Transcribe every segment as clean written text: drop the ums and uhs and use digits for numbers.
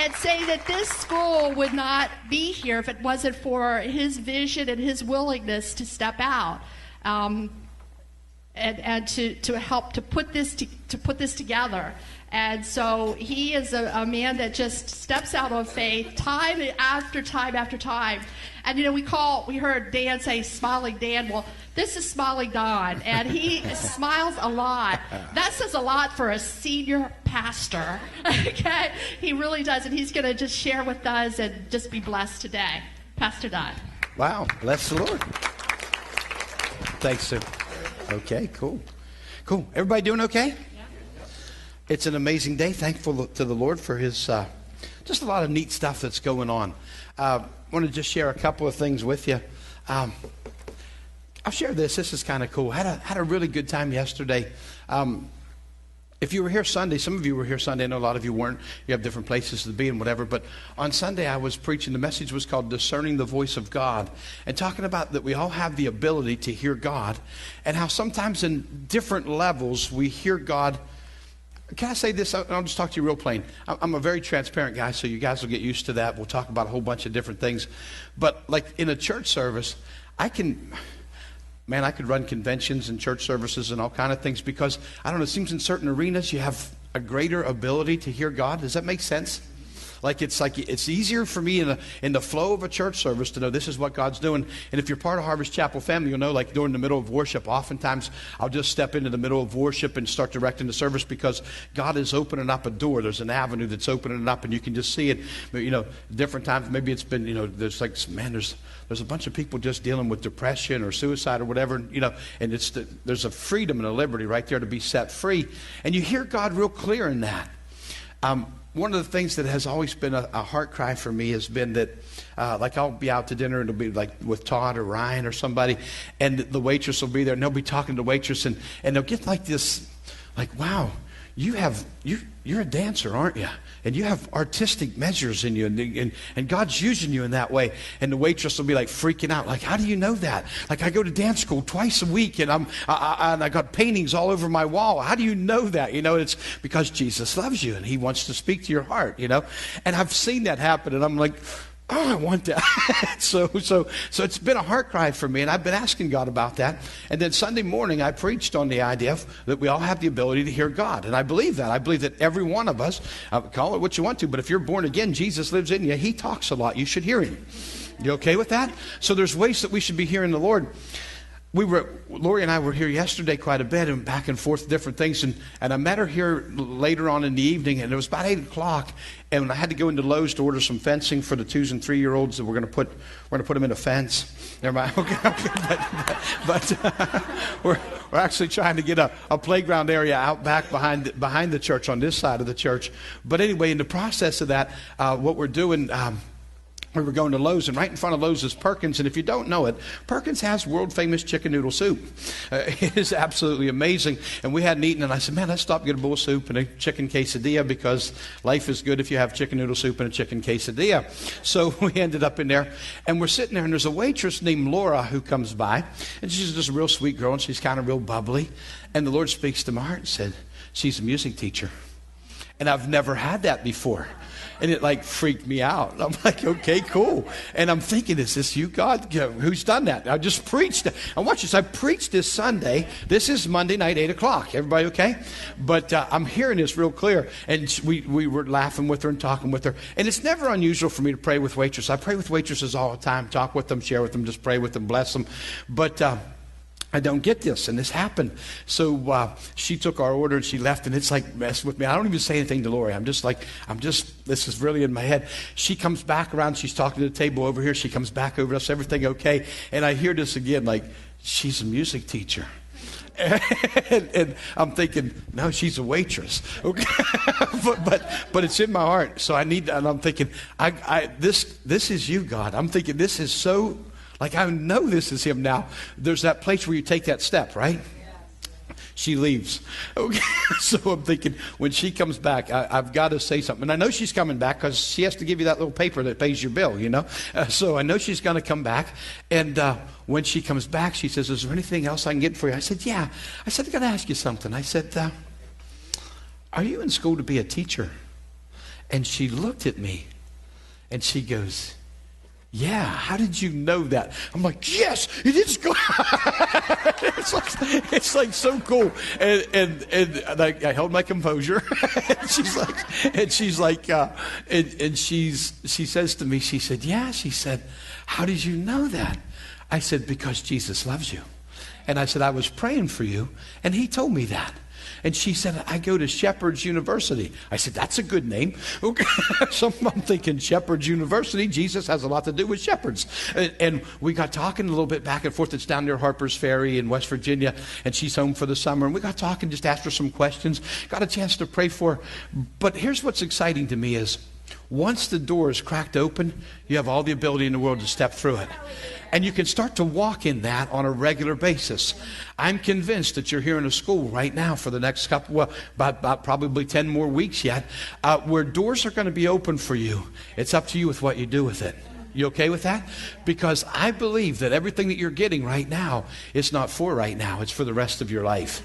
and say that this school would not be here if it wasn't for his vision and his willingness to step out and to help to put this together. And so he is a man that just steps out on faith time after time after time. And we heard Dan say Smiling Dan. Well, this is Smiling Don, and he smiles a lot. That says a lot for a senior pastor. Okay, he really does, and he's going to just share with us and just be blessed today. Pastor Don. Wow, bless the Lord. Thanks, Sue. Okay, cool. Everybody doing okay? It's an amazing day. Thankful to the Lord for his, just a lot of neat stuff that's going on. I want to just share a couple of things with you. I'll share this. This is kind of cool. Had a really good time yesterday. If you were here Sunday, some of you were here Sunday. I know a lot of you weren't. You have different places to be and whatever. But on Sunday, I was preaching. The message was called Discerning the Voice of God, and talking about that we all have the ability to hear God, and how sometimes in different levels we hear God. Can I say this? I'll just talk to you real plain. I'm a very transparent guy, so you guys will get used to that. We'll talk about a whole bunch of different things. But like in a church service, I could run conventions and church services and all kind of things because, I don't know, it seems in certain arenas you have a greater ability to hear God. Does that make sense? It's easier for me in the flow of a church service to know this is what God's doing. And if you're part of Harvest Chapel family, you'll know like during the middle of worship, oftentimes I'll just step into the middle of worship and start directing the service because God is opening up a door. There's an avenue that's opening up and you can just see it. But, different times, maybe it's been, there's like, man, there's a bunch of people just dealing with depression or suicide or whatever, and there's a freedom and a liberty right there to be set free. And you hear God real clear in that. One of the things that has always been a heart cry for me has been that, like I'll be out to dinner and it'll be like with Todd or Ryan or somebody, and the waitress will be there and they'll be talking to the waitress and they'll get like this, like, wow, you're a dancer, aren't you? And you have artistic measures in you, and God's using you in that way. And the waitress will be like freaking out, like, how do you know that? Like, I go to dance school twice a week, and I got paintings all over my wall. How do you know that? It's because Jesus loves you, and He wants to speak to your heart. And I've seen that happen, and I'm like, oh, I want that. So it's been a heart cry for me, and I've been asking God about that. And then Sunday morning, I preached on the idea that we all have the ability to hear God, and I believe that. I believe that every one of us, call it what you want to, but if you're born again, Jesus lives in you. He talks a lot. You should hear Him. You okay with that? So there's ways that we should be hearing the Lord. Lori and I were here yesterday quite a bit and back and forth different things, and I met her here later on in the evening, and it was about 8 o'clock, and I had to go into Lowe's to order some fencing for the 2- and 3-year-olds that we're going to put them in a fence. Never mind. Okay. But we're actually trying to get a playground area out back behind the church on this side of the church. But anyway, in the process of that, what we're doing. We were going to Lowe's, and right in front of Lowe's is Perkins. And if you don't know it, Perkins has world-famous chicken noodle soup. It is absolutely amazing. And we hadn't eaten, and I said, man, let's stop and get a bowl of soup and a chicken quesadilla because life is good if you have chicken noodle soup and a chicken quesadilla. So we ended up in there, and we're sitting there, and there's a waitress named Laura who comes by. And she's just a real sweet girl, and she's kind of real bubbly. And the Lord speaks to my heart and said, she's a music teacher. And I've never had that before. And it like freaked me out. I'm like, okay, cool. And I'm thinking, is this you, God? Who's done that? I just preached. And watch this. I preached this Sunday. This is Monday night, 8 o'clock. Everybody okay? But I'm hearing this real clear. And we were laughing with her and talking with her. And it's never unusual for me to pray with waitresses. I pray with waitresses all the time. Talk with them, share with them, just pray with them, bless them. But I don't get this, and this happened. So she took our order and she left, and it's like messed with me. I don't even say anything to Lori. This is really in my head. She comes back around. She's talking to the table over here. She comes back over us. Everything okay? And I hear this again, like, she's a music teacher. And I'm thinking, no, she's a waitress. Okay. but it's in my heart. So and I'm thinking, this is you, God. I'm thinking this is so. Like, I know this is Him now. There's that place where you take that step, right? She leaves. Okay. So I'm thinking, when she comes back, I've got to say something. And I know she's coming back because she has to give you that little paper that pays your bill, So I know she's going to come back. And when she comes back, she says, is there anything else I can get for you? I said, yeah. I said, I got to ask you something. I said, are you in school to be a teacher? And she looked at me and she goes, yeah, how did you know that? I'm like, yes, it is good. it's like so cool. And I held my composure. She says to me, she said, yeah, she said, how did you know that? I said, because Jesus loves you. And I said, I was praying for you, and he told me that. And she said, I go to Shepherd's University. I said, that's a good name. Okay. So I'm thinking Shepherd's University. Jesus has a lot to do with shepherds. And we got talking a little bit back and forth. It's down near Harper's Ferry in West Virginia. And she's home for the summer. And we got talking, just asked her some questions. Got a chance to pray for her. But here's what's exciting to me is once the door is cracked open, you have all the ability in the world to step through it. And you can start to walk in that on a regular basis. I'm convinced that you're here in a school right now for the next couple, well, about probably 10 more weeks yet, where doors are going to be open for you. It's up to you with what you do with it. You okay with that? Because I believe that everything that you're getting right now is not for right now. It's for the rest of your life.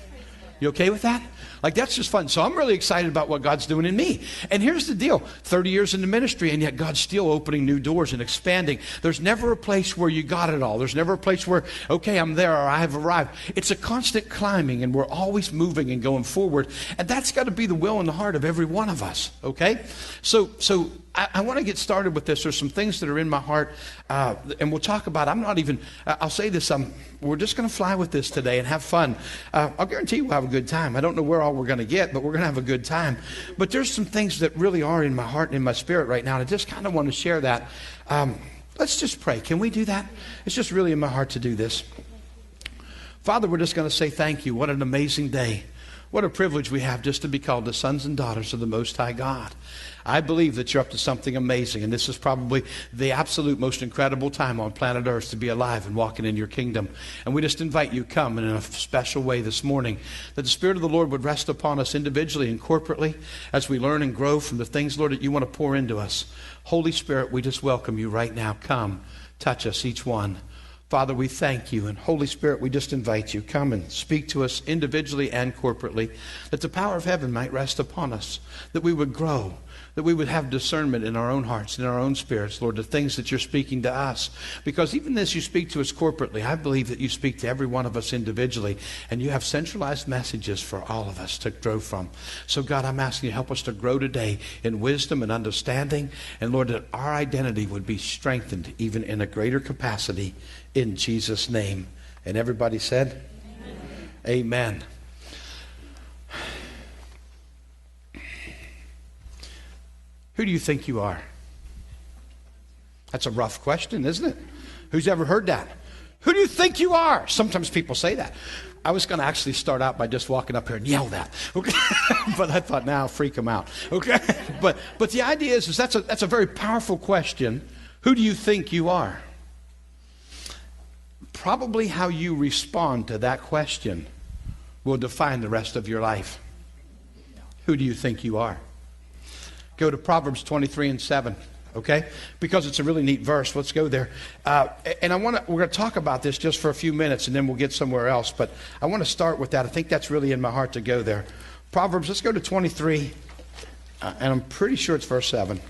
You okay with that? Like, that's just fun. So I'm really excited about what God's doing in me. And here's the deal. 30 years in the ministry, and yet God's still opening new doors and expanding. There's never a place where you got it all. There's never a place where, okay, I'm there or I have arrived. It's a constant climbing, and we're always moving and going forward. And that's got to be the will and the heart of every one of us, okay? So I want to get started with this. There's some things that are in my heart, and we'll talk about. I'll say this, we're just going to fly with this today and have fun. I'll guarantee you we'll have a good time. I don't know where all we're going to get, but we're going to have a good time. But there's some things that really are in my heart and in my spirit right now, and I just kind of want to share that. Let's just pray. Can we do that? It's just really in my heart to do this. Father, we're just going to say thank you. What an amazing day. What a privilege we have just to be called the sons and daughters of the Most High God. I believe that you're up to something amazing, and this is probably the absolute most incredible time on planet Earth to be alive and walking in your kingdom. And we just invite you to come in a special way this morning, that the Spirit of the Lord would rest upon us individually and corporately as we learn and grow from the things, Lord, that you want to pour into us. Holy Spirit, we just welcome you right now. Come, touch us, each one. Father, we thank you, and Holy Spirit, we just invite you. Come and speak to us individually and corporately, that the power of heaven might rest upon us, that we would grow, that we would have discernment in our own hearts, in our own spirits, Lord, the things that you're speaking to us. Because even as you speak to us corporately, I believe that you speak to every one of us individually, and you have centralized messages for all of us to grow from. So God, I'm asking you to help us to grow today in wisdom and understanding, and Lord, that our identity would be strengthened even in a greater capacity in Jesus' name. And everybody said, Amen. Who do you think you are? That's a rough question, isn't it? Who's ever heard that? Who do you think you are? Sometimes people say that. I was going to actually start out by just walking up here and yell that. Okay? But I thought, now I'll freak them out. Okay? But the idea is that's a very powerful question. Who do you think you are? Probably how you respond to that question will define the rest of your life. Who do you think you are? Go to Proverbs 23:7, okay? Because it's a really neat verse. Let's go there. And we're going to talk about this just for a few minutes, and then we'll get somewhere else. But I want to start with that. I think that's really in my heart to go there. Proverbs, let's go to 23, and I'm pretty sure it's verse 7.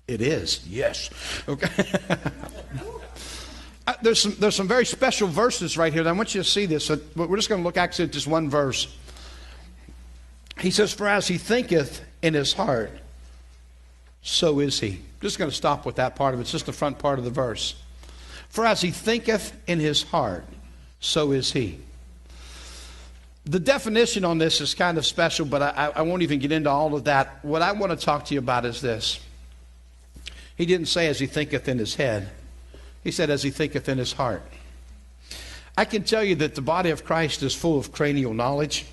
It is, yes. Okay. There's some very special verses right here. I want you to see this. But we're just going to look actually at just one verse. He says, for as he thinketh in his heart, so is he. Just going to stop with that part of it. It's just the front part of the verse. For as he thinketh in his heart, so is he. The definition on this is kind of special, but I won't even get into all of that. What I want to talk to you about is this. He didn't say as he thinketh in his head. He said as he thinketh in his heart. I can tell you that the body of Christ is full of cranial knowledge.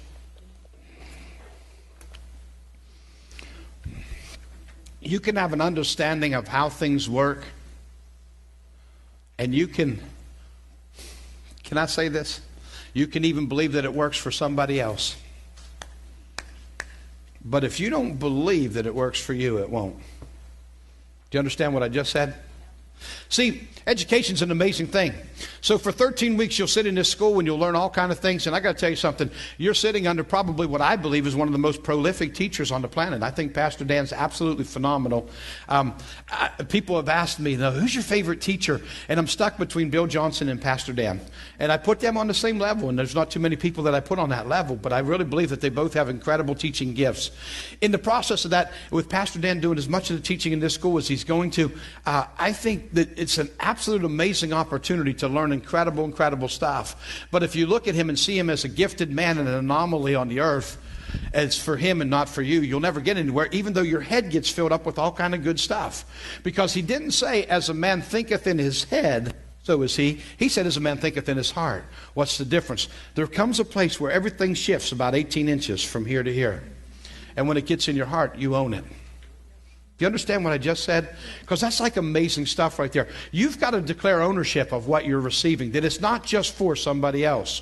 You can have an understanding of how things work, and you can I say this? You can even believe that it works for somebody else. But if you don't believe that it works for you, it won't. Do you understand what I just said? See, education's an amazing thing. So for 13 weeks, you'll sit in this school and you'll learn all kinds of things. And I got to tell you something. You're sitting under probably what I believe is one of the most prolific teachers on the planet. I think Pastor Dan's absolutely phenomenal. People have asked me, who's your favorite teacher? And I'm stuck between Bill Johnson and Pastor Dan. And I put them on the same level. And there's not too many people that I put on that level. But I really believe that they both have incredible teaching gifts. In the process of that, with Pastor Dan doing as much of the teaching in this school as he's going to, I think that it's an absolute amazing opportunity to learn incredible stuff. But if you look at him and see him as a gifted man and an anomaly on the earth, it's for him and not for you, you'll never get anywhere, even though your head gets filled up with all kind of good stuff. Because he didn't say, as a man thinketh in his head, so is he. He said, as a man thinketh in his heart. What's the difference? There comes a place where everything shifts about 18 inches from here to here. And when it gets in your heart, you own it. Do you understand what I just said? Because that's like amazing stuff right there. You've got to declare ownership of what you're receiving, that it's not just for somebody else.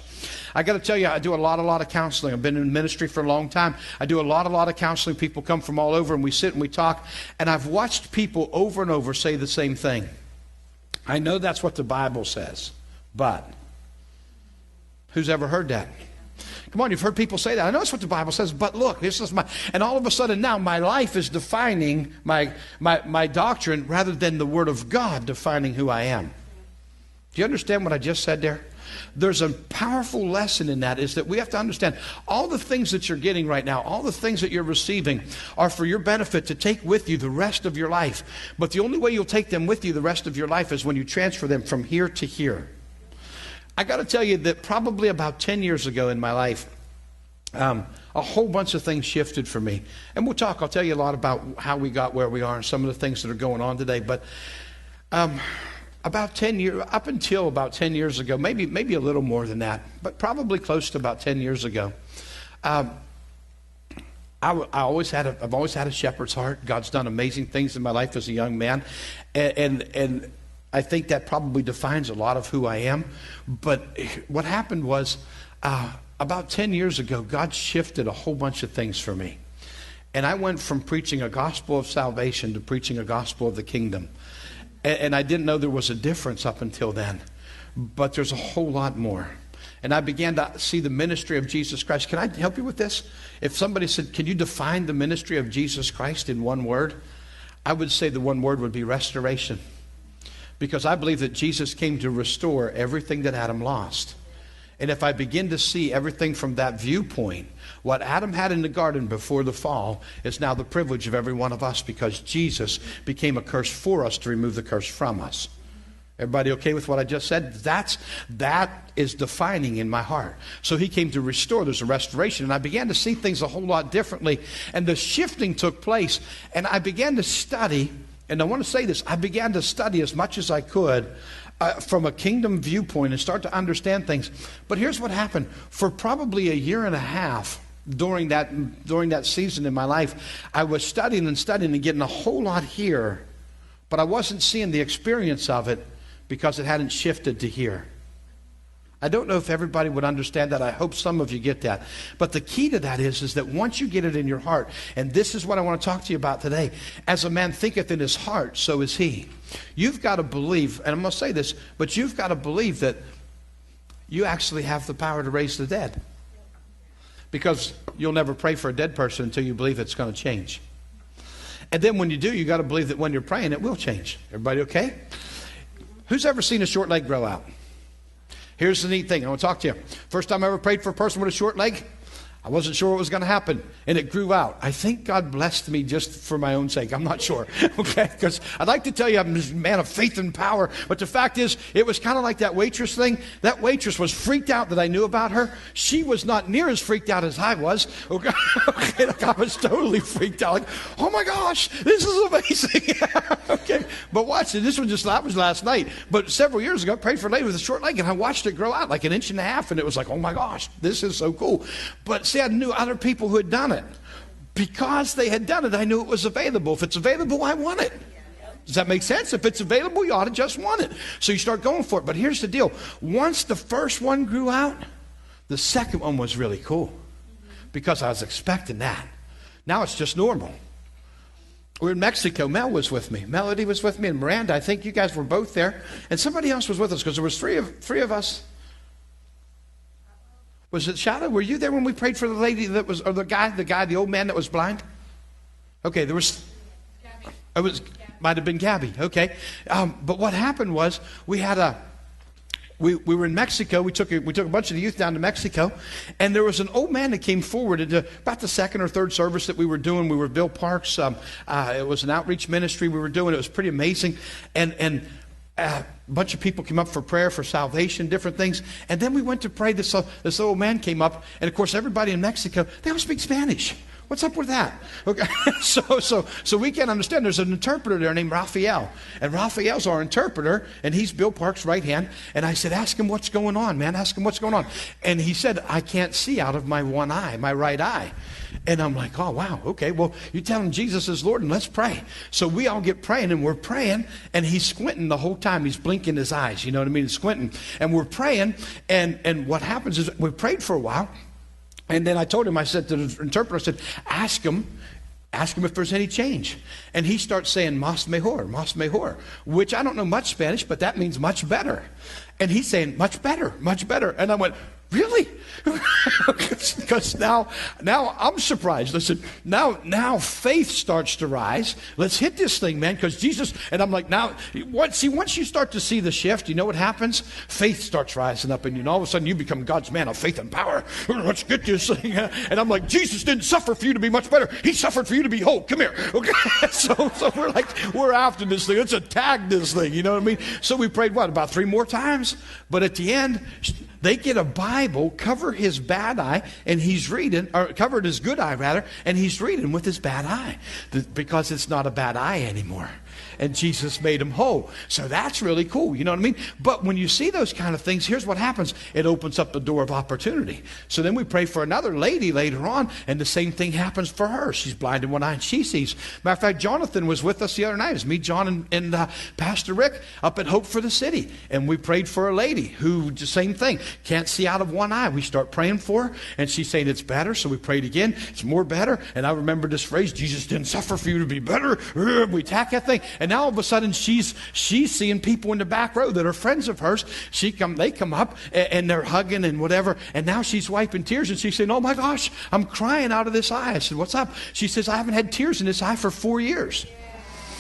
I got to tell you, I do a lot of counseling. I've been in ministry for a long time. I do a lot of counseling. People come from all over and we sit and we talk. And I've watched people over and over say the same thing. I know that's what the Bible says, but who's ever heard that? Come on, you've heard people say that. I know that's what the Bible says, but look, this is and all of a sudden now my life is defining my doctrine rather than the Word of God defining who I am. Do you understand what I just said there? There's a powerful lesson in that, is that we have to understand all the things that you're getting right now, all the things that you're receiving are for your benefit to take with you the rest of your life. But the only way you'll take them with you the rest of your life is when you transfer them from here to here. I got to tell you that probably about 10 years ago in my life, a whole bunch of things shifted for me. And I'll tell you a lot about how we got where we are and some of the things that are going on today. But up until about 10 years ago, maybe a little more than that, but probably close to about 10 years ago, I've always had a shepherd's heart. God's done amazing things in my life as a young man. And I think that probably defines a lot of who I am. But what happened was, about 10 years ago, God shifted a whole bunch of things for me. And I went from preaching a gospel of salvation to preaching a gospel of the kingdom. And I didn't know there was a difference up until then. But there's a whole lot more. And I began to see the ministry of Jesus Christ. Can I help you with this? If somebody said, can you define the ministry of Jesus Christ in one word? I would say the one word would be restoration. Because I believe that Jesus came to restore everything that Adam lost. And if I begin to see everything from that viewpoint, what Adam had in the garden before the fall is now the privilege of every one of us, because Jesus became a curse for us to remove the curse from us. Everybody okay with what I just said? That is defining in my heart. So he came to restore. There's a restoration. And I began to see things a whole lot differently. And the shifting took place. And I began to study. And I want to say this. I began to study as much as I could from a kingdom viewpoint and start to understand things. But here's what happened. For probably a year and a half during that season in my life, I was studying and getting a whole lot here. But I wasn't seeing the experience of it because it hadn't shifted to here. I don't know if everybody would understand that. I hope some of you get that. But the key to that is that once you get it in your heart, and this is what I want to talk to you about today, as a man thinketh in his heart, so is he. You've got to believe, and I'm going to say this, but you've got to believe that you actually have the power to raise the dead. Because you'll never pray for a dead person until you believe it's going to change. And then when you do, you got to believe that when you're praying, it will change. Everybody okay? Who's ever seen a short leg grow out? Here's the neat thing. I want to talk to you. First time I ever prayed for a person with a short leg, I wasn't sure what was going to happen, and it grew out. I think God blessed me just for my own sake. I'm not sure, okay? Because I'd like to tell you I'm a man of faith and power, but the fact is, it was kind of like that waitress thing. That waitress was freaked out that I knew about her. She was not near as freaked out as I was. Okay, like I was totally freaked out. Like, oh my gosh, this is amazing. Okay, but watch it. That was last night. But several years ago, I prayed for a lady with a short leg, and I watched it grow out like an inch and a half, and it was like, oh my gosh, this is so cool. But see, I knew other people who had done it. Because they had done it, I knew it was available. If it's available, I want it. Does that make sense? If it's available, you ought to just want it. So you start going for it. But here's the deal. Once the first one grew out, the second one was really cool. Because I was expecting that. Now it's just normal. We were in Mexico. Mel was with me. Melody was with me, and Miranda. I think you guys were both there, and somebody else was with us because there was three of us. Was it Shadow? Were you there when we prayed for the lady that was, or the guy, the old man that was blind? Okay, there was. It was might have been Gabby. Okay, but what happened was we had we were in Mexico. We took a bunch of the youth down to Mexico, and there was an old man that came forward into about the second or third service that we were doing. We were Bill Parks. It was an outreach ministry we were doing. It was pretty amazing, and a bunch of people came up for prayer for salvation, different things. And then we went to pray. This old man came up, and of course everybody in Mexico, they all speak Spanish. What's up with that? Okay, so we can't understand. There's an interpreter there named Raphael, and Raphael's our interpreter, and he's Bill Park's right hand. And I said, ask him what's going on, man. Ask him what's going on. And he said, I can't see out of my one eye, my right eye. And I'm like, oh, wow, okay. Well, you tell him Jesus is Lord, and let's pray. So we all get praying, and we're praying, and he's squinting the whole time. He's blinking his eyes, you know what I mean? He's squinting. And we're praying, and what happens is we prayed for a while. And then I told him, I said to the interpreter, I said, ask him if there's any change. And he starts saying, mas mejor, which I don't know much Spanish, but that means much better. And he's saying, much better. And I went, really? Because now I'm surprised. Listen, now faith starts to rise. Let's hit this thing, man, because Jesus, and I'm like, once you start to see the shift, you know what happens? Faith starts rising up in you, and all of a sudden you become God's man of faith and power. Let's get this thing. And I'm like, Jesus didn't suffer for you to be much better. He suffered for you to be whole. Come here. Okay. So we're after this thing. Let's attack this thing. You know what I mean? So we prayed, about 3 more times? But at the end, they get a Bible, cover his bad eye, and he's reading, or covered his good eye rather, and he's reading with his bad eye because it's not a bad eye anymore. And Jesus made him whole. So that's really cool, you know what I mean? But when you see those kind of things, here's what happens. It opens up the door of opportunity. So then we pray for another lady later on, and the same thing happens for her. She's blind in one eye and she sees. Matter of fact, Jonathan was with us the other night. It was me, John, and Pastor Rick up at Hope for the City. And we prayed for a lady who, the same thing, can't see out of one eye. We start praying for her, and she's saying it's better. So we prayed again. It's more better. And I remember this phrase, Jesus didn't suffer for you to be better. We attack that thing. And now all of a sudden she's seeing people in the back row that are friends of hers. They come up and they're hugging and whatever. And now she's wiping tears and she's saying, oh my gosh, I'm crying out of this eye. I said, what's up? She says, I haven't had tears in this eye for 4 years.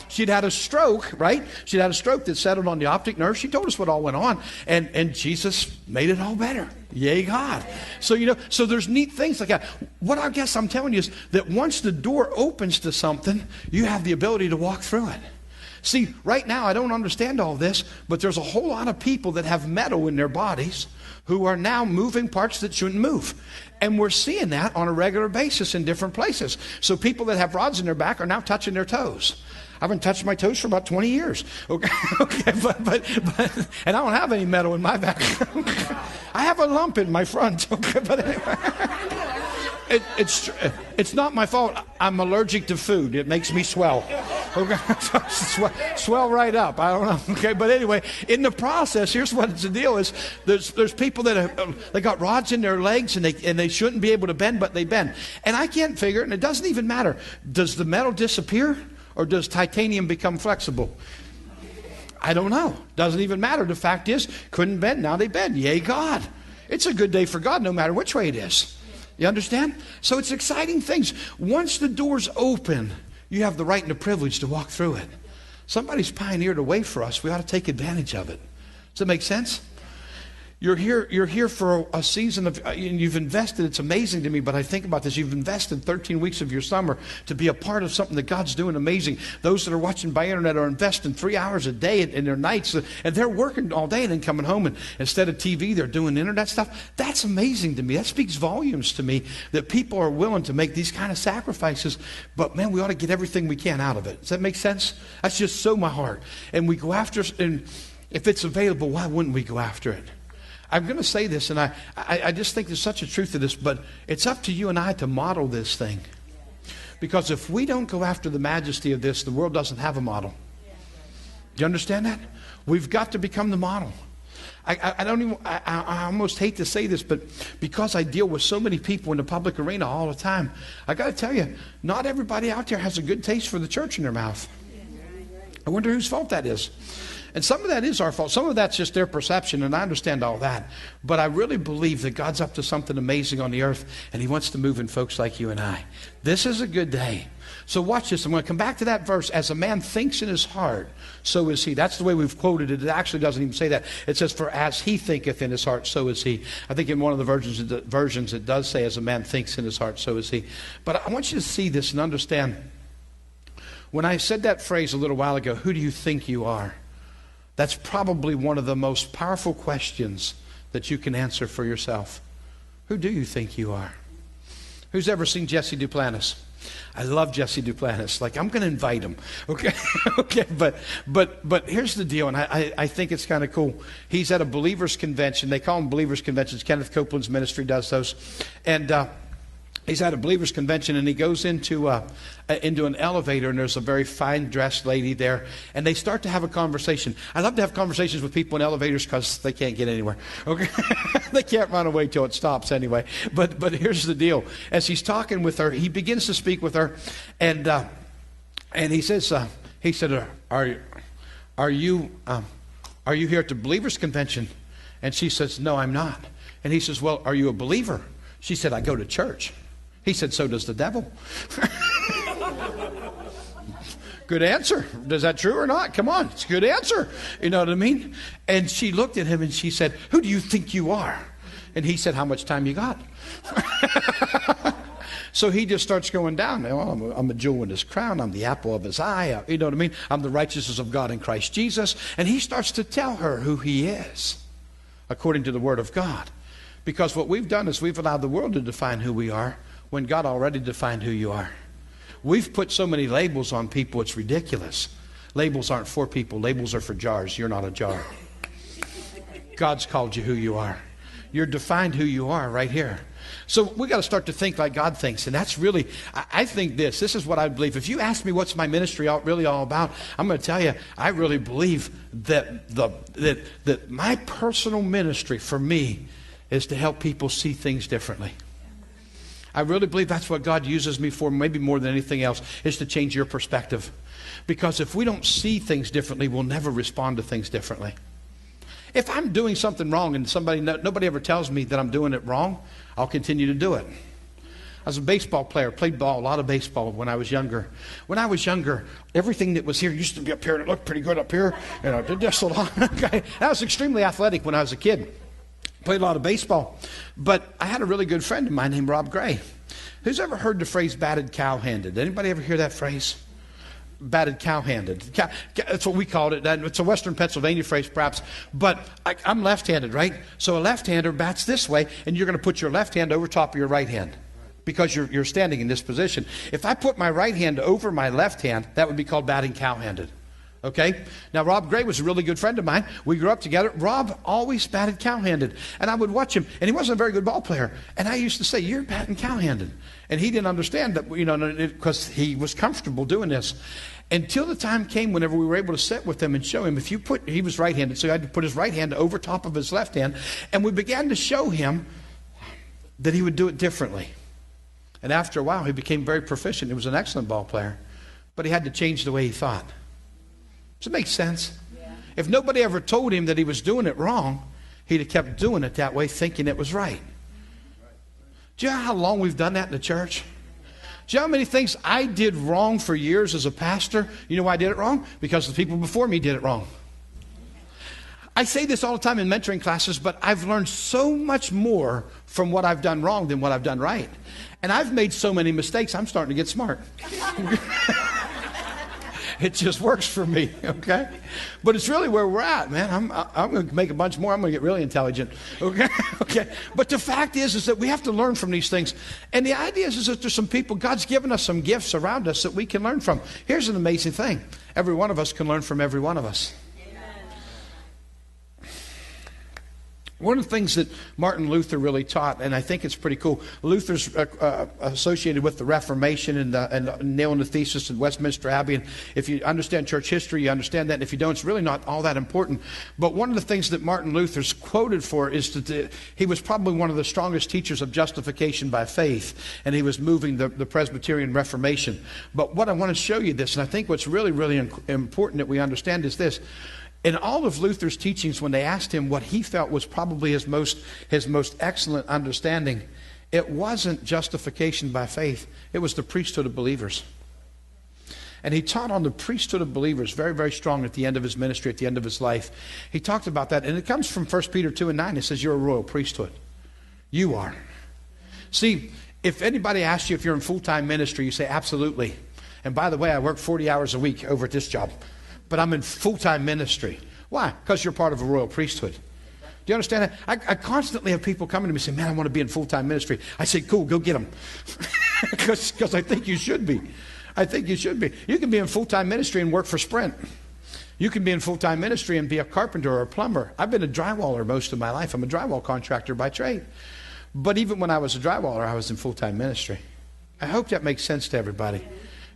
She'd had a stroke, right? She'd had a stroke that settled on the optic nerve. She told us what all went on. And Jesus made it all better. Yay, God. So, so there's neat things like that. What I guess I'm telling you is that once the door opens to something, you have the ability to walk through it. See, right now, I don't understand all this, but there's a whole lot of people that have metal in their bodies who are now moving parts that shouldn't move. And we're seeing that on a regular basis in different places. So people that have rods in their back are now touching their toes. I haven't touched my toes for about 20 years. Okay, but and I don't have any metal in my back. I have a lump in my front. Okay, but anyway. It's not my fault. I'm allergic to food. It makes me swell. Okay, swell right up. I don't know. Okay, but anyway, in the process, here's what the deal is. There's people that they got rods in their legs and they shouldn't be able to bend, but they bend. And I can't figure it. And it doesn't even matter. Does the metal disappear or does titanium become flexible? I don't know. Doesn't even matter. The fact is, couldn't bend. Now they bend. Yay, God. It's a good day for God, no matter which way it is. You understand? So it's exciting things. Once the door's open, you have the right and the privilege to walk through it. Somebody's pioneered a way for us. We ought to take advantage of it. Does that make sense? You're here for a season of, you've invested, it's amazing to me, but I think about this, you've invested 13 weeks of your summer to be a part of something that God's doing amazing. Those that are watching by internet are investing 3 hours a day in their nights, and they're working all day and then coming home, and instead of TV, they're doing internet stuff. That's amazing to me. That speaks volumes to me that people are willing to make these kind of sacrifices, but man, we ought to get everything we can out of it. Does that make sense? That's just so my heart. And we go after, and if it's available, why wouldn't we go after it? I'm going to say this, and I just think there's such a truth to this, but it's up to you and I to model this thing. Because if we don't go after the majesty of this, the world doesn't have a model. Do you understand that? We've got to become the model. I almost hate to say this, but because I deal with so many people in the public arena all the time, I got to tell you, not everybody out there has a good taste for the church in their mouth. I wonder whose fault that is. And some of that is our fault. Some of that's just their perception, and I understand all that. But I really believe that God's up to something amazing on the earth, and he wants to move in folks like you and I. This is a good day. So watch this. I'm going to come back to that verse. As a man thinks in his heart, so is he. That's the way we've quoted it. It actually doesn't even say that. It says, for as he thinketh in his heart, so is he. I think in one of the versions it does say, as a man thinks in his heart, so is he. But I want you to see this and understand. When I said that phrase a little while ago, who do you think you are? That's probably one of the most powerful questions that you can answer for yourself. Who do you think you are? Who's ever seen Jesse Duplantis? I love Jesse Duplantis. Like, I'm going to invite him. Okay, okay. But here's the deal, and I think it's kind of cool. He's at a believers convention. They call them believers conventions. Kenneth Copeland's ministry does those, and he's at a believers convention, and he goes into an elevator, and there's a very fine dressed lady there, and they start to have a conversation. I love to have conversations with people in elevators because they can't get anywhere. Okay, they can't run away till it stops anyway. But here's the deal: as he's talking with her, he begins to speak with her, and he says, "Are you here at the believers convention?" And she says, "No, I'm not." And he says, "Well, are you a believer?" She said, "I go to church." He said, "So does the devil." Good answer. Is that true or not? Come on, it's a good answer. You know what I mean? And she looked at him and she said, "Who do you think you are?" And he said, "How much time you got?" So he just starts going down. Well, I'm a jewel in his crown. I'm the apple of his eye. You know what I mean? I'm the righteousness of God in Christ Jesus. And he starts to tell her who he is according to the Word of God. Because what we've done is we've allowed the world to define who we are when God already defined who you are. We've put so many labels on people, it's ridiculous. Labels aren't for people. Labels are for jars. You're not a jar. God's called you who you are. You're defined who you are right here. So we got to start to think like God thinks. And that's really, I think this is what I believe. If you ask me what's my ministry really all about, I'm going to tell you, I really believe that my personal ministry for me is to help people see things differently. I really believe that's what God uses me for, maybe more than anything else, is to change your perspective. Because if we don't see things differently, we'll never respond to things differently. If I'm doing something wrong and nobody ever tells me that I'm doing it wrong, I'll continue to do it. I was a baseball player, played ball, a lot of baseball when I was younger. When I was younger, everything that was here used to be up here and it looked pretty good up here. And I did just a lot. Okay. I was extremely athletic when I was a kid. Played a lot of baseball. But I had a really good friend of mine named Rob Gray. Who's ever heard the phrase batted cow-handed? Anybody ever hear that phrase? Batted cow-handed. That's what we called it. It's a Western Pennsylvania phrase, perhaps. But I'm left-handed, right? So a left-hander bats this way, and you're going to put your left hand over top of your right hand because you're standing in this position. If I put my right hand over my left hand, that would be called batting cow-handed. Okay? Now, Rob Gray was a really good friend of mine. We grew up together. Rob always batted cow-handed. And I would watch him, and he wasn't a very good ball player. And I used to say, "You're batting cow-handed." And he didn't understand that, because he was comfortable doing this. Until the time came whenever we were able to sit with him and show him, he was right-handed, so he had to put his right hand over top of his left hand. And we began to show him that he would do it differently. And after a while, he became very proficient. He was an excellent ball player. But he had to change the way he thought. Does it make sense? Yeah. If nobody ever told him that he was doing it wrong, he'd have kept doing it that way, thinking it was right. Do you know how long we've done that in the church? Do you know how many things I did wrong for years as a pastor? You know why I did it wrong? Because the people before me did it wrong. I say this all the time in mentoring classes, but I've learned so much more from what I've done wrong than what I've done right. And I've made so many mistakes, I'm starting to get smart. It just works for me, okay? But it's really where we're at, man. I'm going to make a bunch more. I'm going to get really intelligent, okay? Okay. But the fact is that we have to learn from these things. And the idea is that there's some people, God's given us some gifts around us that we can learn from. Here's an amazing thing. Every one of us can learn from every one of us. One of the things that Martin Luther really taught, and I think it's pretty cool, Luther's associated with the Reformation and nailing the thesis in Westminster Abbey. And if you understand church history, you understand that. And if you don't, it's really not all that important. But one of the things that Martin Luther's quoted for is that he was probably one of the strongest teachers of justification by faith. And he was moving the Presbyterian Reformation. But what I want to show you this, and I think what's really, really important that we understand is this. In all of Luther's teachings, when they asked him what he felt was probably his most excellent understanding, it wasn't justification by faith. It was the priesthood of believers. And he taught on the priesthood of believers very, very strong at the end of his ministry, at the end of his life. He talked about that, and it comes from 1 Peter 2:9. It says, you're a royal priesthood. You are. See, if anybody asks you if you're in full-time ministry, you say, absolutely. And by the way, I work 40 hours a week over at this job. But I'm in full-time ministry. Why? Because you're part of a royal priesthood. Do you understand that? I constantly have people coming to me and say, man, I want to be in full-time ministry. I say, cool, go get them. Because I think you should be. I think you should be. You can be in full-time ministry and work for Sprint. You can be in full-time ministry and be a carpenter or a plumber. I've been a drywaller most of my life. I'm a drywall contractor by trade. But even when I was a drywaller, I was in full-time ministry. I hope that makes sense to everybody.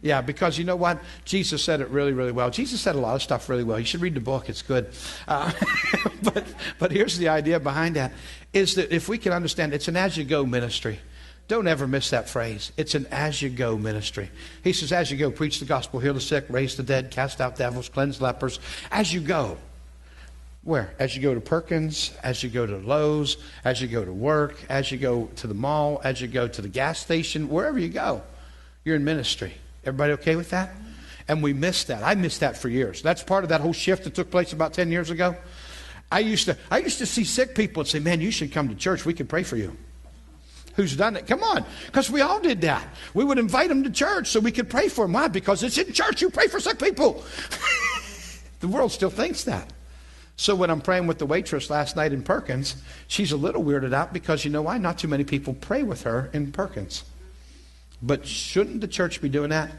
Yeah, because you know what? Jesus said it really, really well. Jesus said a lot of stuff really well. You should read the book. It's good. But here's the idea behind that, is that if we can understand, it's an as-you-go ministry. Don't ever miss that phrase. It's an as-you-go ministry. He says, as you go, preach the gospel, heal the sick, raise the dead, cast out devils, cleanse lepers. As you go. Where? As you go to Perkins, as you go to Lowe's, as you go to work, as you go to the mall, as you go to the gas station, wherever you go, you're in ministry. Everybody okay with that? And we missed that. I missed that for years. That's part of that whole shift that took place about 10 years ago. I used to see sick people and say, man, you should come to church. We can pray for you. Who's done it? Come on. Because we all did that. We would invite them to church so we could pray for them. Why? Because it's in church. You pray for sick people. The world still thinks that. So when I'm praying with the waitress last night in Perkins, she's a little weirded out because you know why? Not too many people pray with her in Perkins. But shouldn't the church be doing that?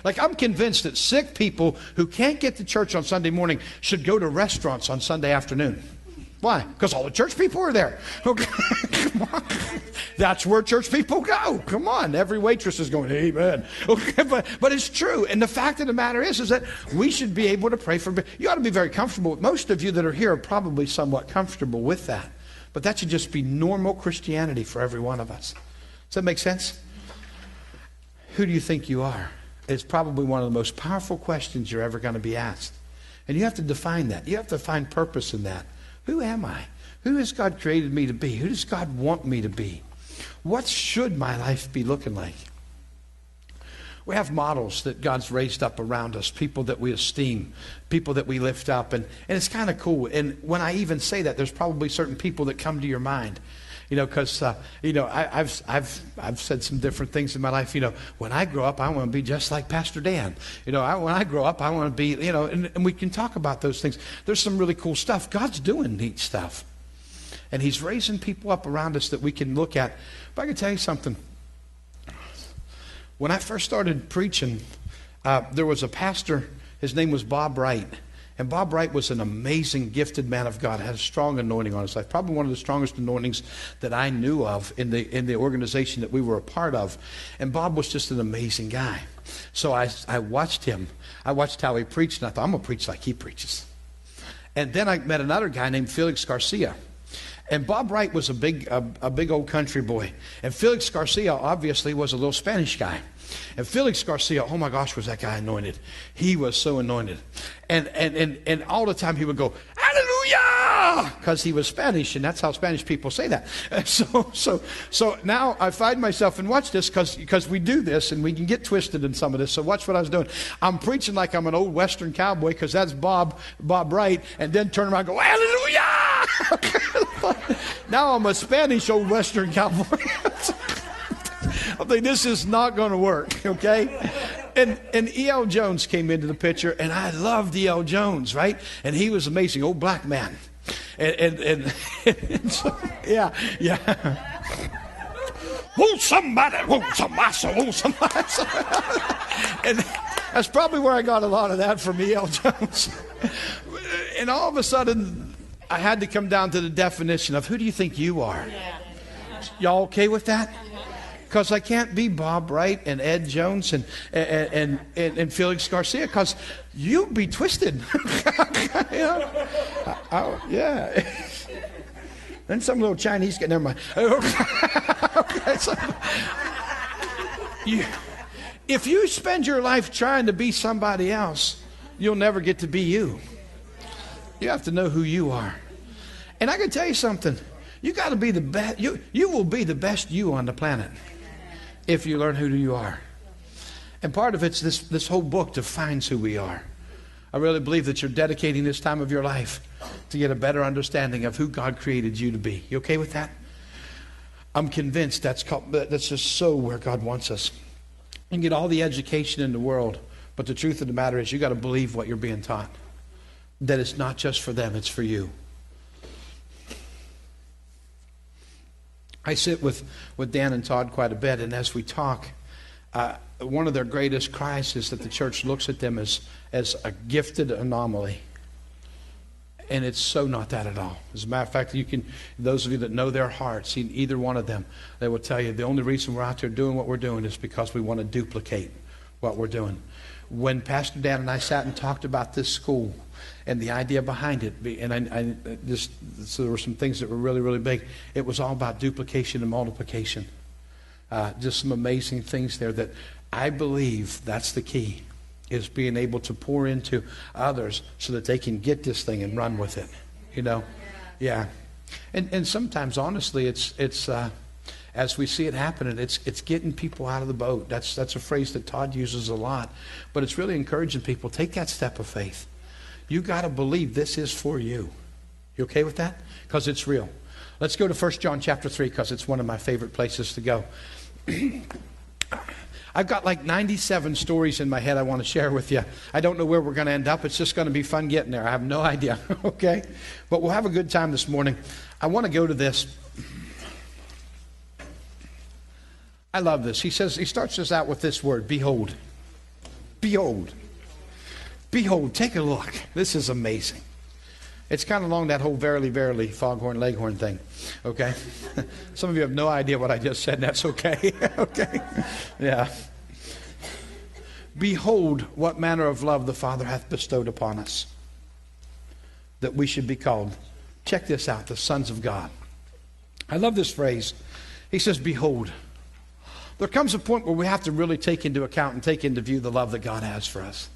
Like, I'm convinced that sick people who can't get to church on Sunday morning should go to restaurants on Sunday afternoon. Why? Because all the church people are there. Okay. Come on. That's where church people go. Come on. Every waitress is going, amen. Okay, but it's true. And the fact of the matter is that we should be able to pray for... You ought to be very comfortable. Most of you that are here are probably somewhat comfortable with that. But that should just be normal Christianity for every one of us. Does that make sense? Who do you think you are? It's probably one of the most powerful questions you're ever going to be asked. And you have to define that. You have to find purpose in that. Who am I? Who has God created me to be? Who does God want me to be? What should my life be looking like? We have models that God's raised up around us, people that we esteem, people that we lift up, and it's kind of cool. And when I even say that, there's probably certain people that come to your mind. You know, because, I've said some different things in my life. You know, when I grow up, I want to be just like Pastor Dan. You know, when I grow up, I want to be, you know, and we can talk about those things. There's some really cool stuff. God's doing neat stuff. And he's raising people up around us that we can look at. But I can tell you something. When I first started preaching, there was a pastor. His name was Bob Wright. And Bob Wright was an amazing, gifted man of God, had a strong anointing on his life, probably one of the strongest anointings that I knew of in the organization that we were a part of. And Bob was just an amazing guy. So I watched him. I watched how he preached, and I thought, I'm going to preach like he preaches. And then I met another guy named Felix Garcia. And Bob Wright was a big old country boy. And Felix Garcia obviously was a little Spanish guy. And Felix Garcia, oh my gosh, was that guy anointed. He was so anointed. And all the time he would go, hallelujah, because he was Spanish, and that's how Spanish people say that. So now I find myself, and watch this, because we do this, and we can get twisted in some of this. So watch what I was doing. I'm preaching like I'm an old Western cowboy, because that's Bob Wright, and then turn around and go, hallelujah! Now I'm a Spanish old Western cowboy. I think this is not going to work, okay? And E.L. Jones came into the picture, and I loved E.L. Jones, right? And he was amazing, old black man. And so, yeah. Oh, somebody, somebody. And that's probably where I got a lot of that from E.L. Jones. And all of a sudden, I had to come down to the definition of who do you think you are? Y'all okay with that? Because I can't be Bob Wright and Ed Jones and Felix Garcia, because you'd be twisted. Yeah. Then some little Chinese get, never mind. Okay, so, if you spend your life trying to be somebody else, you'll never get to be you. You have to know who you are. And I can tell you something. You got to be the best. You will be the best you on the planet if you learn who you are. And part of it's this whole book defines who we are. I really believe that you're dedicating this time of your life to get a better understanding of who God created you to be. You okay with that? I'm convinced that's just so where God wants us. You can get all the education in the world, but the truth of the matter is you got to believe what you're being taught. That it's not just for them, it's for you. I sit with Dan and Todd quite a bit, and as we talk, one of their greatest cries is that the church looks at them as a gifted anomaly. And it's so not that at all. As a matter of fact, those of you that know their hearts, either one of them, they will tell you the only reason we're out there doing what we're doing is because we want to duplicate what we're doing. When Pastor Dan and I sat and talked about this school and the idea behind it, and so there were some things that were really, really big. It was all about duplication and multiplication. Just some amazing things there that I believe that's the key, is being able to pour into others so that they can get this thing and run with it. You know? Yeah. And sometimes, honestly, it's as we see it happening, it's getting people out of the boat. That's a phrase that Todd uses a lot. But it's really encouraging people, take that step of faith. You got to believe this is for you. You okay with that? Because it's real. Let's go to 1 John chapter 3, because it's one of my favorite places to go. I've got like 97 stories in my head I want to share with you. I don't know where we're going to end up. It's just going to be fun getting there. I have no idea. Okay? But we'll have a good time this morning. I want to go to this. I love this. He starts us out with this word, behold. Behold. Behold. Take a look. This is amazing. It's kind of along that whole verily, verily, foghorn, leghorn thing. Okay? Some of you have no idea what I just said, and that's okay. Okay? Yeah. Behold, what manner of love the Father hath bestowed upon us, that we should be called, check this out, the sons of God. I love this phrase. He says, behold. There comes a point where we have to really take into account and take into view the love that God has for us.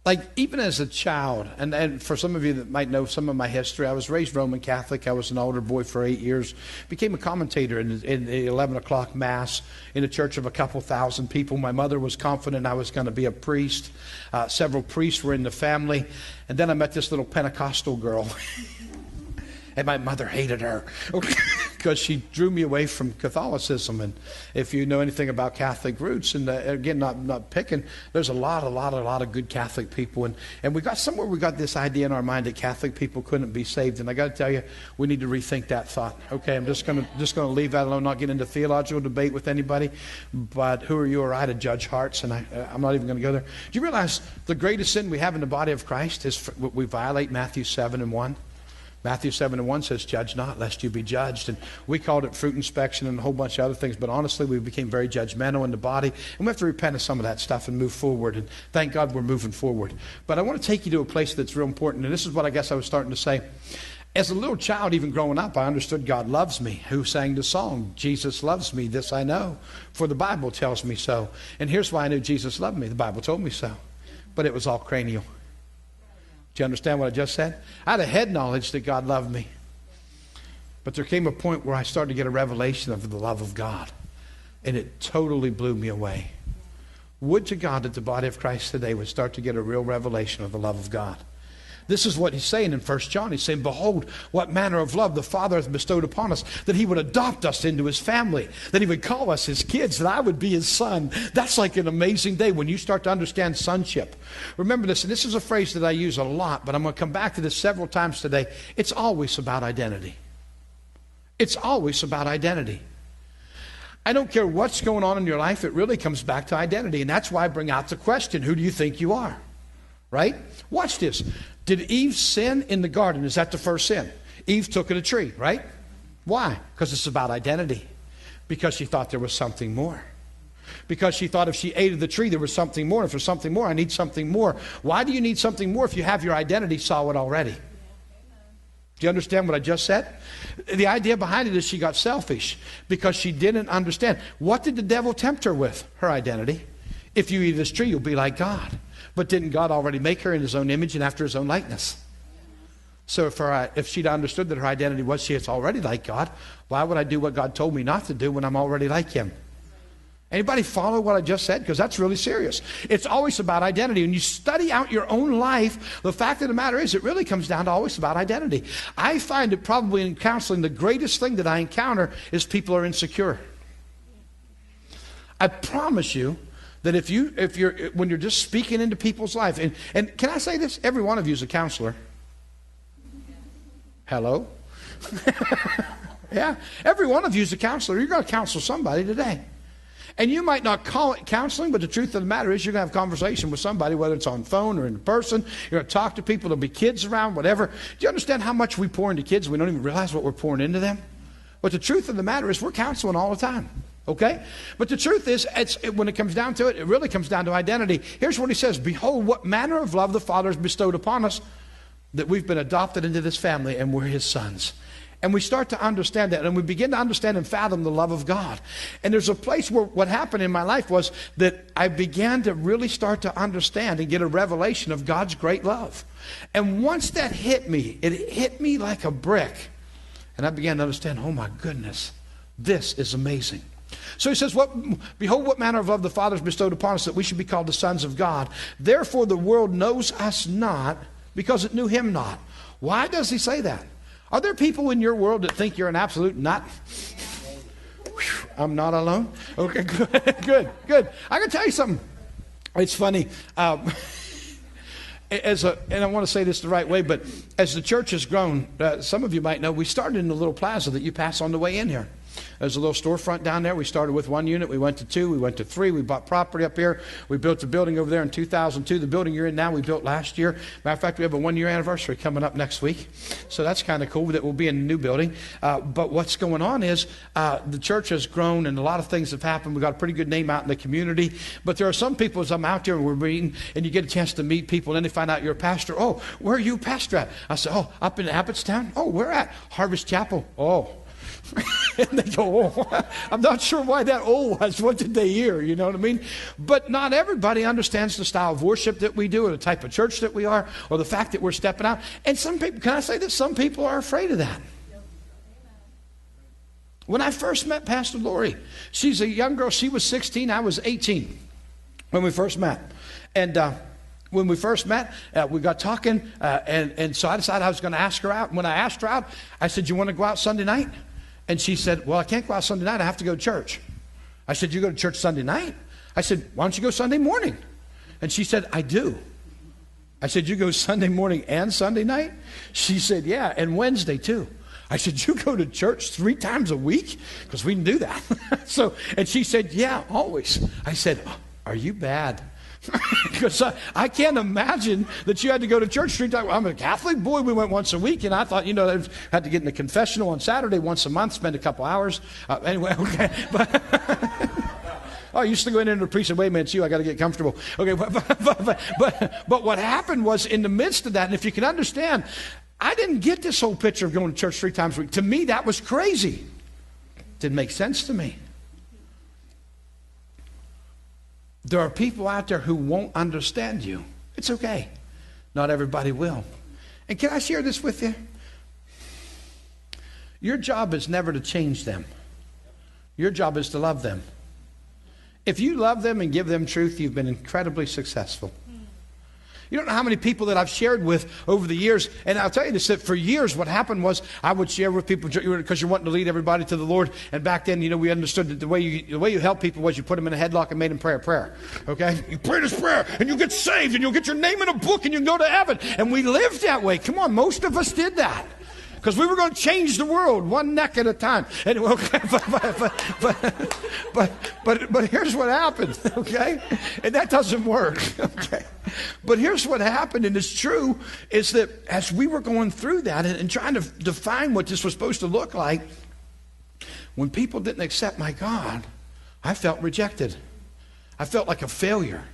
Like, even as a child, and for some of you that might know some of my history, I was raised Roman Catholic. I was an altar boy for 8 years. Became a commentator in the 11 o'clock Mass in a church of a couple thousand people. My mother was confident I was going to be a priest. Several priests were in the family. And then I met this little Pentecostal girl. And my mother hated her because she drew me away from Catholicism. And if you know anything about Catholic roots, and again, not picking, there's a lot of good Catholic people. And we got this idea in our mind that Catholic people couldn't be saved. And I got to tell you, we need to rethink that thought. Okay, I'm just going to leave that alone, not get into theological debate with anybody. But who are you or I to judge hearts? And I'm not even going to go there. Do you realize the greatest sin we have in the body of Christ is we violate Matthew 7:1? Matthew 7:1 says, judge not, lest you be judged. And we called it fruit inspection and a whole bunch of other things. But honestly, we became very judgmental in the body. And we have to repent of some of that stuff and move forward. And thank God we're moving forward. But I want to take you to a place that's real important. And this is what I guess I was starting to say. As a little child, even growing up, I understood God loves me. Who sang the song, Jesus loves me, this I know, for the Bible tells me so. And here's why I knew Jesus loved me. The Bible told me so. But it was all cranial. Do you understand what I just said? I had a head knowledge that God loved me. But there came a point where I started to get a revelation of the love of God. And it totally blew me away. Would to God that the body of Christ today would start to get a real revelation of the love of God. This is what he's saying in 1 John. He's saying, behold, what manner of love the Father hath bestowed upon us, that he would adopt us into his family, that he would call us his kids, that I would be his son. That's like an amazing day when you start to understand sonship. Remember this, and this is a phrase that I use a lot, but I'm going to come back to this several times today. It's always about identity. It's always about identity. I don't care what's going on in your life, it really comes back to identity. And that's why I bring out the question, who do you think you are? right? Watch this. Did Eve sin in the garden? Is that the first sin? Eve took of the tree, right? Why? Because it's about identity. Because she thought there was something more. Because she thought if she ate of the tree, there was something more. If there's something more, I need something more. Why do you need something more if you have your identity solid already? Do you understand what I just said? The idea behind it is she got selfish because she didn't understand. What did the devil tempt her with? Her identity. If you eat of this tree, you'll be like God. But didn't God already make her in his own image and after his own likeness? So if she'd understood that her identity was she is already like God, why would I do what God told me not to do when I'm already like him? Anybody follow what I just said? Because that's really serious. It's always about identity. When you study out your own life, the fact of the matter is it really comes down to always about identity. I find it probably in counseling the greatest thing that I encounter is people are insecure. I promise you that when you're just speaking into people's life, and can I say this? Every one of you is a counselor. Hello? Yeah, every one of you is a counselor. You're going to counsel somebody today. And you might not call it counseling, but the truth of the matter is you're going to have a conversation with somebody, whether it's on phone or in person. You're going to talk to people. There'll be kids around, whatever. Do you understand how much we pour into kids? We don't even realize what we're pouring into them. But the truth of the matter is we're counseling all the time. Okay? But the truth is, when it comes down to it, it really comes down to identity. Here's what he says. Behold, what manner of love the Father has bestowed upon us, that we've been adopted into this family and we're his sons. And we start to understand that, and we begin to understand and fathom the love of God. And there's a place where what happened in my life was that I began to really start to understand and get a revelation of God's great love. And once that hit me, it hit me like a brick. And I began to understand, oh my goodness, this is amazing. So he says, behold, what manner of love the Father has bestowed upon us, that we should be called the sons of God. Therefore the world knows us not, because it knew him not. Why does he say that? Are there people in your world that think you're an absolute nut? Whew, I'm not alone. Okay, good. I can tell you something. It's funny. And I want to say this the right way, but as the church has grown, some of you might know, we started in a little plaza that you pass on the way in here. There's a little storefront down there. We started with 1 unit. We went to 2. We went to 3. We bought property up here. We built a building over there in 2002. The building you're in now, we built last year. Matter of fact, we have a 1-year anniversary coming up next week. So that's kind of cool that we'll be in a new building. But what's going on is the church has grown and a lot of things have happened. We've got a pretty good name out in the community. But there are some people, as I'm out there and we're meeting, and you get a chance to meet people, and then they find out you're a pastor. Oh, where are you pastor at? I said, oh, up in Abbottstown. Oh, where at? Harvest Chapel. Oh. And they go, oh, I'm not sure why that oh was. What did they hear? You know what I mean? But not everybody understands the style of worship that we do or the type of church that we are or the fact that we're stepping out. And some people, can I say this? Some people are afraid of that. When I first met Pastor Lori, she's a young girl. She was 16. I was 18 when we first met. And when we first met, we got talking. And so I decided I was going to ask her out. And when I asked her out, I said, you want to go out Sunday night? And she said, well, I can't go out Sunday night. I have to go to church. I said, you go to church Sunday night? I said, why don't you go Sunday morning? And she said, I do. I said, you go Sunday morning and Sunday night? She said, yeah, and Wednesday too. I said, you go to church 3 times a week? Because we can do that. And she said, yeah, always. I said, oh, are you bad? Because I can't imagine that you had to go to church 3 times. I'm a Catholic boy. We went once a week, and I thought, I had to get in the confessional on Saturday once a month, spend a couple hours. Anyway, okay. But I used to go in and the priest said, wait a minute, it's you. I got to get comfortable. Okay, but what happened was in the midst of that, and if you can understand, I didn't get this whole picture of going to church 3 times a week. To me, that was crazy. Didn't make sense to me. There are people out there who won't understand you. It's okay. Not everybody will. And can I share this with you? Your job is never to change them. Your job is to love them. If you love them and give them truth, you've been incredibly successful. You don't know how many people that I've shared with over the years, and I'll tell you this, that for years what happened was I would share with people because you're wanting to lead everybody to the Lord, and back then, we understood that the way you help people was you put them in a headlock and made them pray a prayer, okay? You pray this prayer, and you get saved, and you'll get your name in a book, and you can go to heaven, and we lived that way. Come on, most of us did that. because we were going to change the world one neck at a time. Anyway, okay, but here's what happened, okay? And that doesn't work, okay? But here's what happened, and it's true, is that as we were going through that and trying to define what this was supposed to look like, when people didn't accept my God, I felt rejected. I felt like a failure.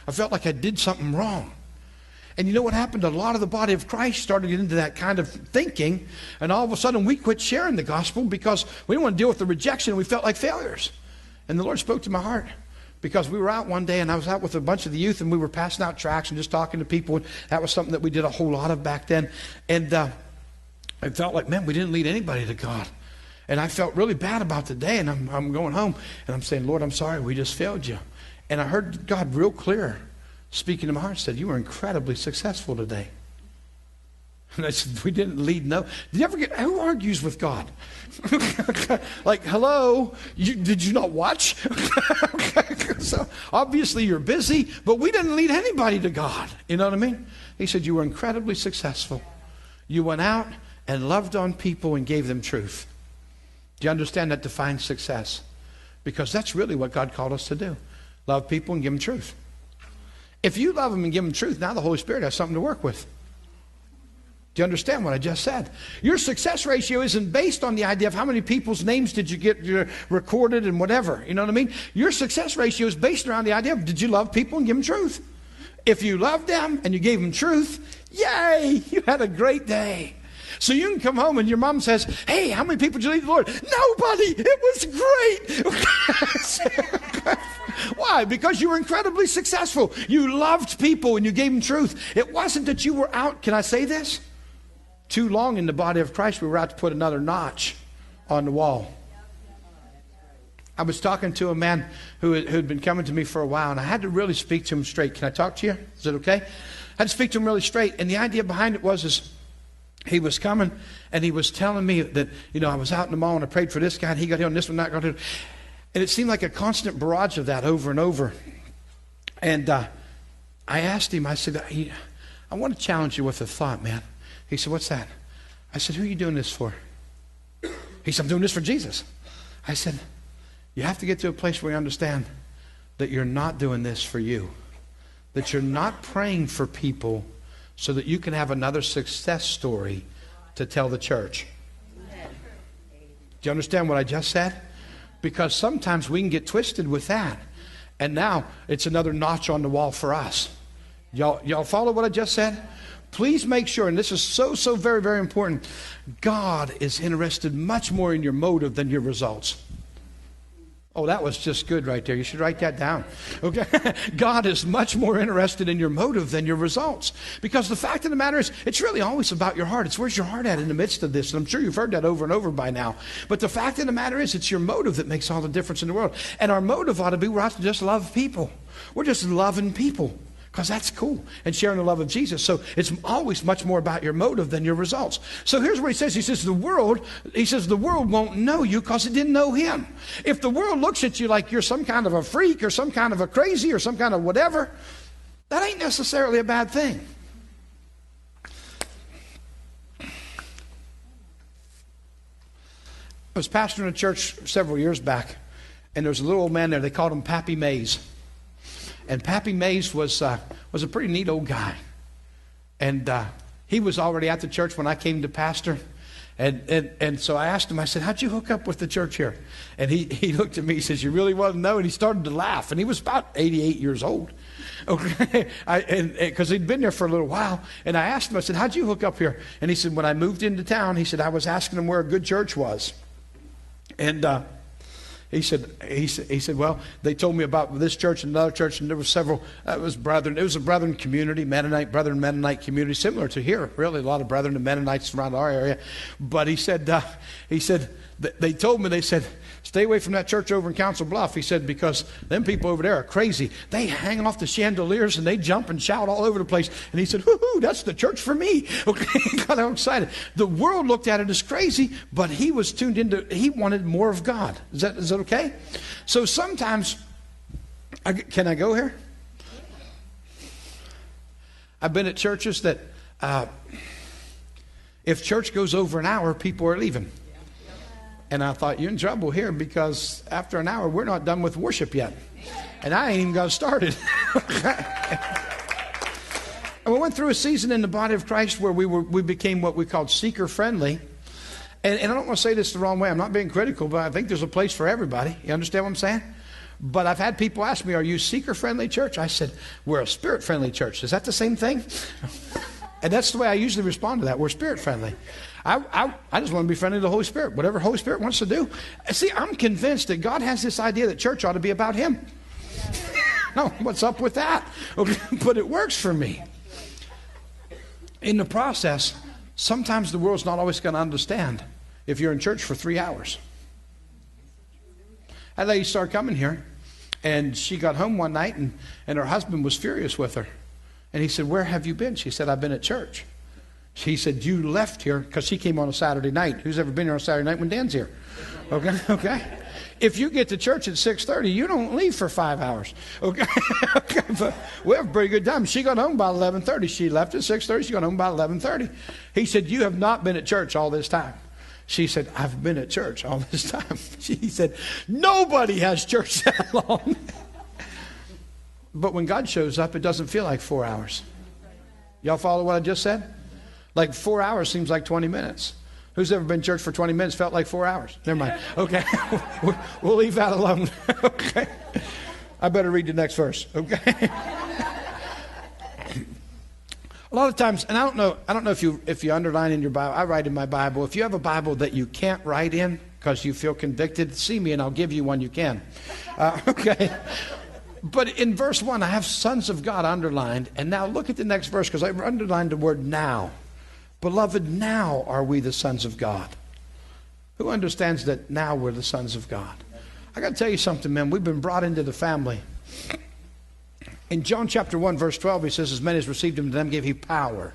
I felt like I did something wrong. And you know what happened? A lot of the body of Christ started to get into that kind of thinking, and all of a sudden we quit sharing the gospel because we didn't want to deal with the rejection. We felt like failures. And the Lord spoke to my heart because we were out one day, and I was out with a bunch of the youth, and we were passing out tracts and just talking to people. And that was something that we did a whole lot of back then. And I felt like, man, we didn't lead anybody to God. And I felt really bad about the day, and I'm going home, and I'm saying, Lord, I'm sorry, we just failed you. And I heard God real clear speaking to my heart, said, you were incredibly successful today. And I said, we didn't lead no. Did you ever get, who argues with God? Like, hello, did you not watch? So obviously you're busy, but we didn't lead anybody to God. You know what I mean? He said, you were incredibly successful. You went out and loved on people and gave them truth. Do you understand that defines success? Because that's really what God called us to do. Love people and give them truth. If you love them and give them truth, now the Holy Spirit has something to work with. Do you understand what I just said? Your success ratio isn't based on the idea of how many people's names did you get recorded and whatever. You know what I mean? Your success ratio is based around the idea of, did you love people and give them truth? If you loved them and you gave them truth, yay, you had a great day. So you can come home and your mom says, hey, how many people did you lead the Lord? Nobody. It was great. Why? Because you were incredibly successful. You loved people and you gave them truth. It wasn't that you were out, can I say this? Too long in the body of Christ, we were out to put another notch on the wall. I was talking to a man who'd been coming to me for a while, and I had to really speak to him straight. Can I talk to you? Is it okay? I had to speak to him really straight. And the idea behind it was he was coming and he was telling me that, I was out in the mall and I prayed for this guy and he got healed and this one not got healed. And it seemed like a constant barrage of that over and over. And I asked him, I said, I want to challenge you with a thought, man. He said, what's that? I said, who are you doing this for? He said, I'm doing this for Jesus. I said, you have to get to a place where you understand that you're not doing this for you. That you're not praying for people so that you can have another success story to tell the church. Do you understand what I just said? Because sometimes we can get twisted with that. And now it's another notch on the wall for us. Y'all follow what I just said? Please make sure, and this is so very, very important, God is interested much more in your motive than your results. Oh, that was just good right there. You should write that down. Okay? God is much more interested in your motive than your results. Because the fact of the matter is, it's really always about your heart. It's where's your heart at in the midst of this. And I'm sure you've heard that over and over by now. But the fact of the matter is, it's your motive that makes all the difference in the world. And our motive ought to be, we're out to just love people. We're just loving people. Because that's cool. And sharing the love of Jesus. So it's always much more about your motive than your results. So here's what he says. He says the world won't know you because it didn't know him. If the world looks at you like you're some kind of a freak or some kind of a crazy or some kind of whatever, that ain't necessarily a bad thing. I was pastoring a church several years back, and there was a little old man there. They called him Pappy Mays. And Pappy Mays was a pretty neat old guy. And he was already at the church when I came to pastor. And so I asked him, I said, how'd you hook up with the church here? And he looked at me, he says, you really want to know? And he started to laugh. And he was about 88 years old. Okay, because he'd been there for a little while. And I asked him, I said, how'd you hook up here? And he said, when I moved into town, he said, I was asking him where a good church was. And He said, well, they told me about this church and another church, and there were several. It was a brethren community, Mennonite community, similar to here. Really, a lot of brethren and Mennonites around our area. But he said, they told me, they said, stay away from that church over in Council Bluff. He said, because them people over there are crazy. They hang off the chandeliers and they jump and shout all over the place. And he said, whoo-hoo, that's the church for me. Okay, he got all excited. The world looked at it as crazy, but he was tuned into, he wanted more of God. Is that okay? So sometimes, can I go here? I've been at churches that, If church goes over an hour, people are leaving. And I thought, you're in trouble here, because after an hour, we're not done with worship yet. And I ain't even got started. And we went through a season in the body of Christ where we became what we called seeker friendly. And I don't want to say this the wrong way. I'm not being critical, but I think there's a place for everybody. You understand what I'm saying? But I've had people ask me, are you seeker friendly church? I said, we're a spirit friendly church. Is that the same thing? And that's the way I usually respond to that. We're spirit friendly. I just want to be friendly to the Holy Spirit. Whatever Holy Spirit wants to do. See, I'm convinced that God has this idea that church ought to be about Him. No, what's up with that? Okay, but it works for me. In the process, sometimes the world's not always going to understand if you're in church for 3 hours. That lady started coming here, and she got home one night, and her husband was furious with her. And he said, where have you been? She said, I've been at church. He said, you left here, because she came on a Saturday night. Who's ever been here on a Saturday night when Dan's here? Okay. If you get to church at 6:30, you don't leave for 5 hours. Okay. Okay. But we have a pretty good time. She got home by 11:30. She left at 6:30. She got home by 11:30. He said, you have not been at church all this time. She said, I've been at church all this time. He said, nobody has church that long. But when God shows up, it doesn't feel like 4 hours. Y'all follow what I just said? Like 4 hours seems like 20 minutes. Who's ever been in church for 20 minutes felt like 4 hours? Never mind. Okay. We'll leave that alone. Okay. I better read the next verse. Okay. A lot of times, and I don't know if you underline in your Bible. I write in my Bible. If you have a Bible that you can't write in because you feel convicted, see me and I'll give you one you can. Okay. But in verse 1, I have sons of God underlined. And now look at the next verse, because I've underlined the word now. Beloved, now are we the sons of God. Who understands that now we're the sons of God? I got to tell you something, man. We've been brought into the family. In John chapter 1, verse 12, he says, as many as received him, to them gave he power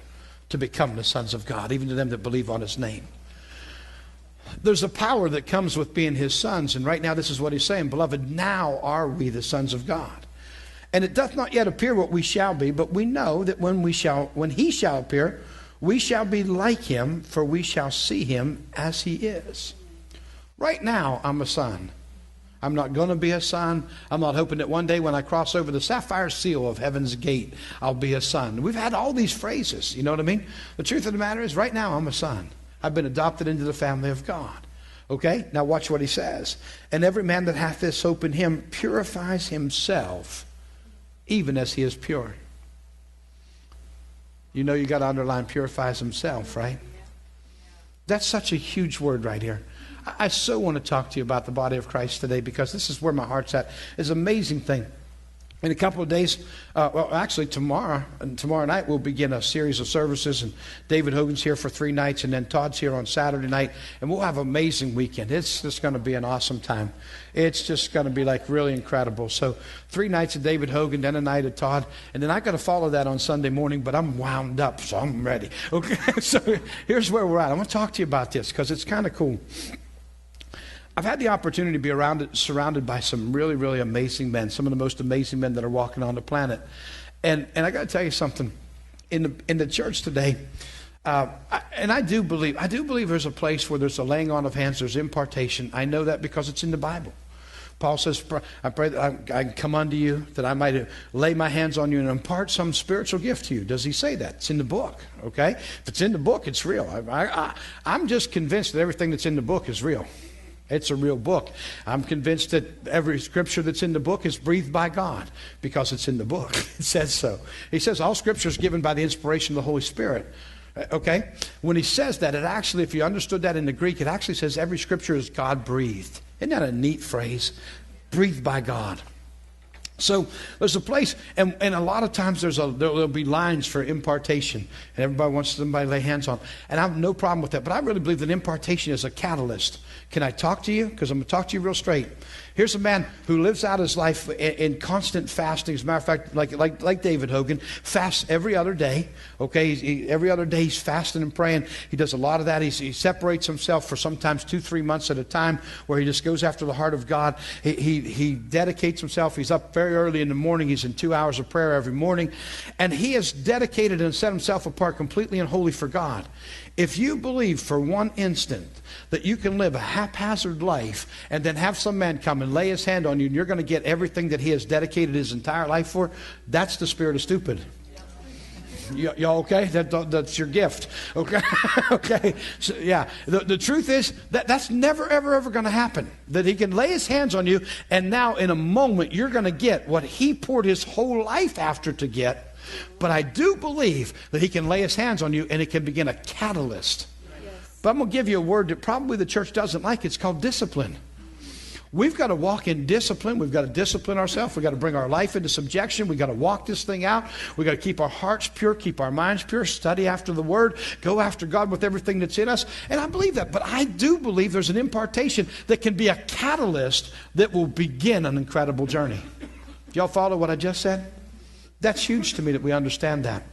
to become the sons of God, even to them that believe on his name. There's a power that comes with being his sons. And right now, this is what he's saying. Beloved, now are we the sons of God. And it doth not yet appear what we shall be, but we know that when he shall appear, we shall be like him, for we shall see him as he is. Right now, I'm a son. I'm not going to be a son. I'm not hoping that one day when I cross over the sapphire seal of heaven's gate, I'll be a son. We've had all these phrases, you know what I mean? The truth of the matter is, right now, I'm a son. I've been adopted into the family of God. Okay? Now watch what he says. And every man that hath this hope in him purifies himself, even as he is pure. You know you got to underline purifies himself, right? That's such a huge word right here. I so want to talk to you about the body of Christ today, because this is where my heart's at. It's an amazing thing. In a couple of days, actually tomorrow night, we'll begin a series of services, and David Hogan's here for 3 nights, and then Todd's here on Saturday night, and we'll have an amazing weekend. It's just going to be an awesome time. It's just going to be like really incredible. So 3 nights of David Hogan, then a night of Todd, and then I got to follow that on Sunday morning, but I'm wound up, so I'm ready. Okay, so here's where we're at. I want to talk to you about this because it's kind of cool. I've had the opportunity to be surrounded by some really, really amazing men, some of the most amazing men that are walking on the planet. And I got to tell you something. In the church today, I do believe there's a place where there's a laying on of hands, there's impartation. I know that because it's in the Bible. Paul says, I pray that I come unto you, that I might lay my hands on you and impart some spiritual gift to you. Does he say that? It's in the book, okay? If it's in the book, it's real. I'm just convinced that everything that's in the book is real. It's a real book. I'm convinced that every scripture that's in the book is breathed by God because it's in the book. It says so. He says all scripture is given by the inspiration of the Holy Spirit. Okay? When he says that, it actually, if you understood that in the Greek, it actually says every scripture is God-breathed. Isn't that a neat phrase? Breathed by God. So there's a place, and a lot of times there'll be lines for impartation, and everybody wants somebody to lay hands on. And I have no problem with that, but I really believe that impartation is a catalyst. Can I talk to you? Because I'm going to talk to you real straight. Here's a man who lives out his life in constant fasting. As a matter of fact, like David Hogan, fasts every other day. Okay, every other day he's fasting and praying. He does a lot of that. He separates himself for sometimes 2-3 months at a time, where he just goes after the heart of God. He dedicates himself. He's up very early in the morning. He's in 2 hours of prayer every morning, and he has dedicated and set himself apart completely and wholly for God. If you believe for one instant that you can live a haphazard life and then have some man come and lay his hand on you and you're going to get everything that he has dedicated his entire life for, that's the spirit of stupid. Y'all okay? That's your gift. Okay? Okay. So, yeah. The truth is that's never, ever going to happen. That he can lay his hands on you, and now in a moment you're going to get what he poured his whole life after to get. But I do believe that he can lay his hands on you and it can begin a catalyst. Yes. But I'm going to give you a word that probably the church doesn't like. It's called discipline. We've got to walk in discipline. We've got to discipline ourselves. We've got to bring our life into subjection. We've got to walk this thing out. We've got to keep our hearts pure, keep our minds pure, study after the Word, go after God with everything that's in us. And I believe that. But I do believe there's an impartation that can be a catalyst that will begin an incredible journey. Y'all follow what I just said? That's huge to me that we understand that.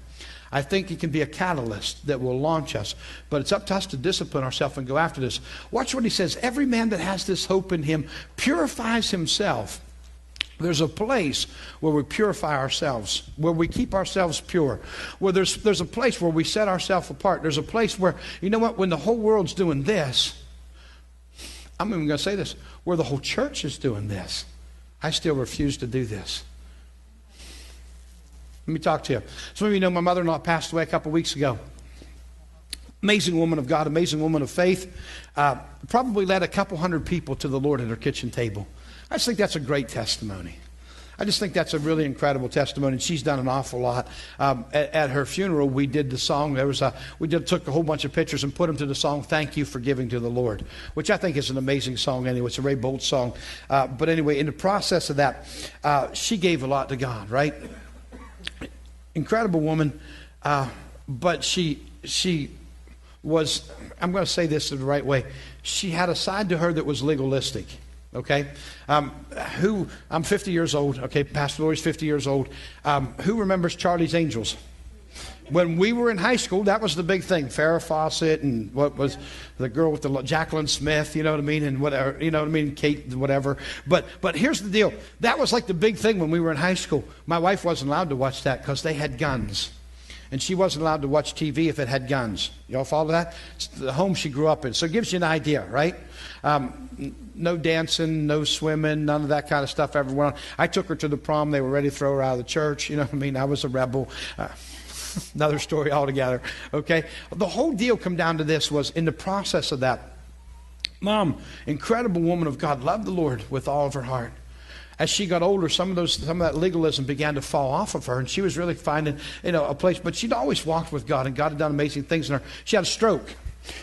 I think it can be a catalyst that will launch us. But it's up to us to discipline ourselves and go after this. Watch what he says. Every man that has this hope in him purifies himself. There's a place where we purify ourselves, where we keep ourselves pure, where there's a place where we set ourselves apart. There's a place where, you know what, when the whole world's doing this, I'm even going to say this, where the whole church is doing this, I still refuse to do this. Let me talk to you. Some of you know my mother-in-law passed away a couple weeks ago. Amazing woman of God, amazing woman of faith. Probably led a couple hundred people to the Lord at her kitchen table. I just think that's a great testimony. I just think that's a really incredible testimony. And she's done an awful lot. At her funeral, we did the song. Took a whole bunch of pictures and put them to the song, "Thank You for Giving to the Lord," which I think is an amazing song anyway. It's a very bold song. But anyway, in the process of that, she gave a lot to God, right? Incredible woman, but she was, I'm going to say this the right way, she had a side to her that was legalistic, okay? I'm 50 years old, okay? Pastor Lori's 50 years old. Who remembers Charlie's Angels? When we were in high school, that was the big thing. Farrah Fawcett and what was the girl with the Jacqueline Smith, you know what I mean, and whatever, you know what I mean, Kate, whatever. But here's the deal. That was like the big thing when we were in high school. My wife wasn't allowed to watch that because they had guns. And she wasn't allowed to watch TV if it had guns. Y'all follow that? It's the home she grew up in. So it gives you an idea, right? No dancing, no swimming, none of that kind of stuff ever went on. I took her to the prom. They were ready to throw her out of the church. You know what I mean? I was a rebel. Another story altogether, okay? The whole deal come down to this was in the process of that, Mom, incredible woman of God, loved the Lord with all of her heart. As she got older, some of that legalism began to fall off of her, and she was really finding, a place. But she'd always walked with God, and God had done amazing things in her. She had a stroke.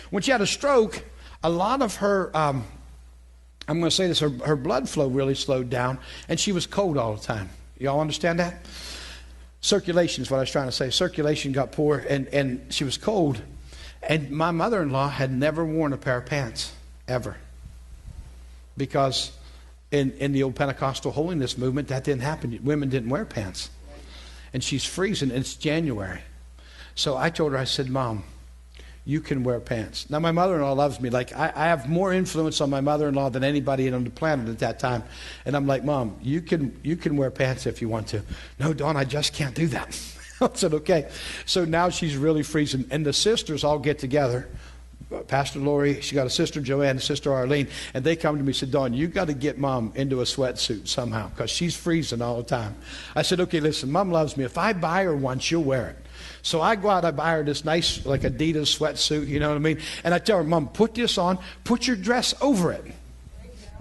When she had a stroke, a lot of her, I'm going to say this, her blood flow really slowed down, and she was cold all the time. Y'all understand that? Circulation is what I was trying to say. Circulation got poor, and she was cold. And my mother-in-law had never worn a pair of pants, ever. Because in the old Pentecostal holiness movement, that didn't happen. Women didn't wear pants. And she's freezing, and it's January. So I told her, I said, Mom, you can wear pants. Now, my mother-in-law loves me. Like, I have more influence on my mother-in-law than anybody on the planet at that time. And I'm like, Mom, you can wear pants if you want to. No, Dawn, I just can't do that. I said, okay. So now she's really freezing. And the sisters all get together. Pastor Lori, she got a sister Joanne, a sister Arlene, and they come to me and said, Dawn, you got to get Mom into a sweatsuit somehow because she's freezing all the time. I said, okay, listen, Mom loves me. If I buy her one, she'll wear it. So I go out, I buy her this nice, like Adidas sweatsuit, you know what I mean? And I tell her, Mom, put this on, put your dress over it.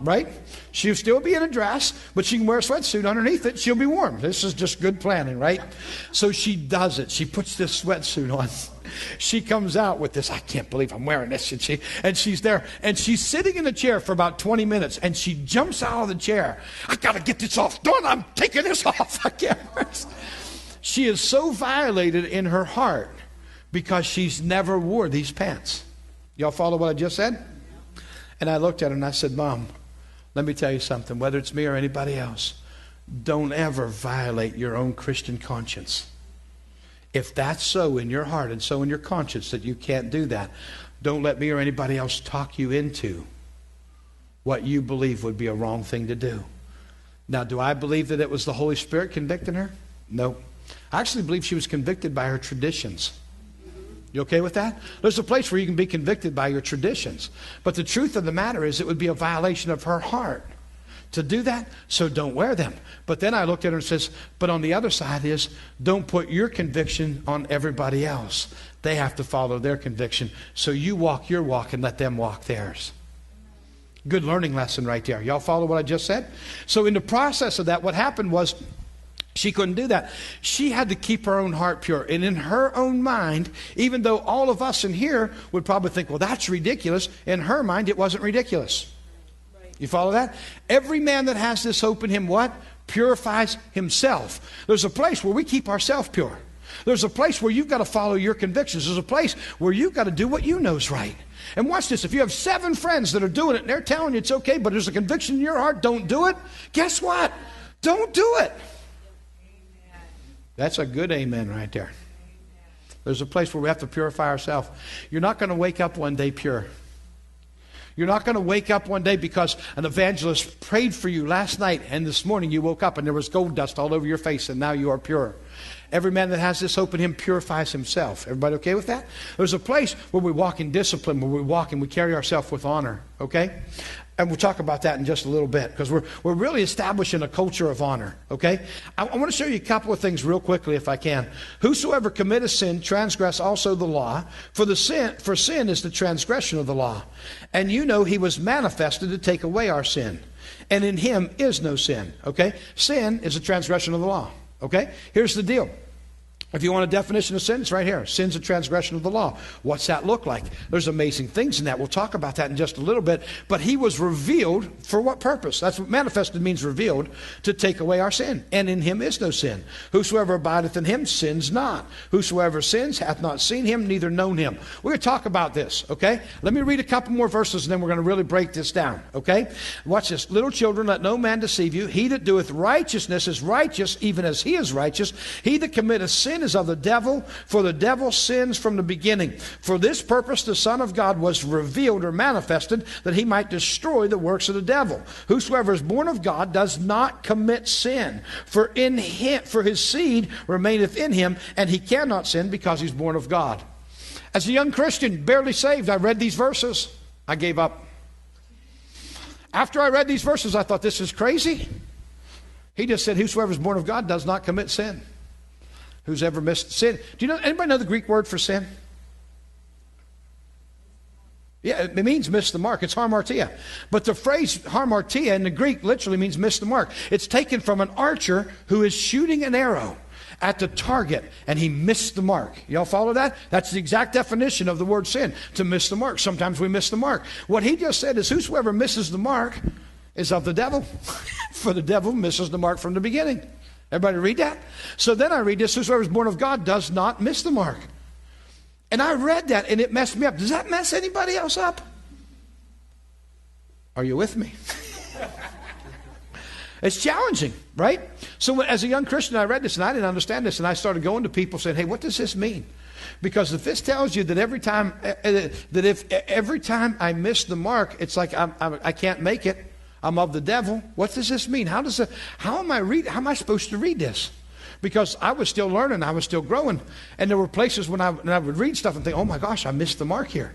Right? She'll still be in a dress, but she can wear a sweatsuit underneath it. She'll be warm. This is just good planning, right? So she does it. She puts this sweatsuit on. She comes out with this, I can't believe I'm wearing this. And she's there. And she's sitting in the chair for about 20 minutes. And she jumps out of the chair. I got to get this off. Dawn, I'm taking this off. I can't wear this. She is so violated in her heart because she's never wore these pants. Y'all follow what I just said? And I looked at her and I said, Mom, Let me tell you something, whether it's me or anybody else, don't ever violate your own Christian conscience. If that's so in your heart and so in your conscience that you can't do that, don't let me or anybody else talk you into what you believe would be a wrong thing to do. Now, do I believe that it was the Holy Spirit convicting her? No. I actually believe she was convicted by her traditions. You okay with that? There's a place where you can be convicted by your traditions. But the truth of the matter is it would be a violation of her heart to do that, so don't wear them. But then I looked at her and says, but on the other side is, don't put your conviction on everybody else. They have to follow their conviction. So you walk your walk and let them walk theirs. Good learning lesson right there. Y'all follow what I just said? So in the process of that, what happened was she couldn't do that. She had to keep her own heart pure. And in her own mind, even though all of us in here would probably think, well, that's ridiculous, in her mind, it wasn't ridiculous. You follow that? Every man that has this hope in him, what? Purifies himself. There's a place where we keep ourselves pure. There's a place where you've got to follow your convictions. There's a place where you've got to do what you know is right. And watch this. If you have 7 friends that are doing it and they're telling you it's okay, but there's a conviction in your heart, don't do it. Guess what? Don't do it. That's a good amen right there. There's a place where we have to purify ourselves. You're not going to wake up one day pure. You're not going to wake up one day because an evangelist prayed for you last night and this morning you woke up and there was gold dust all over your face and now you are pure. Every man that has this hope in him purifies himself. Everybody okay with that? There's a place where we walk in discipline, where we walk and we carry ourselves with honor. Okay? And we'll talk about that in just a little bit because we're really establishing a culture of honor. Okay? I want to show you a couple of things real quickly if I can. Whosoever committeth sin transgress also the law, for sin is the transgression of the law. And you know he was manifested to take away our sin. And in him is no sin. Okay? Sin is a transgression of the law. Okay? Here's the deal. If you want a definition of sin, it's right here. Sin's a transgression of the law. What's that look like? There's amazing things in that. We'll talk about that in just a little bit. But he was revealed for what purpose? That's what manifested means, revealed, to take away our sin. And in him is no sin. Whosoever abideth in him sins not. Whosoever sins hath not seen him, neither known him. We're going to talk about this, okay? Let me read a couple more verses and then we're going to really break this down, okay? Watch this. Little children, let no man deceive you. He that doeth righteousness is righteous, even as he is righteous. He that committeth sin is of the devil, for the devil sins from the beginning. For this purpose the Son of God was revealed or manifested, that he might destroy the works of the devil. Whosoever is born of God does not commit sin, for his seed remaineth in him, and he cannot sin because he's born of God. As a young Christian, barely saved, I read these verses. I gave up. After I read these verses, I thought, this is crazy. He just said, whosoever is born of God does not commit sin. Who's ever missed sin? Do you know, anybody know the Greek word for sin? Yeah, it means miss the mark. It's hamartia. But the phrase hamartia in the Greek literally means miss the mark. It's taken from an archer who is shooting an arrow at the target and he missed the mark. Y'all follow that? That's the exact definition of the word sin, to miss the mark. Sometimes we miss the mark. What he just said is whosoever misses the mark is of the devil. For the devil misses the mark from the beginning. Everybody read that? So then I read this, whosoever is born of God does not miss the mark. And I read that and it messed me up. Does that mess anybody else up? Are you with me? It's challenging, right? So as a young Christian, I read this and I didn't understand this. And I started going to people saying, hey, what does this mean? Because if this tells you that every time I miss the mark, it's like I can't make it. I'm of the devil. What does this mean? How am I supposed to read this? Because I was still learning, I was still growing, and there were places when I would read stuff and think, oh my gosh, I missed the mark here.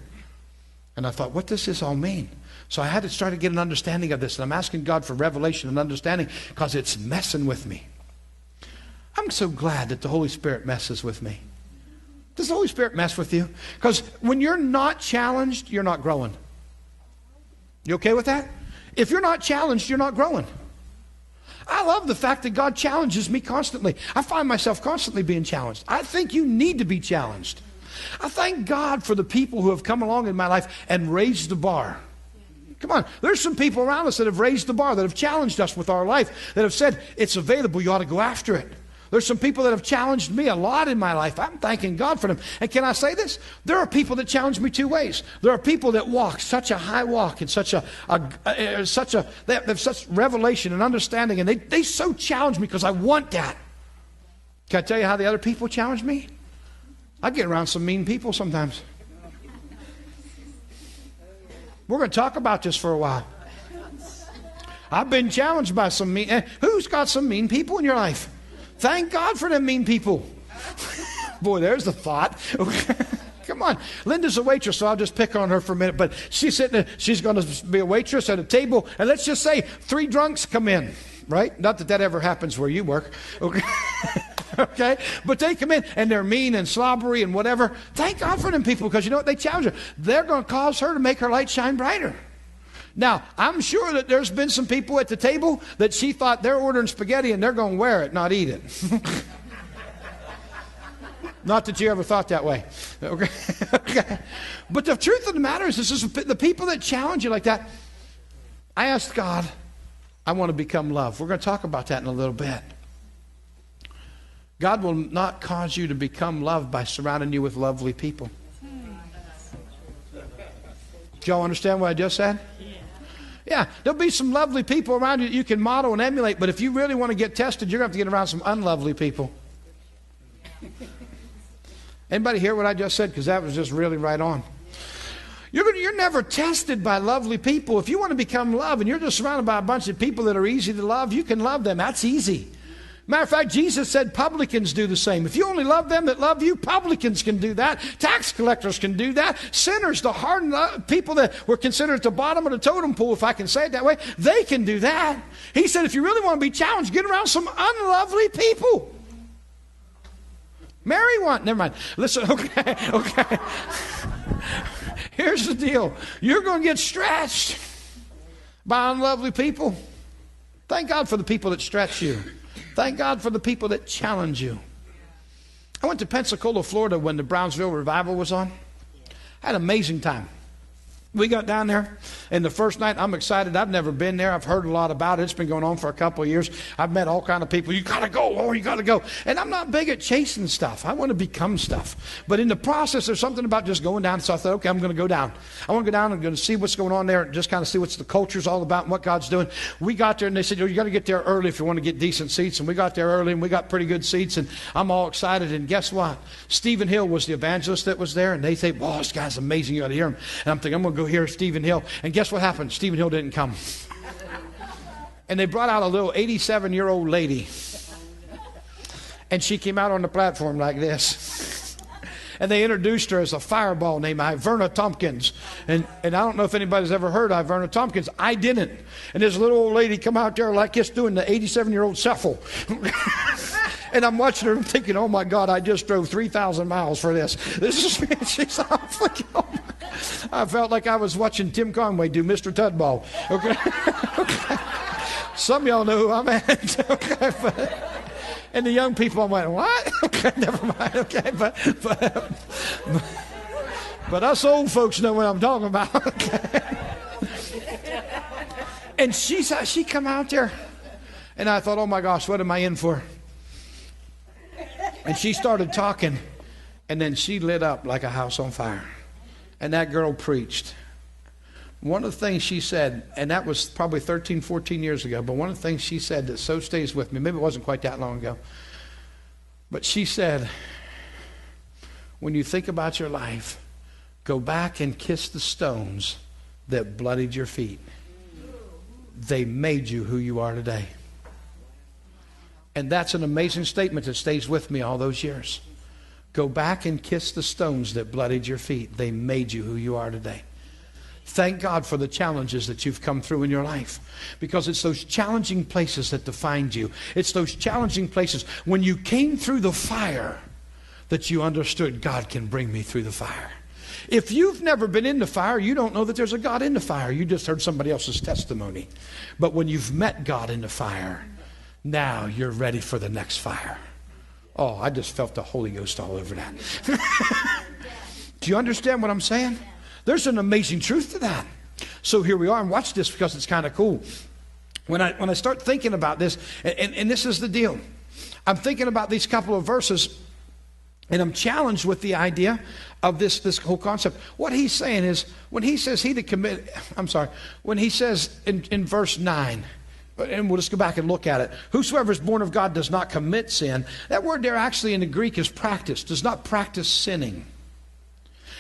And I thought, what does this all mean? So I had to start to get an understanding of this, and I'm asking God for revelation and understanding because it's messing with me. I'm so glad that the Holy Spirit messes with me. Does the Holy Spirit mess with you? Because when you're not challenged, you're not growing. You okay with that? If you're not challenged, you're not growing. I love the fact that God challenges me constantly. I find myself constantly being challenged. I think you need to be challenged. I thank God for the people who have come along in my life and raised the bar. Come on, there's some people around us that have raised the bar, that have challenged us with our life, that have said, it's available, you ought to go after it. There's some people that have challenged me a lot in my life. I'm thanking God for them. And can I say this? There are people that challenge me two ways. There are people that walk such a high walk and they have such revelation and understanding, and they so challenge me because I want that. Can I tell you how the other people challenge me? I get around some mean people sometimes. We're going to talk about this for a while. I've been challenged by some mean... Who's got some mean people in your life? Thank God for them mean people. Boy, there's the thought. Come on. Linda's a waitress, so I'll just pick on her for a minute. But she's sitting there, she's going to be a waitress at a table. And let's just say 3 drunks come in. Right? Not that ever happens where you work. Okay. Okay? But they come in and they're mean and slobbery and whatever. Thank God for them people, because you know what? They challenge her. They're going to cause her to make her light shine brighter. Now, I'm sure that there's been some people at the table that she thought they're ordering spaghetti and they're going to wear it, not eat it. Not that you ever thought that way. Okay? Okay. But the truth of the matter is, this is the people that challenge you like that. I asked God, I want to become love. We're going to talk about that in a little bit. God will not cause you to become loved by surrounding you with lovely people. Do y'all understand what I just said? Yeah, there'll be some lovely people around you that you can model and emulate, but if you really want to get tested, you're going to have to get around some unlovely people. Anybody hear what I just said? Because that was just really right on. You're never tested by lovely people. If you want to become love and you're just surrounded by a bunch of people that are easy to love, you can love them. That's easy. Matter of fact, Jesus said publicans do the same. If you only love them that love you, publicans can do that. Tax collectors can do that. Sinners, the hardened people that were considered at the bottom of the totem pole, if I can say it that way, they can do that. He said, if you really want to be challenged, get around some unlovely people. Marry one. Never mind. Listen, okay. Here's the deal. You're going to get stretched by unlovely people. Thank God for the people that stretch you. Thank God for the people that challenge you. I went to Pensacola, Florida when the Brownsville revival was on. I had an amazing time. We got down there, and the first night, I'm excited. I've never been there. I've heard a lot about it. It's been going on for a couple of years. I've met all kind of people. You got to go. Oh, you got to go. And I'm not big at chasing stuff. I want to become stuff. But in the process, there's something about just going down. So I thought, okay, I'm going to go down. I want to go down and going to see what's going on there and just kind of see what the culture's all about and what God's doing. We got there, and they said, you got to get there early if you want to get decent seats. And we got there early, and we got pretty good seats. And I'm all excited. And guess what? Stephen Hill was the evangelist that was there. And they say, wow, this guy's amazing. You ought to hear him. And I'm thinking, I'm going to go hear Stephen Hill. And guess what happened? Stephen Hill didn't come. And they brought out a little 87-year-old lady. And she came out on the platform like this. And they introduced her as a fireball named Iverna Tompkins. And I don't know if anybody's ever heard of Iverna Tompkins. I didn't. And this little old lady come out there like this doing the 87-year-old shuffle. And I'm watching her and thinking, oh my God, I just drove 3,000 miles for this. This is she's thinking, oh my God. I felt like I was watching Tim Conway do Mr. Tudball. Okay. Okay. Some of y'all know who I'm at. Okay. And the young people, I'm like, what? Okay, never mind. Okay. But us old folks know what I'm talking about. Okay. And she come out there. And I thought, oh my gosh, what am I in for? And she started talking. And then she lit up like a house on fire. And that girl preached. One of the things she said, and that was probably 13, 14 years ago, but one of the things she said that so stays with me, maybe it wasn't quite that long ago, but she said, when you think about your life, go back and kiss the stones that bloodied your feet. They made you who you are today. And that's an amazing statement that stays with me all those years. Go back and kiss the stones that bloodied your feet. They made you who you are today. Thank God for the challenges that you've come through in your life, because it's those challenging places that defined you. It's those challenging places when you came through the fire that you understood God can bring me through the fire. If you've never been in the fire, you don't know that there's a God in the fire. You just heard somebody else's testimony. But when you've met God in the fire, now you're ready for the next fire. Oh, I just felt the Holy Ghost all over that. Do you understand what I'm saying? There's an amazing truth to that. So here we are, and watch this because it's kind of cool. When I start thinking about this, and this is the deal. I'm thinking about these couple of verses, and I'm challenged with the idea of this whole concept. What he's saying is, when he says when he says in verse 9, and we'll just go back and look at it. Whosoever is born of God does not commit sin. That word there actually in the Greek is practice, does not practice sinning.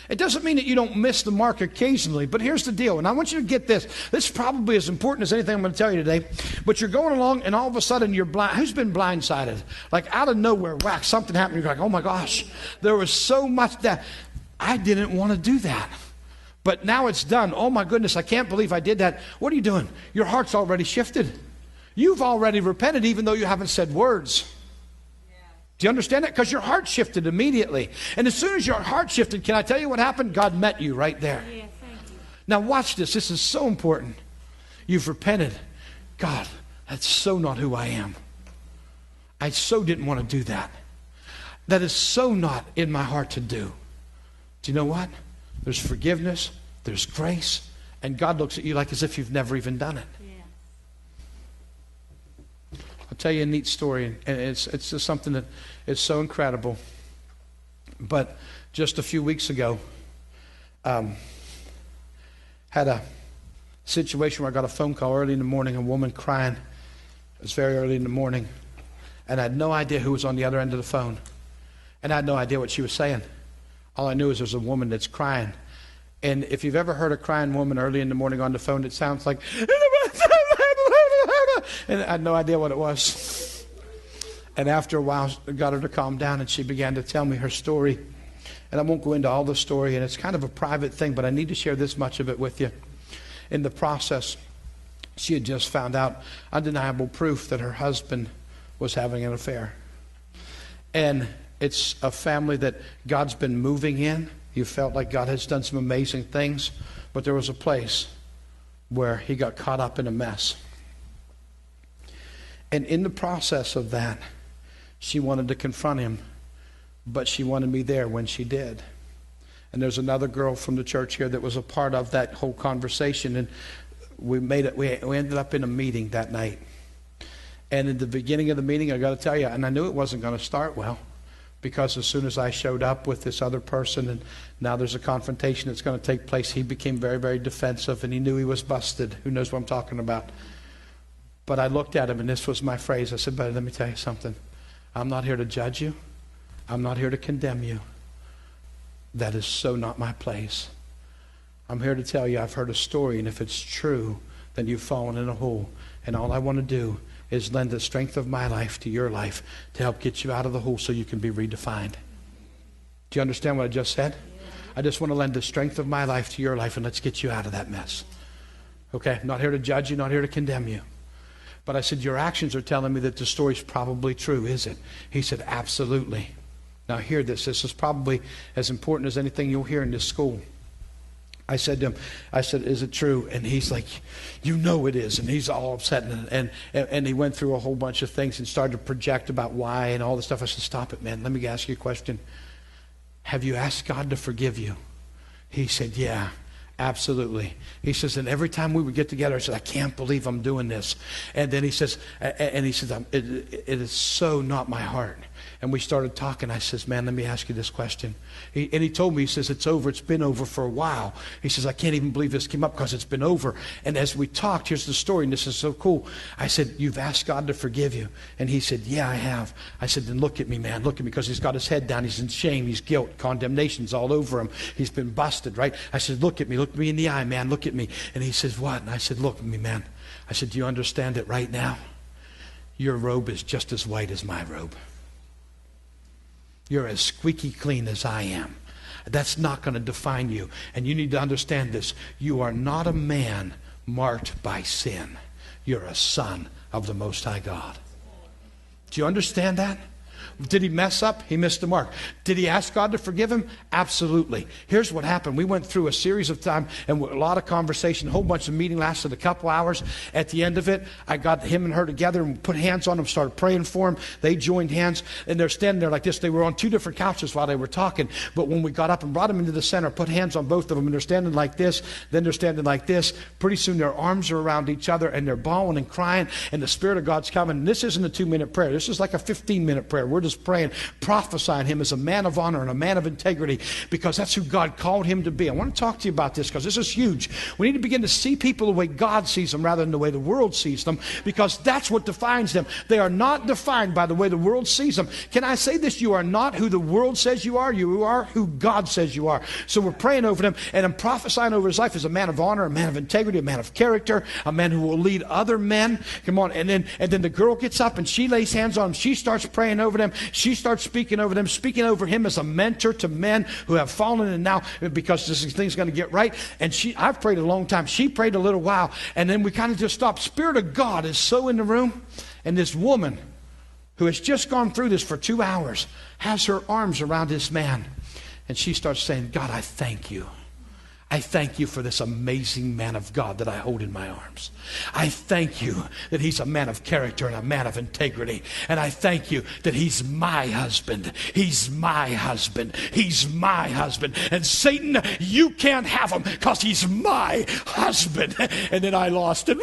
It doesn't mean that you don't miss the mark occasionally, but here's the deal, and I want you to get this. This is probably as important as anything I'm going to tell you today, but you're going along and all of a sudden you're blind. Who's been blindsided? Like out of nowhere, whack, something happened. You're like, oh my gosh, there was so much that I didn't want to do that. But now it's done. Oh my goodness, I can't believe I did that. What are you doing? Your heart's already shifted. You've already repented even though you haven't said words. Do you understand that? Because your heart shifted immediately. And as soon as your heart shifted, can I tell you what happened? God met you right there. Yeah, thank you. Now watch this. This is so important. You've repented. God, that's so not who I am. I so didn't want to do that. That is so not in my heart to do. Do you know what? There's forgiveness, there's grace, and God looks at you like as if you've never even done it. Yeah. I'll tell you a neat story, and it's just something that is so incredible. But just a few weeks ago, had a situation where I got a phone call early in the morning, a woman crying. It was very early in the morning, and I had no idea who was on the other end of the phone, and I had no idea what she was saying. All I knew is there's a woman that's crying. And if you've ever heard a crying woman early in the morning on the phone, it sounds like, and I had no idea what it was. And after a while, I got her to calm down, and she began to tell me her story. And I won't go into all the story, and it's kind of a private thing, but I need to share this much of it with you. In the process, she had just found out undeniable proof that her husband was having an affair. And it's a family that God's been moving in. You felt like God has done some amazing things, but there was a place where he got caught up in a mess. And in the process of that, she wanted to confront him, but she wanted me there when she did. And there's another girl from the church here that was a part of that whole conversation, and we ended up in a meeting that night. And in the beginning of the meeting, I got to tell you, and I knew it wasn't going to start well, because as soon as I showed up with this other person, and now there's a confrontation that's going to take place, he became very, very defensive, and he knew he was busted. Who knows what I'm talking about? But I looked at him, and this was my phrase. I said, buddy, let me tell you something. I'm not here to judge you. I'm not here to condemn you. That is so not my place. I'm here to tell you I've heard a story, and if it's true, then you've fallen in a hole. And all I want to do is lend the strength of my life to your life to help get you out of the hole so you can be redefined. Do you understand what I just said? I just want to lend the strength of my life to your life, and let's get you out of that mess. Okay? Not here to judge you, not here to condemn you. But I said, your actions are telling me that the story's probably true, is it? He said, absolutely. Now hear this. This is probably as important as anything you'll hear in this school. I said to him, is it true? And he's like, you know it is. And he's all upset. And he went through a whole bunch of things and started to project about why and all this stuff. I said, stop it, man. Let me ask you a question. Have you asked God to forgive you? He said, yeah, absolutely. He says, and every time we would get together, I said, I can't believe I'm doing this. And then he says, it is so not my heart. And we started talking. I says, man, let me ask you this question. And he told me, he says, it's over. It's been over for a while. He says, I can't even believe this came up because it's been over. And as we talked, here's the story, and this is so cool. I said, you've asked God to forgive you? And he said, yeah, I have. I said, then look at me, man. Look at me, because he's got his head down. He's in shame. He's guilt. Condemnation's all over him. He's been busted, right? I said, look at me. Look me in the eye, man. Look at me. And he says, what? And I said, look at me, man. I said, do you understand it right now? Your robe is just as white as my robe. You're as squeaky clean as I am. That's not going to define you. And you need to understand this. You are not a man marked by sin. You're a son of the Most High God. Do you understand that? Did he mess up? He missed the mark. Did he ask God to forgive him? Absolutely. Here's what happened. We went through a series of time and a lot of conversation, a whole bunch of meeting, lasted a couple hours. At the end of it, I got him and her together and put hands on them, started praying for him. They joined hands, and they're standing there like this. They were on two different couches while they were talking, but when we got up and brought them into the center, put hands on both of them, and they're standing like this, then they're standing like this. Pretty soon their arms are around each other, and they're bawling and crying, and the Spirit of God's coming. And this isn't a 2-minute prayer. This is like a 15-minute prayer. We're just praying, prophesying him as a man of honor and a man of integrity, because that's who God called him to be. I want to talk to you about this because this is huge. We need to begin to see people the way God sees them rather than the way the world sees them, because that's what defines them. They are not defined by the way the world sees them. Can I say this? You are not who the world says you are. You are who God says you are. So we're praying over them, and I'm prophesying over his life as a man of honor, a man of integrity, a man of character, a man who will lead other men. Come on. And then the girl gets up and she lays hands on him. She starts praying over them. She starts speaking over them, speaking over him as a mentor to men who have fallen, and now because this thing's going to get right. And I've prayed a long time. She prayed a little while, and then we kind of just stopped. Spirit of God is so in the room, and this woman who has just gone through this for 2 hours has her arms around this man, and she starts saying, God, I thank you. I thank you for this amazing man of God that I hold in my arms. I thank you that he's a man of character and a man of integrity. And I thank you that he's my husband. He's my husband. He's my husband. And Satan, you can't have him because he's my husband. And then I lost it.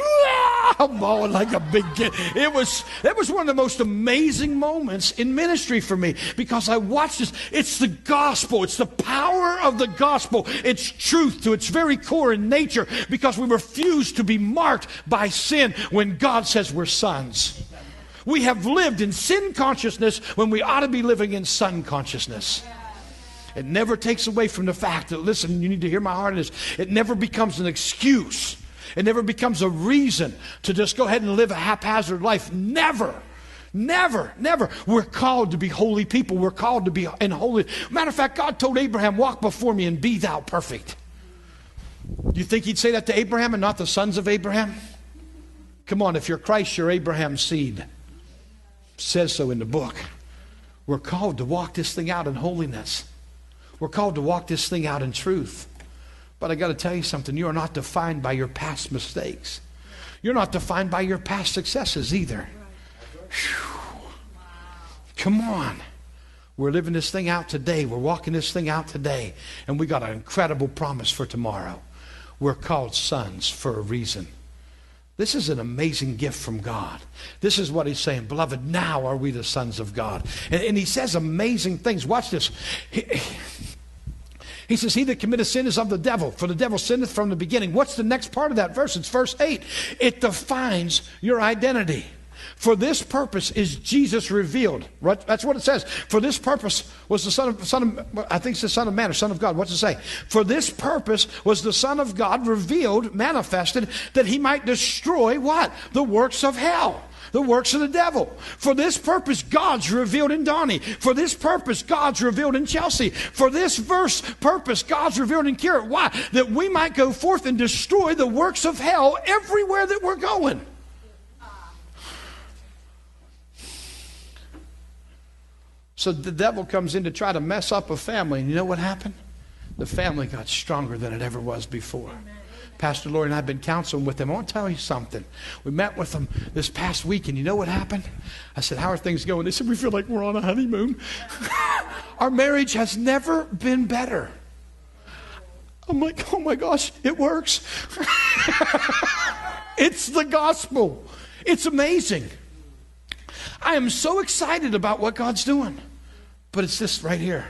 I'm bawling like a big kid. That was one of the most amazing moments in ministry for me, because I watched this. It's the gospel. It's the power of the gospel. It's truth to its very core in nature, because we refuse to be marked by sin when God says we're sons. We have lived in sin consciousness when we ought to be living in son consciousness. It never takes away from the fact that, listen, you need to hear my heart in this. It never becomes an excuse. It never becomes a reason to just go ahead and live a haphazard life. Never. Never, never. We're called to be holy people. We're called to be in holy. Matter of fact, God told Abraham, walk before me and be thou perfect. Do you think he'd say that to Abraham and not the sons of Abraham? Come on, if you're Christ, you're Abraham's seed. It says so in the book. We're called to walk this thing out in holiness. We're called to walk this thing out in truth. But I got to tell you something. You are not defined by your past mistakes. You're not defined by your past successes either. Whew. Come on. We're living this thing out today. We're walking this thing out today. And we got an incredible promise for tomorrow. We're called sons for a reason. This is an amazing gift from God. This is what he's saying. Beloved, now are we the sons of God. And he says amazing things. Watch this. He says, he that committeth sin is of the devil, for the devil sinneth from the beginning. What's the next part of that verse? It's verse 8. It defines your identity. For this purpose is Jesus revealed. That's what it says. For this purpose was the Son of, I think it's the Son of Man or Son of God. What's it say? For this purpose was the Son of God revealed, manifested, that he might destroy what? The works of hell. The works of the devil. For this purpose, God's revealed in Donnie. For this purpose, God's revealed in Chelsea. For this purpose, God's revealed in Kira. Why? That we might go forth and destroy the works of hell everywhere that we're going. So the devil comes in to try to mess up a family. And you know what happened? The family got stronger than it ever was before. Amen. Pastor Lori and I have been counseling with them. I want to tell you something. We met with them this past week, and you know what happened? I said, how are things going? They said, we feel like we're on a honeymoon. Our marriage has never been better. I'm like, oh my gosh, it works. It's the gospel. It's amazing. I am so excited about what God's doing. But it's this right here.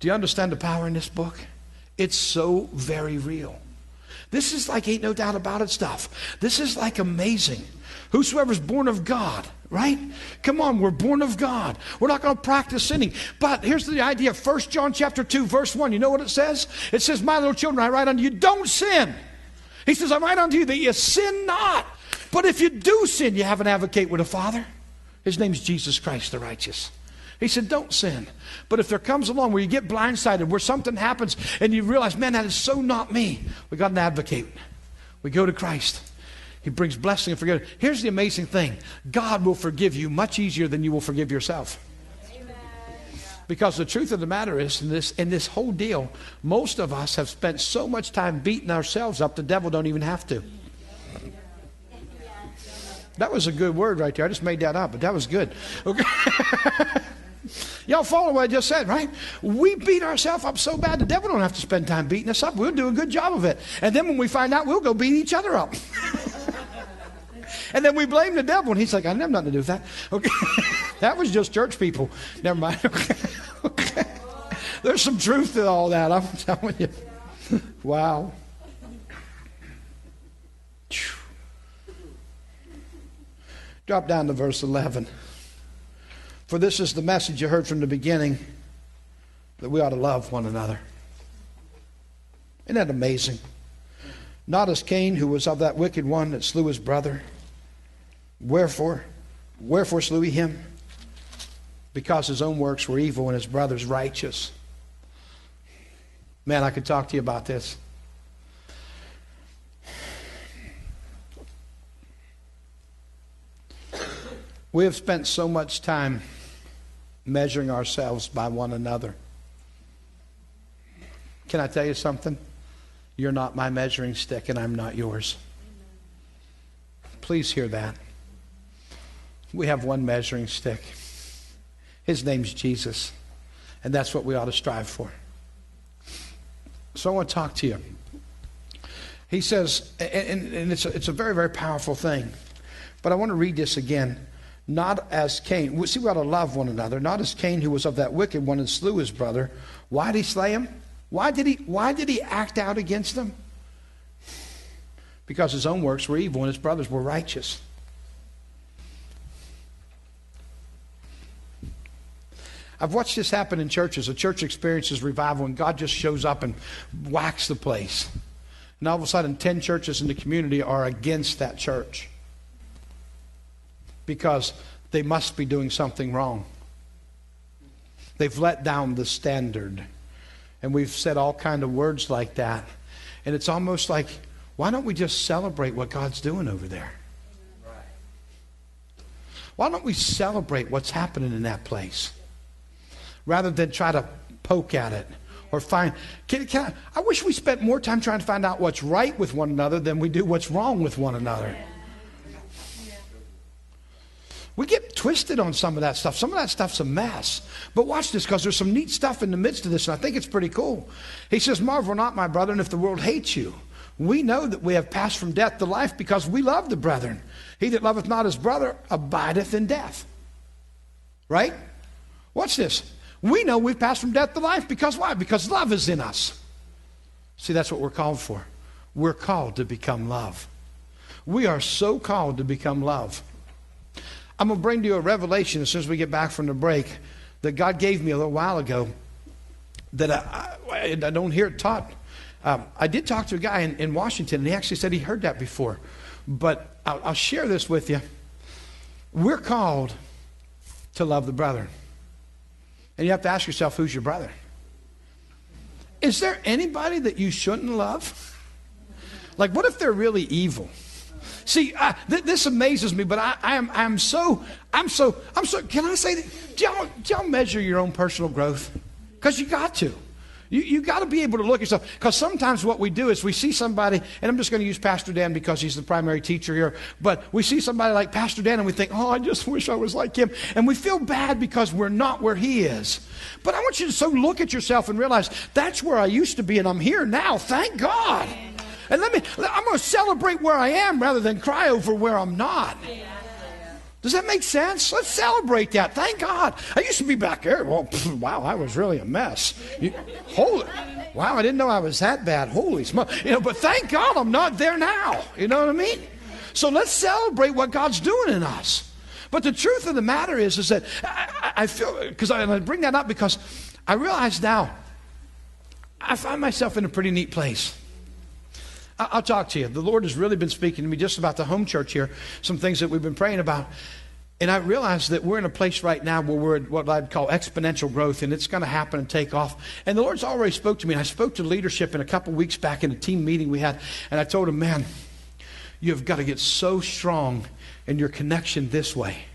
Do you understand the power in this book? It's so very real. This is like ain't no doubt about it stuff. This is like amazing. Whosoever's born of God, right? Come on, we're born of God. We're not going to practice sinning. But here's the idea. 1 John chapter 2, verse 1. You know what it says? It says, my little children, I write unto you, don't sin. He says, I write unto you that you sin not. But if you do sin, you have an advocate with the Father. His name's Jesus Christ the righteous. He said, don't sin. But if there comes along where you get blindsided, where something happens and you realize, man, that is so not me. We got an advocate. We go to Christ. He brings blessing and forgiveness. Here's the amazing thing. God will forgive you much easier than you will forgive yourself. Because the truth of the matter is, in this whole deal, most of us have spent so much time beating ourselves up, the devil don't even have to. That was a good word right there. I just made that up, but that was good. Okay. Y'all follow what I just said, right? We beat ourselves up so bad, the devil don't have to spend time beating us up. We'll do a good job of it. And then when we find out, we'll go beat each other up. And then we blame the devil, and he's like, I didn't have nothing to do with that. Okay. That was just church people. Never mind. Okay. Okay. There's some truth to all that, I'm telling you. Wow. Drop down to verse 11. For this is the message you heard from the beginning, that we ought to love one another. Isn't that amazing? Not as Cain, who was of that wicked one that slew his brother. Wherefore slew he him? Because his own works were evil and his brother's righteous. Man, I could talk to you about this. We have spent so much time measuring ourselves by one another. Can I tell you something? You're not my measuring stick, and I'm not yours. Please hear that. We have one measuring stick. His name's Jesus, and that's what we ought to strive for. So I want to talk to you. He says, and it's a very, very powerful thing, but I want to read this again. Not as Cain. See, we ought to love one another. Not as Cain, who was of that wicked one and slew his brother. Why did he slay him? Why did he act out against him? Because his own works were evil and his brothers were righteous. I've watched this happen in churches. A church experiences revival and God just shows up and whacks the place. And all of a sudden 10 churches in the community are against that church. Because they must be doing something wrong. They've let down the standard. And we've said all kind of words like that. And it's almost like, why don't we just celebrate what God's doing over there? Why don't we celebrate what's happening in that place? Rather than try to poke at it. Or find, I wish we spent more time trying to find out what's right with one another than we do what's wrong with one another. We get twisted on some of that stuff. Some of that stuff's a mess. But watch this, because there's some neat stuff in the midst of this, and I think it's pretty cool. He says, marvel not, my brethren, if the world hates you. We know that we have passed from death to life because we love the brethren. He that loveth not his brother abideth in death. Right? Watch this. We know we've passed from death to life because why? Because love is in us. See, that's what we're called for. We're called to become love. We are so called to become love. I'm going to bring to you a revelation as soon as we get back from the break that God gave me a little while ago that I don't hear it taught. I did talk to a guy in Washington, and he actually said he heard that before. But I'll share this with you. We're called to love the brother. And you have to ask yourself, who's your brother? Is there anybody that you shouldn't love? Like, what if they're really evil? See, this amazes me, but I'm so, can I say that? Do y'all measure your own personal growth? Because you got to. You got to be able to look at yourself. Because sometimes what we do is we see somebody, and I'm just going to use Pastor Dan because he's the primary teacher here, but we see somebody like Pastor Dan and we think, oh, I just wish I was like him. And we feel bad because we're not where he is. But I want you to so look at yourself and realize that's where I used to be and I'm here now. Thank God. And I'm going to celebrate where I am rather than cry over where I'm not. Does that make sense? Let's celebrate that. Thank God. I used to be back there. Well, wow, I was really a mess. Wow, I didn't know I was that bad. Holy smoke. But thank God I'm not there now. You know what I mean? So let's celebrate what God's doing in us. But the truth of the matter is that I feel, because I bring that up because I realize now I find myself in a pretty neat place. I'll talk to you. The Lord has really been speaking to me just about the home church here, some things that we've been praying about. And I realize that we're in a place right now where we're at what I'd call exponential growth, and it's going to happen and take off. And the Lord's already spoke to me. And I spoke to leadership in a couple weeks back in a team meeting we had, and I told them, man, you've got to get so strong in your connection this way.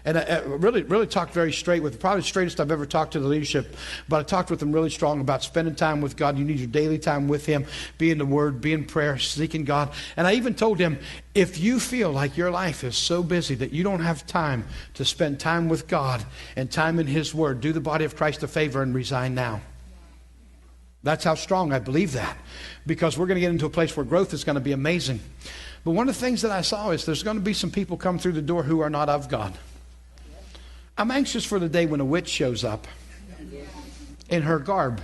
And I really talked very straight with, probably the straightest I've ever talked to the leadership, but I talked with them really strong about spending time with God. You need your daily time with Him, be in the Word, be in prayer, seeking God. And I even told him, if you feel like your life is so busy that you don't have time to spend time with God and time in His Word, do the body of Christ a favor and resign now. That's how strong I believe that, because we're going to get into a place where growth is going to be amazing. But one of the things that I saw is there's going to be some people come through the door who are not of God. I'm anxious for the day when a witch shows up in her garb,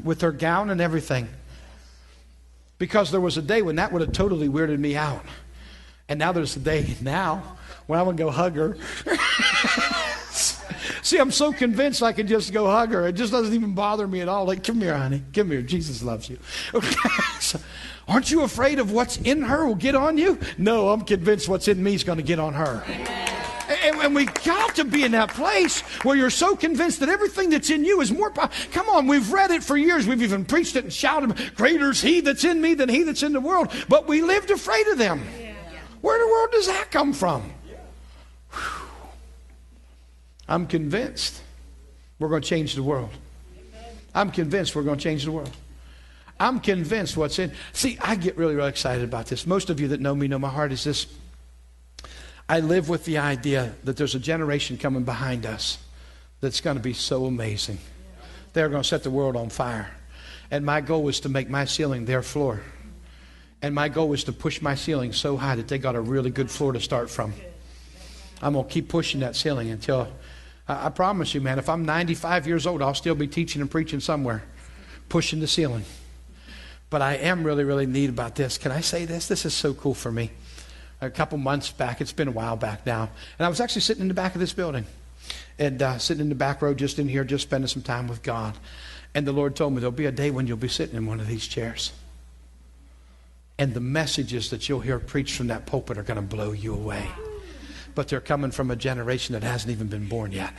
with her gown and everything. Because there was a day when that would have totally weirded me out. And now there's a day now when I'm going to go hug her. See, I'm so convinced I can just go hug her. It just doesn't even bother me at all. Like, come here, honey. Come here. Jesus loves you. Okay. So, aren't you afraid of what's in her will get on you? No, I'm convinced what's in me is going to get on her. And we got to be in that place where you're so convinced that everything that's in you is more powerful. Come on, we've read it for years. We've even preached it and shouted, greater is He that's in me than he that's in the world. But we lived afraid of them. Where in the world does that come from? I'm convinced we're going to change the world. I'm convinced we're going to change the world. I'm convinced what's in. See, I get really, really excited about this. Most of you that know me know my heart is this. I live with the idea that there's a generation coming behind us that's going to be so amazing. They're going to set the world on fire. And my goal is to make my ceiling their floor. And my goal is to push my ceiling so high that they got a really good floor to start from. I'm going to keep pushing that ceiling until, I promise you, man, if I'm 95 years old, I'll still be teaching and preaching somewhere, pushing the ceiling. But I am really, really neat about this. Can I say this? This is so cool for me. A couple months back, it's been a while back now, and I was actually sitting in the back of this building, and sitting in the back row just in here, just spending some time with God. And the Lord told me there'll be a day when you'll be sitting in one of these chairs. And the messages that you'll hear preached from that pulpit are going to blow you away. But they're coming from a generation that hasn't even been born yet.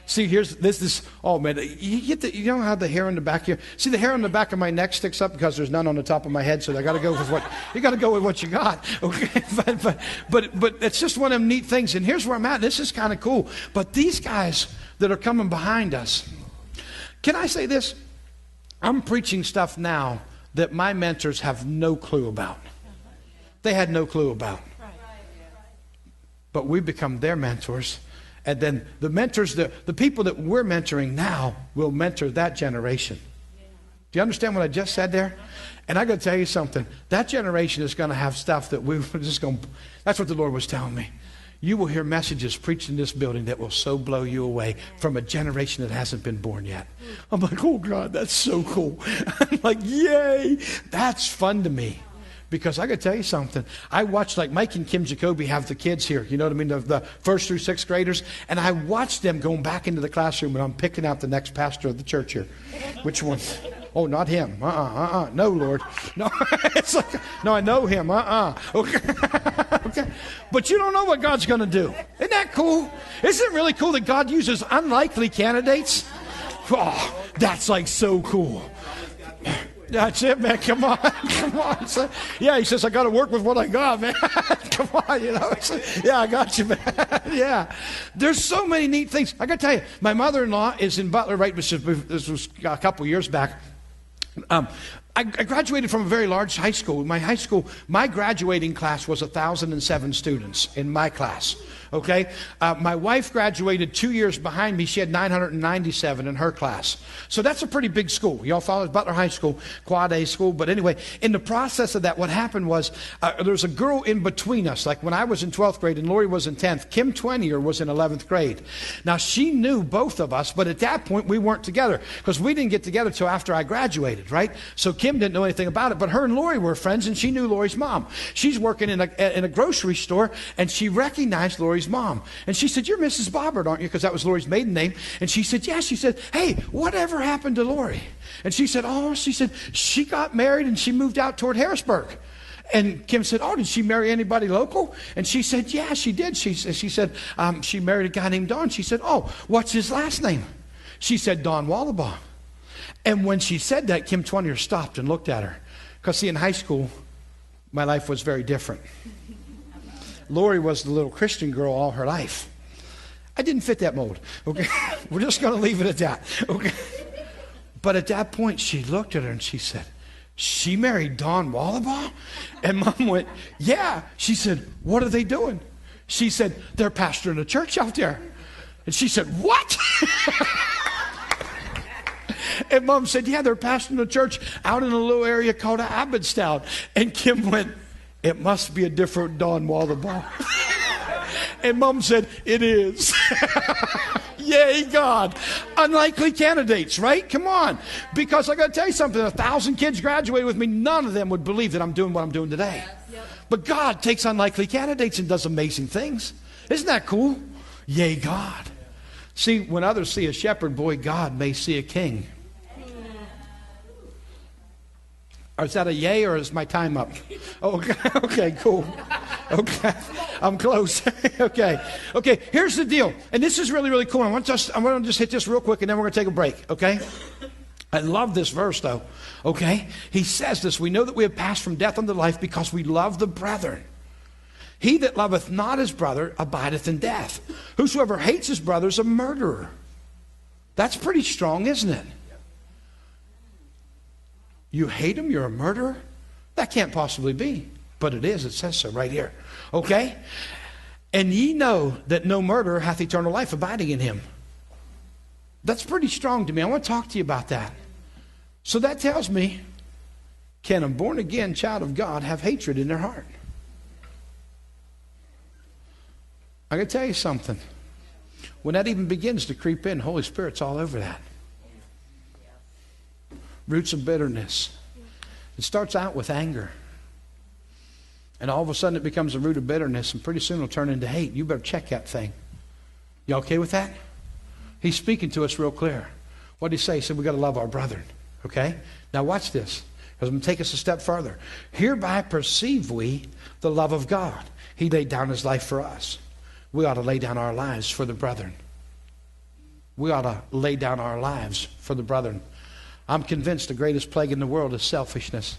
See, here's this. Oh man, you know how the hair on the back here. See, the hair on the back of my neck sticks up because there's none on the top of my head. So I got to go with what you got to go with what you got. Okay, but it's just one of them neat things. And here's where I'm at. This is kind of cool. But these guys that are coming behind us, can I say this? I'm preaching stuff now that my mentors have no clue about. They had no clue about. But we become their mentors. And then the mentors, the people that we're mentoring now will mentor that generation. Do you understand what I just said there? And I got to tell you something. That generation is going to have stuff that we were just going to, that's what the Lord was telling me. You will hear messages preached in this building that will so blow you away from a generation that hasn't been born yet. I'm like, oh God, that's so cool. I'm like, yay. That's fun to me. Because I got to tell you something. I watched like Mike and Kim Jacoby have the kids here. You know what I mean? The first through sixth graders. And I watched them going back into the classroom and I'm picking out the next pastor of the church here. Which one? Oh, not him. No, Lord. No, it's like, no, I know him. Okay. Okay. But you don't know what God's going to do. Isn't that cool? Isn't it really cool that God uses unlikely candidates? Oh, that's like so cool. That's it, man. Come on. Come on. Yeah, he says, I got to work with what I got, man. Come on, you know. Yeah, I got you, man. Yeah. There's so many neat things. I got to tell you, my mother-in-law is in Butler, right? This was a couple years back. I graduated from a very large high school. My graduating class was 1,007 students in my class. Okay? My wife graduated 2 years behind me. She had 997 in her class. So that's a pretty big school. Y'all follow Butler High School, quad A school. But anyway, in the process of that, what happened was there was a girl in between us. Like when I was in 12th grade and Lori was in 10th, Kim Twenier was in 11th grade. Now, she knew both of us, but at that point, we weren't together because we didn't get together till after I graduated, right? So Kim didn't know anything about it, but her and Lori were friends, and she knew Lori's mom. She's working in a grocery store, and she recognized Lori's mom. And she said, you're Mrs. Bobbert, aren't you? Because that was Lori's maiden name. And she said, yeah. She said, hey, whatever happened to Lori? And she said, she got married and she moved out toward Harrisburg. And Kim said, oh, did she marry anybody local? And she said, yeah, she did. She said, she married a guy named Don. She said, oh, what's his last name? She said, Don Wolabaugh. And when she said that, Kim Twenier stopped and looked at her. Because see, in high school, my life was very different. Lori was the little Christian girl all her life. I didn't fit that mold. Okay, we're just going to leave it at that. Okay, but at that point, she looked at her and she said, "She married Don Wolabaugh?" And Mom went, "Yeah." She said, "What are they doing?" She said, "They're pastoring a church out there." And she said, "What?" And Mom said, "Yeah, they're pastoring a church out in a little area called Abbottstown." And Kim went, "It must be a different Don Wolabaugh." And Mom said, "It is." Yay, God. Unlikely candidates, right? Come on. Because I got to tell you something. 1,000 kids graduated with me. None of them would believe that I'm doing what I'm doing today. But God takes unlikely candidates and does amazing things. Isn't that cool? Yay, God. See, when others see a shepherd boy, God may see a king. Or is that a yay, or is my time up? Okay, okay, cool. Okay, I'm close. Okay, here's the deal. And this is really, really cool. I want to just hit this real quick, and then we're going to take a break, okay? I love this verse, though, okay? He says this, "We know that we have passed from death unto life because we love the brethren. He that loveth not his brother abideth in death. Whosoever hates his brother is a murderer." That's pretty strong, isn't it? You hate him, you're a murderer? That can't possibly be. But it is, it says so right here. Okay? "And ye know that no murderer hath eternal life abiding in him." That's pretty strong to me. I want to talk to you about that. So that tells me, can a born-again child of God have hatred in their heart? I got to tell you something. When that even begins to creep in, Holy Spirit's all over that. Roots of bitterness. It starts out with anger. And all of a sudden it becomes a root of bitterness, and pretty soon it'll turn into hate. You better check that thing. You okay with that? He's speaking to us real clear. What did he say? He said we got to love our brethren. Okay? Now watch this, because I'm going to take us a step further. "Hereby perceive we the love of God. He laid down his life for us." We ought to lay down our lives for the brethren. We ought to lay down our lives for the brethren. I'm convinced the greatest plague in the world is selfishness.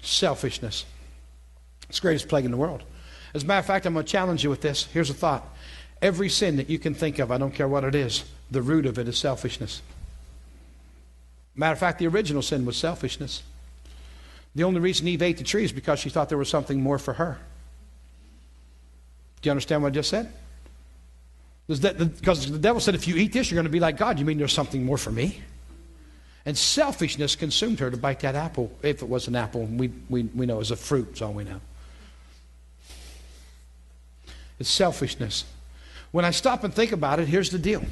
Selfishness. It's the greatest plague in the world. As a matter of fact, I'm going to challenge you with this. Here's a thought. Every sin that you can think of, I don't care what it is, the root of it is selfishness. Matter of fact, the original sin was selfishness. The only reason Eve ate the tree is because she thought there was something more for her. Do you understand what I just said? Because the devil said, if you eat this, you're going to be like God. You mean there's something more for me? And selfishness consumed her to bite that apple, if it was an apple. We know it was a fruit, that's all we know. It's selfishness. When I stop and think about it, here's the deal.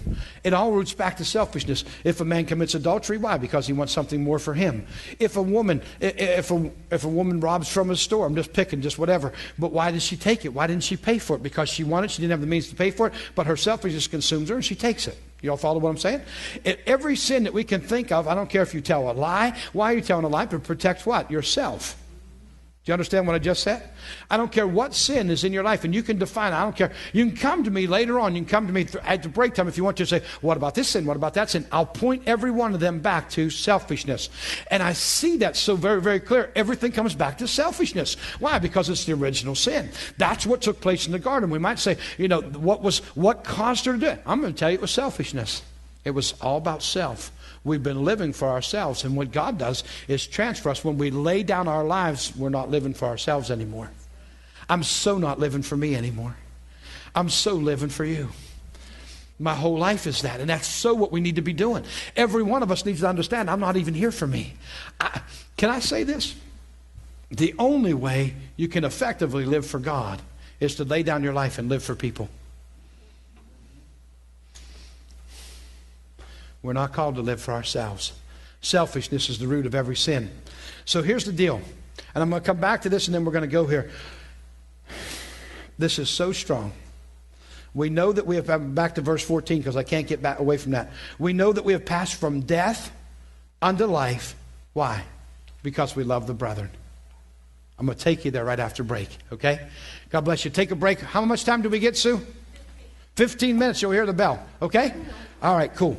It all roots back to selfishness. If a man commits adultery, why? Because he wants something more for him. If a woman robs from a store, I'm just picking, just whatever. But why did she take it? Why didn't she pay for it? Because she wanted, she didn't have the means to pay for it, but her selfishness consumes her and she takes it. You all follow what I'm saying? Every sin that we can think of, I don't care if you tell a lie. Why are you telling a lie? To protect what? Yourself. Do you understand what I just said? I don't care what sin is in your life, and you can define it. I don't care. You can come to me later on. You can come to me at the break time if you want to say, what about this sin? What about that sin? I'll point every one of them back to selfishness. And I see that so very, very clear. Everything comes back to selfishness. Why? Because it's the original sin. That's what took place in the garden. We might say, what caused her to do it? I'm going to tell you it was selfishness. It was all about self. We've been living for ourselves, and what God does is transfer us. When we lay down our lives, we're not living for ourselves anymore. I'm so not living for me anymore. I'm so living for you. My whole life is that, and that's so what we need to be doing. Every one of us needs to understand, I'm not even here for me. Can I say this? The only way you can effectively live for God is to lay down your life and live for people. We're not called to live for ourselves. Selfishness is the root of every sin. So here's the deal. And I'm going to come back to this and then we're going to go here. This is so strong. We know that we have, back to verse 14 because I can't get back away from that. We know that we have passed from death unto life. Why? Because we love the brethren. I'm going to take you there right after break. Okay? God bless you. Take a break. How much time do we get, Sue? 15 minutes. You'll hear the bell. Okay? All right, cool.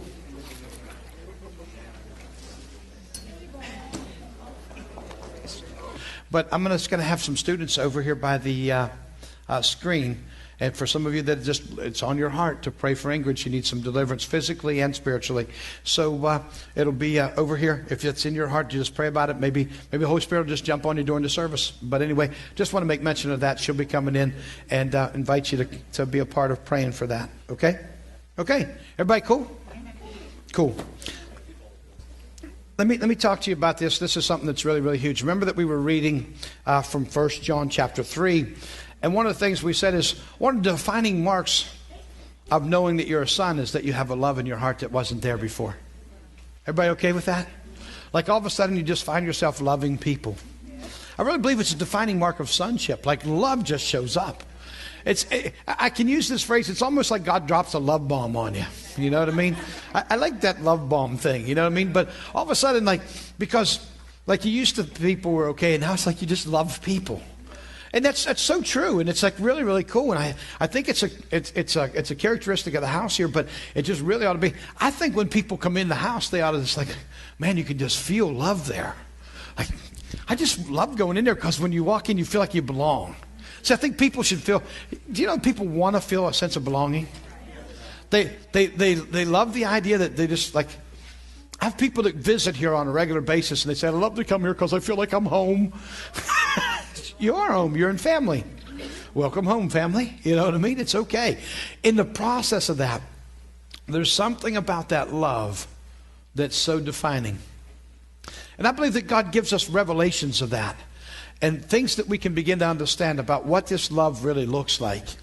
But I'm just going to have some students over here by the screen. And for some of you that it's on your heart to pray for Ingrid, she needs some deliverance physically and spiritually. So it'll be over here. If it's in your heart, you just pray about it. Maybe the Holy Spirit will just jump on you during the service. But anyway, just want to make mention of that. She'll be coming in and invite you to be a part of praying for that. Okay? Okay. Everybody cool? Cool. Let me talk to you about this. This is something that's really, really huge. Remember that we were reading from 1 John chapter 3. And one of the things we said is, one of the defining marks of knowing that you're a son is that you have a love in your heart that wasn't there before. Everybody okay with that? Like all of a sudden you just find yourself loving people. I really believe it's a defining mark of sonship. Like love just shows up. I can use this phrase, it's almost like God drops a love bomb on you. You know what I mean? I like that love bomb thing, you know what I mean? But all of a sudden, because you used to people were okay, and now it's like you just love people. And that's so true, and it's like really, really cool. And I think it's a characteristic of the house here, but it just really ought to be. I think when people come in the house, they ought to just man, you can just feel love there. Like I just love going in there because when you walk in, you feel like you belong. So I think people should feel. Do you know people want to feel a sense of belonging? They love the idea that they just I have people that visit here on a regular basis, and they say, "I love to come here because I feel like I'm home." You are home. You're in family. Welcome home, family. You know what I mean? It's okay. In the process of that, there's something about that love that's so defining. And I believe that God gives us revelations of that and things that we can begin to understand about what this love really looks like. Do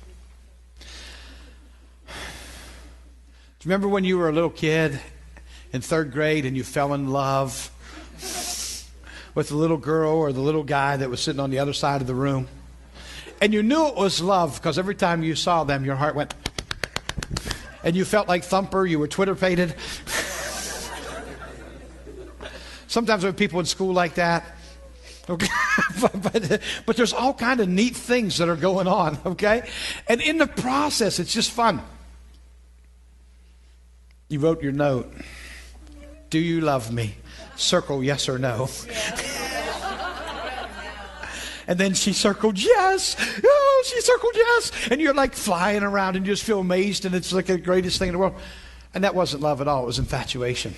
you remember when you were a little kid in 3rd grade and you fell in love with the little girl or the little guy that was sitting on the other side of the room? And you knew it was love because every time you saw them, your heart went, and you felt like Thumper, you were Twitter-pated. Sometimes there are people in school like that. Okay? but there's all kind of neat things that are going on, okay? And in the process, it's just fun. You wrote your note. Do you love me? Circle yes or no. And then she circled yes. Oh, she circled yes. And you're like flying around and you just feel amazed, and it's like the greatest thing in the world. And that wasn't love at all. It was infatuation.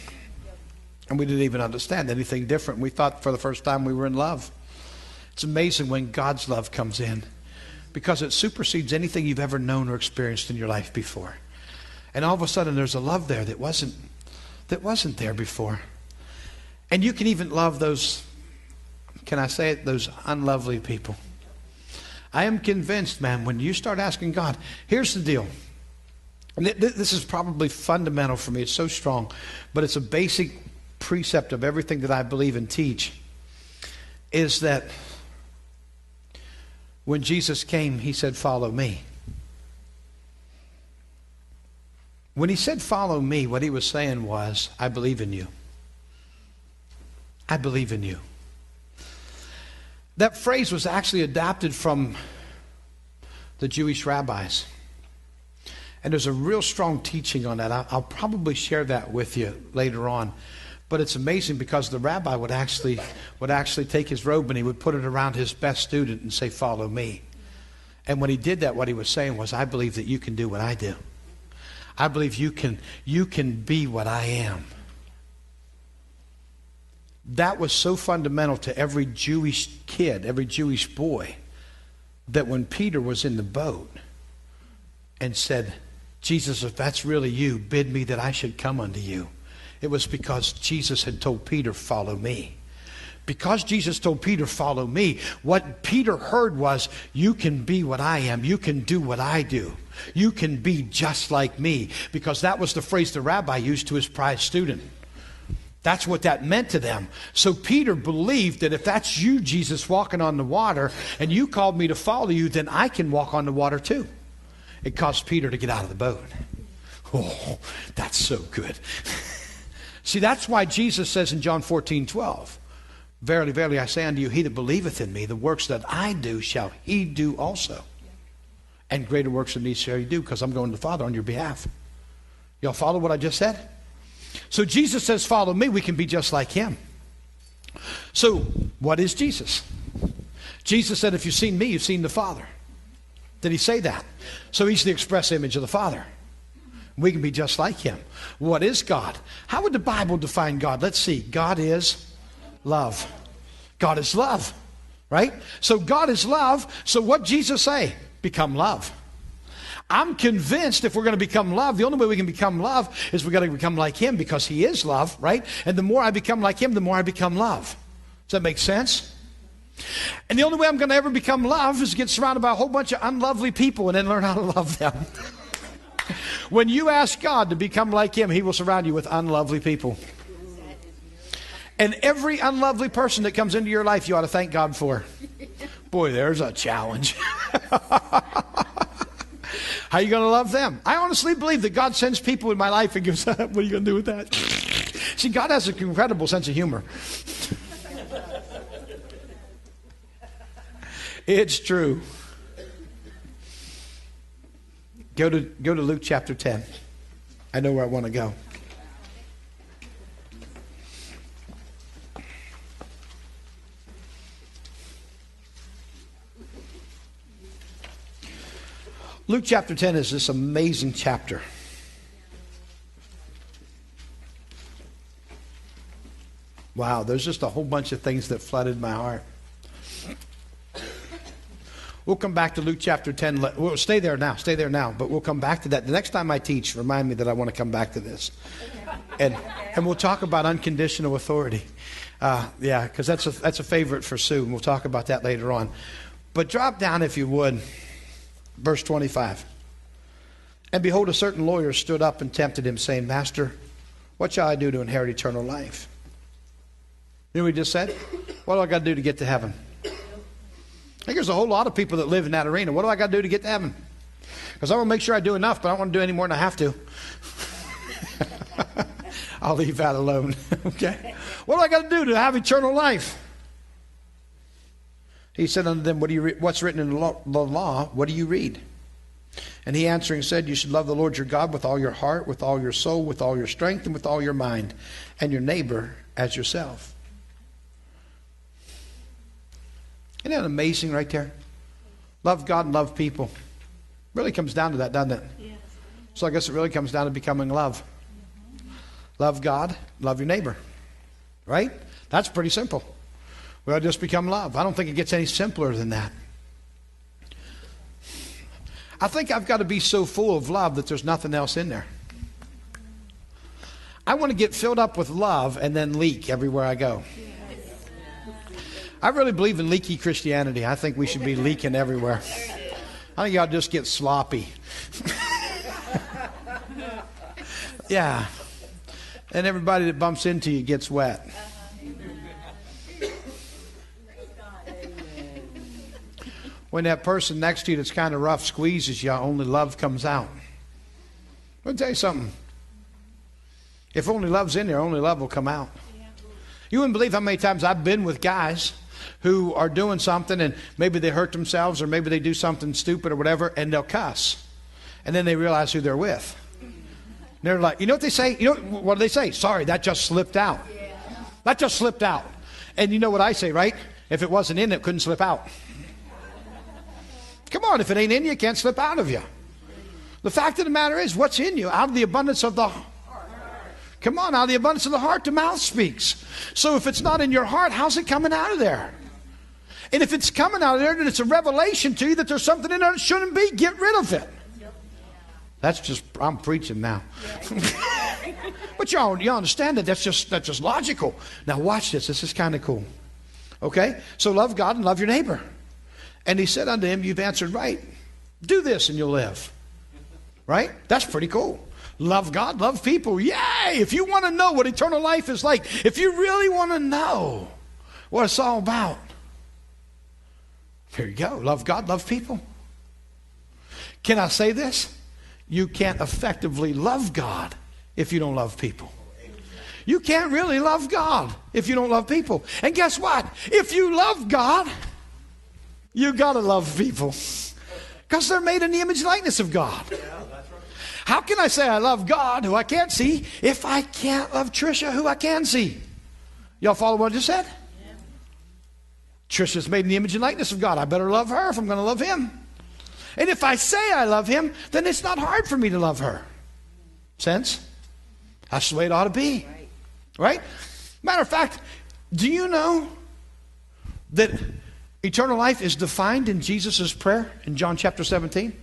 And we didn't even understand anything different. We thought for the first time we were in love. It's amazing when God's love comes in, because it supersedes anything you've ever known or experienced in your life before. And all of a sudden there's a love there that wasn't there before. And you can even love those, can I say it, those unlovely people. I am convinced, man, when you start asking God, here's the deal. And this is probably fundamental for me. It's so strong, but it's a basic precept of everything that I believe and teach, is that when Jesus came, he said, follow me. When he said, follow me, what he was saying was, I believe in you. I believe in you. That phrase was actually adapted from the Jewish rabbis. And there's a real strong teaching on that. I'll probably share that with you later on. But it's amazing because the rabbi would actually take his robe and he would put it around his best student and say, follow me. And when he did that, what he was saying was, I believe that you can do what I do. I believe you can be what I am. That was so fundamental to every Jewish kid, every Jewish boy, that when Peter was in the boat and said, Jesus, if that's really you, bid me that I should come unto you. It was because Jesus had told Peter, follow me. Because Jesus told Peter, follow me, what Peter heard was, you can be what I am. You can do what I do. You can be just like me. Because that was the phrase the rabbi used to his prize student. That's what that meant to them. So Peter believed that if that's you, Jesus, walking on the water, and you called me to follow you, then I can walk on the water too. It caused Peter to get out of the boat. Oh, that's so good. See, that's why Jesus says in John 14:12, verily, verily, I say unto you, he that believeth in me, the works that I do shall he do also. And greater works than these shall he do, because I'm going to the Father on your behalf. Y'all follow what I just said? So Jesus says, follow me. We can be just like him. So what is Jesus? Jesus said, if you've seen me, you've seen the Father. Did he say that? So he's the express image of the Father. We can be just like him. What is God? How would the Bible define God? Let's see. God is love. God is love, right? So God is love. So what did Jesus say? Become love. I'm convinced if we're going to become love, the only way we can become love is we've got to become like him, because he is love, right? And the more I become like him, the more I become love. Does that make sense? And the only way I'm going to ever become love is to get surrounded by a whole bunch of unlovely people and then learn how to love them. When you ask God to become like him, he will surround you with unlovely people. And every unlovely person that comes into your life, you ought to thank God for. Boy, there's a challenge. How are you going to love them? I honestly believe that God sends people in my life and goes, what are you going to do with that? See, God has an incredible sense of humor. It's true. Go to Luke chapter 10. I know where I want to go. Luke chapter 10 is this amazing chapter. Wow, there's just a whole bunch of things that flooded my heart. We'll come back to Luke chapter 10. We'll stay there now, but we'll come back to that. The next time I teach, remind me that I want to come back to this. And we'll talk about unconditional authority. Because that's a favorite for Sue, and we'll talk about that later on. But drop down, if you would, verse 25. And behold, a certain lawyer stood up and tempted him, saying, Master, what shall I do to inherit eternal life? You know what he just said? What do I got to do to get to heaven? I think there's a whole lot of people that live in that arena. What do I got to do to get to heaven? Because I want to make sure I do enough, but I don't want to do any more than I have to. I'll leave that alone. Okay? What do I got to do to have eternal life? He said unto them, what's written in the law? What do you read? And he answering said, you should love the Lord your God with all your heart, with all your soul, with all your strength, and with all your mind, and your neighbor as yourself. Isn't that amazing right there? Love God and love people. Really comes down to that, doesn't it? Yes. So I guess it really comes down to becoming love. Love God, love your neighbor. Right? That's pretty simple. Well, just become love. I don't think it gets any simpler than that. I think I've got to be so full of love that there's nothing else in there. I want to get filled up with love and then leak everywhere I go. I really believe in leaky Christianity. I think we should be leaking everywhere. I think y'all just get sloppy. Yeah. And everybody that bumps into you gets wet. When that person next to you that's kind of rough squeezes you, only love comes out. Let me tell you something. If only love's in there, only love will come out. You wouldn't believe how many times I've been with guys who are doing something and maybe they hurt themselves or maybe they do something stupid or whatever, and they'll cuss. And then they realize who they're with. And they're like, you know what they say? You know what do they say? Sorry, that just slipped out. That just slipped out. And you know what I say, right? If it wasn't in, it couldn't slip out. Come on, if it ain't in you, it can't slip out of you. The fact of the matter is, what's in you? Out of the abundance of the heart. Come on, out of the abundance of the heart, the mouth speaks. So if it's not in your heart, how's it coming out of there? And if it's coming out of there, then it's a revelation to you that there's something in there that shouldn't be. Get rid of it. That's just, I'm preaching now. But you understand that that's just logical. Now watch this. This is kind of cool. Okay? So love God and love your neighbor. And he said unto him, you've answered right. Do this and you'll live. Right? That's pretty cool. Love God, love people. Yay! If you want to know what eternal life is like, if you really want to know what it's all about, here you go. Love God, love people. Can I say this? You can't effectively love God if you don't love people. You can't really love God if you don't love people. And guess what? If you love God, you got to love people. Because they're made in the image and likeness of God. How can I say I love God, who I can't see, if I can't love Tricia, who I can see? Y'all follow what I just said? Trisha's made in the image and likeness of God. I better love her if I'm going to love him. And if I say I love him, then it's not hard for me to love her. Sense? That's the way it ought to be. Right? Matter of fact, do you know that eternal life is defined in Jesus' prayer in John chapter 17?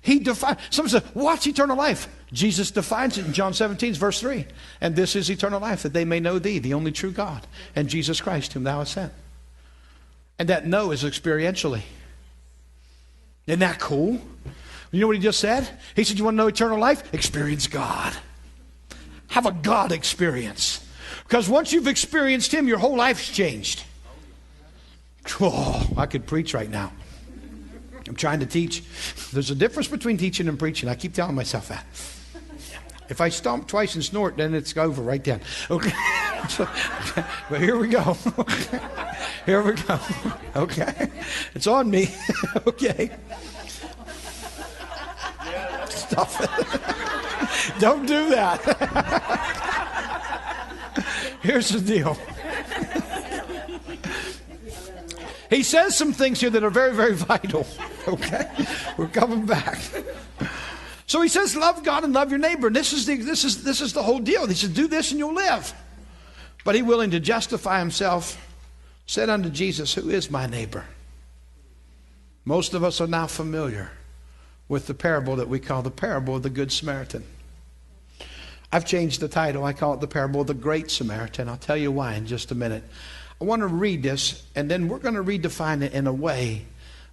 He defined. Someone said, what's eternal life? Jesus defines it in John 17, verse 3. And this is eternal life, that they may know thee, the only true God, and Jesus Christ, whom thou hast sent. And that know is experientially. Isn't that cool? You know what he just said? He said, you want to know eternal life? Experience God. Have a God experience. Because once you've experienced him, your whole life's changed. Oh, I could preach right now. I'm trying to teach. There's a difference between teaching and preaching. I keep telling myself that. If I stomp twice and snort, then it's over right then. Okay. But here we go. Here we go. Okay. It's on me. Okay. Stop it. Don't do that. Here's the deal. He says some things here that are very, very vital. Okay? We're coming back. So he says, love God and love your neighbor. And this is the whole deal. He says, do this and you'll live. But he, willing to justify himself, said unto Jesus, who is my neighbor? Most of us are now familiar with the parable that we call the parable of the Good Samaritan. I've changed the title. I call it the parable of the Great Samaritan. I'll tell you why in just a minute. I want to read this, and then we're going to redefine it in a way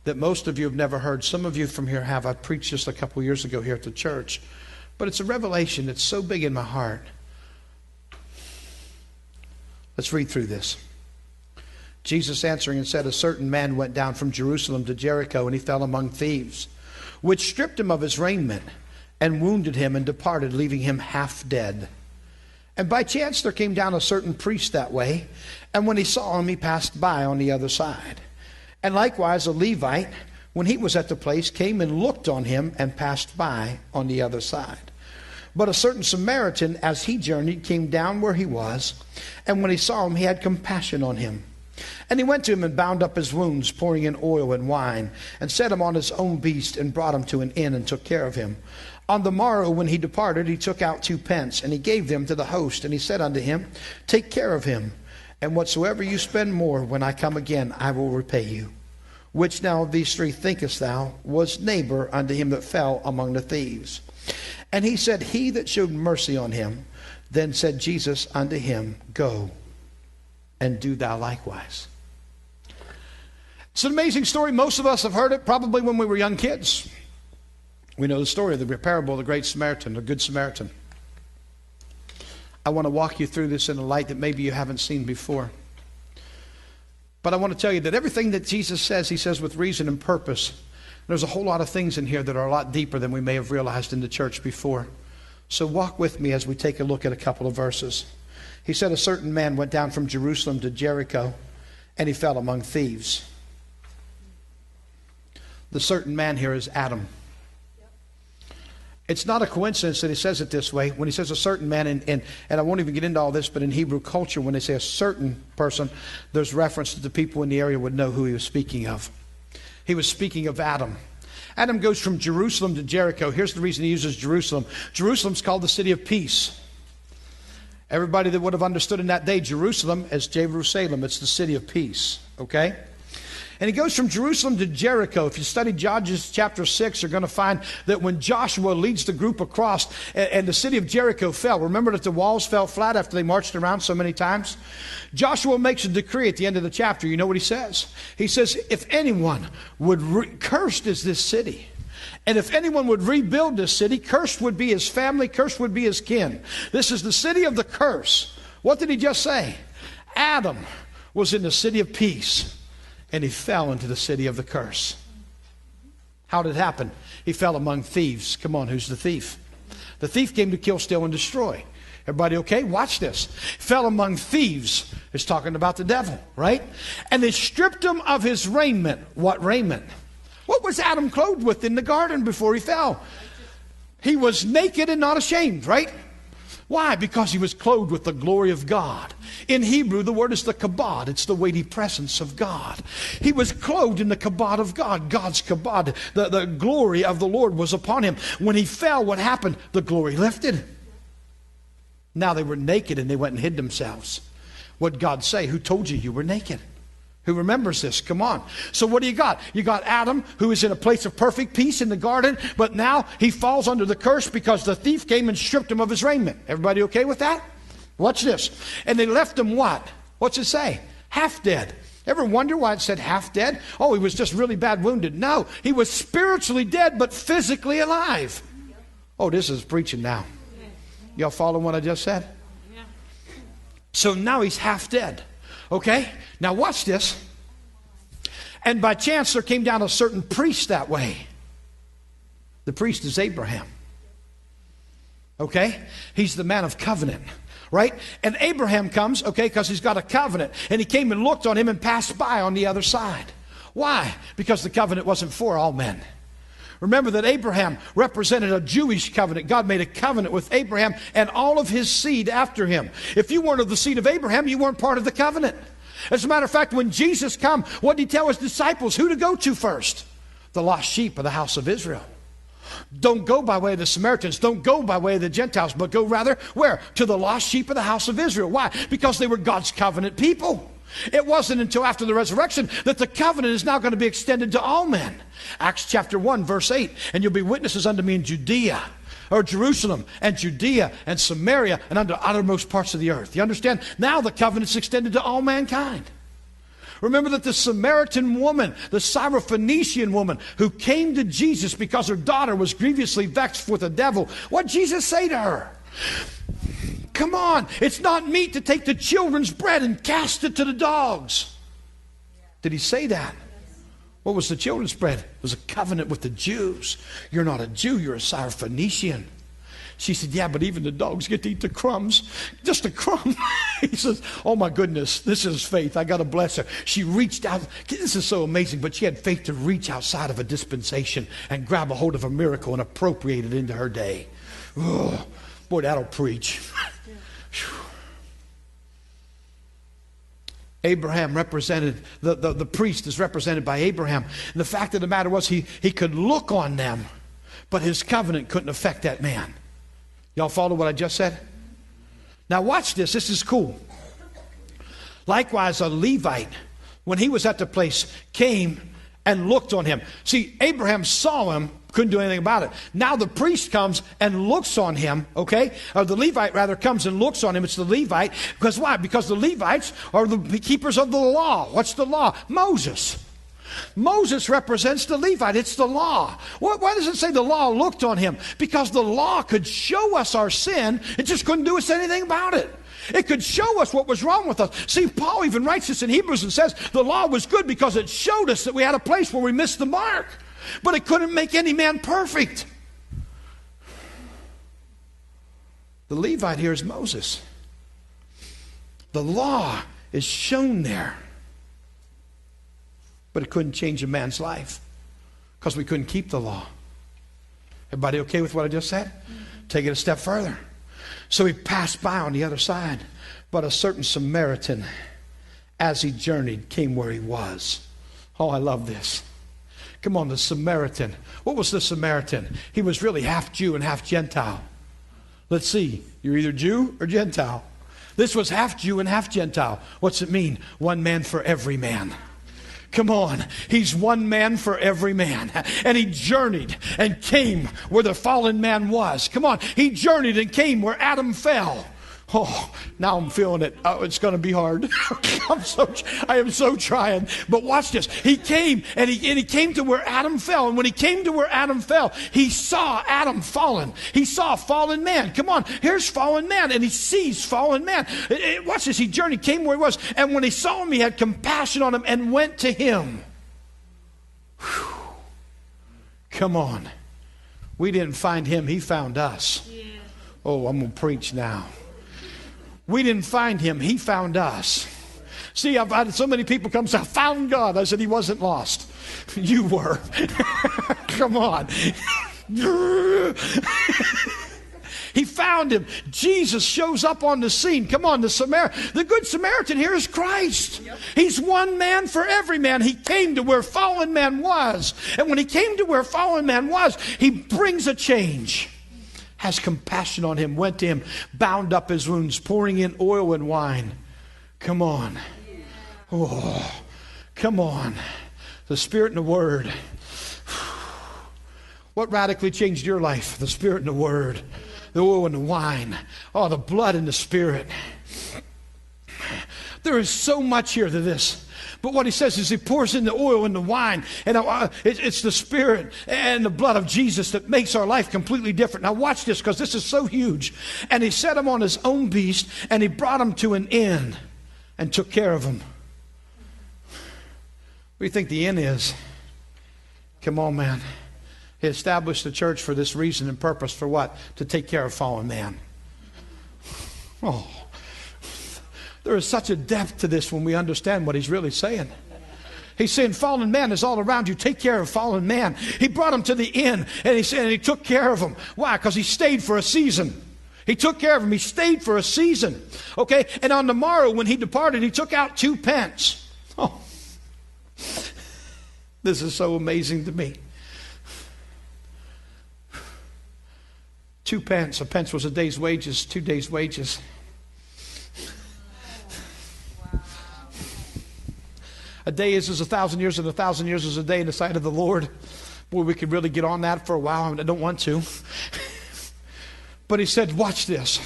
that most of you have never heard. Some of you from here have. I preached just a couple years ago here at the church. But it's a revelation that's so big in my heart. Let's read through this. Jesus answering and said, a certain man went down from Jerusalem to Jericho, and he fell among thieves, which stripped him of his raiment, and wounded him, and departed, leaving him half dead. And by chance there came down a certain priest that way, and when he saw him, he passed by on the other side. And likewise a Levite, when he was at the place, came and looked on him, and passed by on the other side. But a certain Samaritan, as he journeyed, came down where he was, and when he saw him, he had compassion on him. And he went to him and bound up his wounds, pouring in oil and wine, and set him on his own beast, and brought him to an inn, and took care of him. On the morrow, when he departed, he took out 2 pence, and he gave them to the host. And he said unto him, take care of him, and whatsoever you spend more, when I come again, I will repay you. Which now of these 3 thinkest thou was neighbor unto him that fell among the thieves? And he said, he that showed mercy on him. Then said Jesus unto him, go, and do thou likewise. It's an amazing story. Most of us have heard it probably when we were young kids. We know the story of the parable of the Great Samaritan, the Good Samaritan. I want to walk you through this in a light that maybe you haven't seen before. But I want to tell you that everything that Jesus says, he says with reason and purpose. There's a whole lot of things in here that are a lot deeper than we may have realized in the church before. So walk with me as we take a look at a couple of verses. He said, a certain man went down from Jerusalem to Jericho, and he fell among thieves. The certain man here is Adam. It's not a coincidence that he says it this way. When he says a certain man, and I won't even get into all this, but in Hebrew culture, when they say a certain person, there's reference that the people in the area would know who he was speaking of. He was speaking of Adam. Adam goes from Jerusalem to Jericho. Here's the reason he uses Jerusalem. Jerusalem's called the city of peace. Everybody that would have understood in that day, Jerusalem as Jerusalem, it's the city of peace. Okay? And he goes from Jerusalem to Jericho. If you study Judges chapter 6, you're going to find that when Joshua leads the group across and the city of Jericho fell, remember that the walls fell flat after they marched around so many times? Joshua makes a decree at the end of the chapter. You know what he says? He says, if anyone would, cursed is this city. And if anyone would rebuild this city, cursed would be his family, cursed would be his kin. This is the city of the curse. What did he just say? Adam was in the city of peace, and he fell into the city of the curse. How did it happen? He fell among thieves. Come on, who's the thief? The thief came to kill, steal, and destroy. Everybody okay? Watch this. Fell among thieves. It's talking about the devil, right? And they stripped him of his raiment. What raiment? What was Adam clothed with in the garden before he fell? He was naked and not ashamed, right? Why? Because he was clothed with the glory of God. In Hebrew, the word is the kabod. It's the weighty presence of God. He was clothed in the kabod of God, God's kabod. The glory of the Lord was upon him. When he fell, what happened? The glory lifted. Now they were naked and they went and hid themselves. What'd God say? Who told you you were naked? Who remembers this? Come on. So what do you got? You got Adam, who is in a place of perfect peace in the garden, but now he falls under the curse because the thief came and stripped him of his raiment. Everybody okay with that? Watch this. And they left him what? What's it say? Half dead. Ever wonder why it said half dead? Oh, he was just really bad wounded. No, he was spiritually dead, but physically alive. Oh, this is preaching now. Y'all follow what I just said? So now he's half dead. Okay? Now watch this. And by chance there came down a certain priest that way. The priest is Abraham. Okay? He's the man of covenant. Right? And Abraham comes, okay, because he's got a covenant. And he came and looked on him and passed by on the other side. Why? Because the covenant wasn't for all men. Remember that Abraham represented a Jewish covenant. God made a covenant with Abraham and all of his seed after him. If you weren't of the seed of Abraham, you weren't part of the covenant. As a matter of fact, when Jesus came, what did he tell his disciples? Who to go to first? The lost sheep of the house of Israel. Don't go by way of the Samaritans. Don't go by way of the Gentiles, but go rather where? To the lost sheep of the house of Israel. Why? Because they were God's covenant people. It wasn't until after the resurrection that the covenant is now going to be extended to all men. Acts chapter 1, verse 8. And you'll be witnesses unto me in Judea, or Jerusalem, and Judea, and Samaria, and unto the uttermost parts of the earth. You understand? Now the covenant's extended to all mankind. Remember that the Samaritan woman, the Syrophoenician woman, who came to Jesus because her daughter was grievously vexed with a devil, what did Jesus say to her? Come on, it's not meet to take the children's bread and cast it to the dogs. Did he say that? What was the children's bread? It was a covenant with the Jews. You're not a Jew, you're a Syrophoenician. She said, yeah, but even the dogs get to eat the crumbs. Just a crumb. He says, oh my goodness, this is faith. I got to bless her. She reached out. This is so amazing, but she had faith to reach outside of a dispensation and grab a hold of a miracle and appropriate it into her day. Oh, boy, that'll preach. Abraham represented, the priest is represented by Abraham. And the fact of the matter was he could look on them, but his covenant couldn't affect that man. Y'all follow what I just said? Now watch this. This is cool. Likewise, a Levite, when he was at the place, came and looked on him. See, Abraham saw him, couldn't do anything about it. Now the priest comes and looks on him, okay? Or the Levite, rather, comes and looks on him. It's the Levite. Because why? Because the Levites are the keepers of the law. What's the law? Moses. Moses represents the Levite. It's the law. Why does it say the law looked on him? Because the law could show us our sin. It just couldn't do us anything about it. It could show us what was wrong with us. See, Paul even writes this in Hebrews and says the law was good because it showed us that we had a place where we missed the mark. But it couldn't make any man perfect. The Levite here is Moses. The law is shown there. But it couldn't change a man's life because we couldn't keep the law. Everybody okay with what I just said? Take it a step further. So he passed by on the other side. But a certain Samaritan, as he journeyed, came where he was. Oh, I love this. Come on, the Samaritan. What was the Samaritan? He was really half Jew and half Gentile. Let's see. You're either Jew or Gentile. This was half Jew and half Gentile. What's it mean? One man for every man. Come on. He's one man for every man. And he journeyed and came where the fallen man was. Come on. He journeyed and came where Adam fell. Oh, now I'm feeling it. Oh, it's going to be hard. I am so trying. But watch this. He came and he came to where Adam fell. And when he came to where Adam fell, he saw Adam fallen. He saw fallen man. Come on. Here's fallen man. And he sees fallen man. Watch this. He journeyed, came where he was. And when he saw him, he had compassion on him and went to him. Whew. Come on. We didn't find him. He found us. Yeah. Oh, I'm going to preach now. We didn't find him. He found us. See, I've had so many people come say, I found God. I said, he wasn't lost. You were. Come on. He found found him. Jesus shows up on the scene. Come on, the Good Samaritan here is Christ. Yep. He's one man for every man. He came to where fallen man was. And when he came to where fallen man was, he brings a change. Has compassion on him, went to him, bound up his wounds, pouring in oil and wine. Come on. Oh, come on. The Spirit and the Word. What radically changed your life? The Spirit and the Word. The oil and the wine. Oh, the blood and the Spirit. There is so much here to this. But what he says is he pours in the oil and the wine. And it's the Spirit and the blood of Jesus that makes our life completely different. Now watch this, because this is so huge. And he set him on his own beast, and he brought him to an inn and took care of him. What do you think the inn is? Come on, man. He established the church for this reason and purpose. For what? To take care of fallen man. Oh, there is such a depth to this when we understand what he's really saying. He's saying fallen man is all around you. Take care of fallen man. He brought him to the inn, and he said, and he took care of him. Why? Because he stayed for a season. He took care of him. He stayed for a season. Okay? And on the morrow when he departed, he took out 2 pence. Oh, this is so amazing to me. 2 pence. A pence was a day's wages, 2 days' wages. A day is 1,000 years, and 1,000 years is a day in the sight of the Lord. Boy, we could really get on that for a while. I don't want to. But he said, watch this.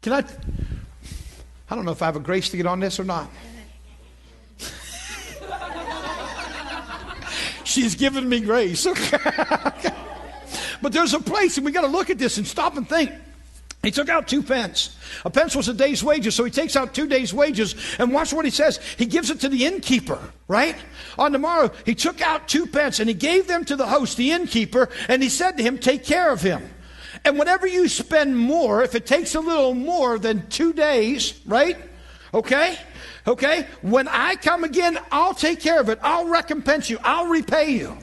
I don't know if I have a grace to get on this or not. She's given me grace. Okay. But there's a place, and we got to look at this and stop and think. He took out 2 pence. A pence was a day's wages, so he takes out 2 days' wages. And watch what he says. He gives it to the innkeeper, right? On the morrow, he took out 2 pence, and he gave them to the host, the innkeeper, and he said to him, take care of him. And whenever you spend more, if it takes a little more than 2 days, right? Okay? When I come again, I'll take care of it. I'll recompense you. I'll repay you.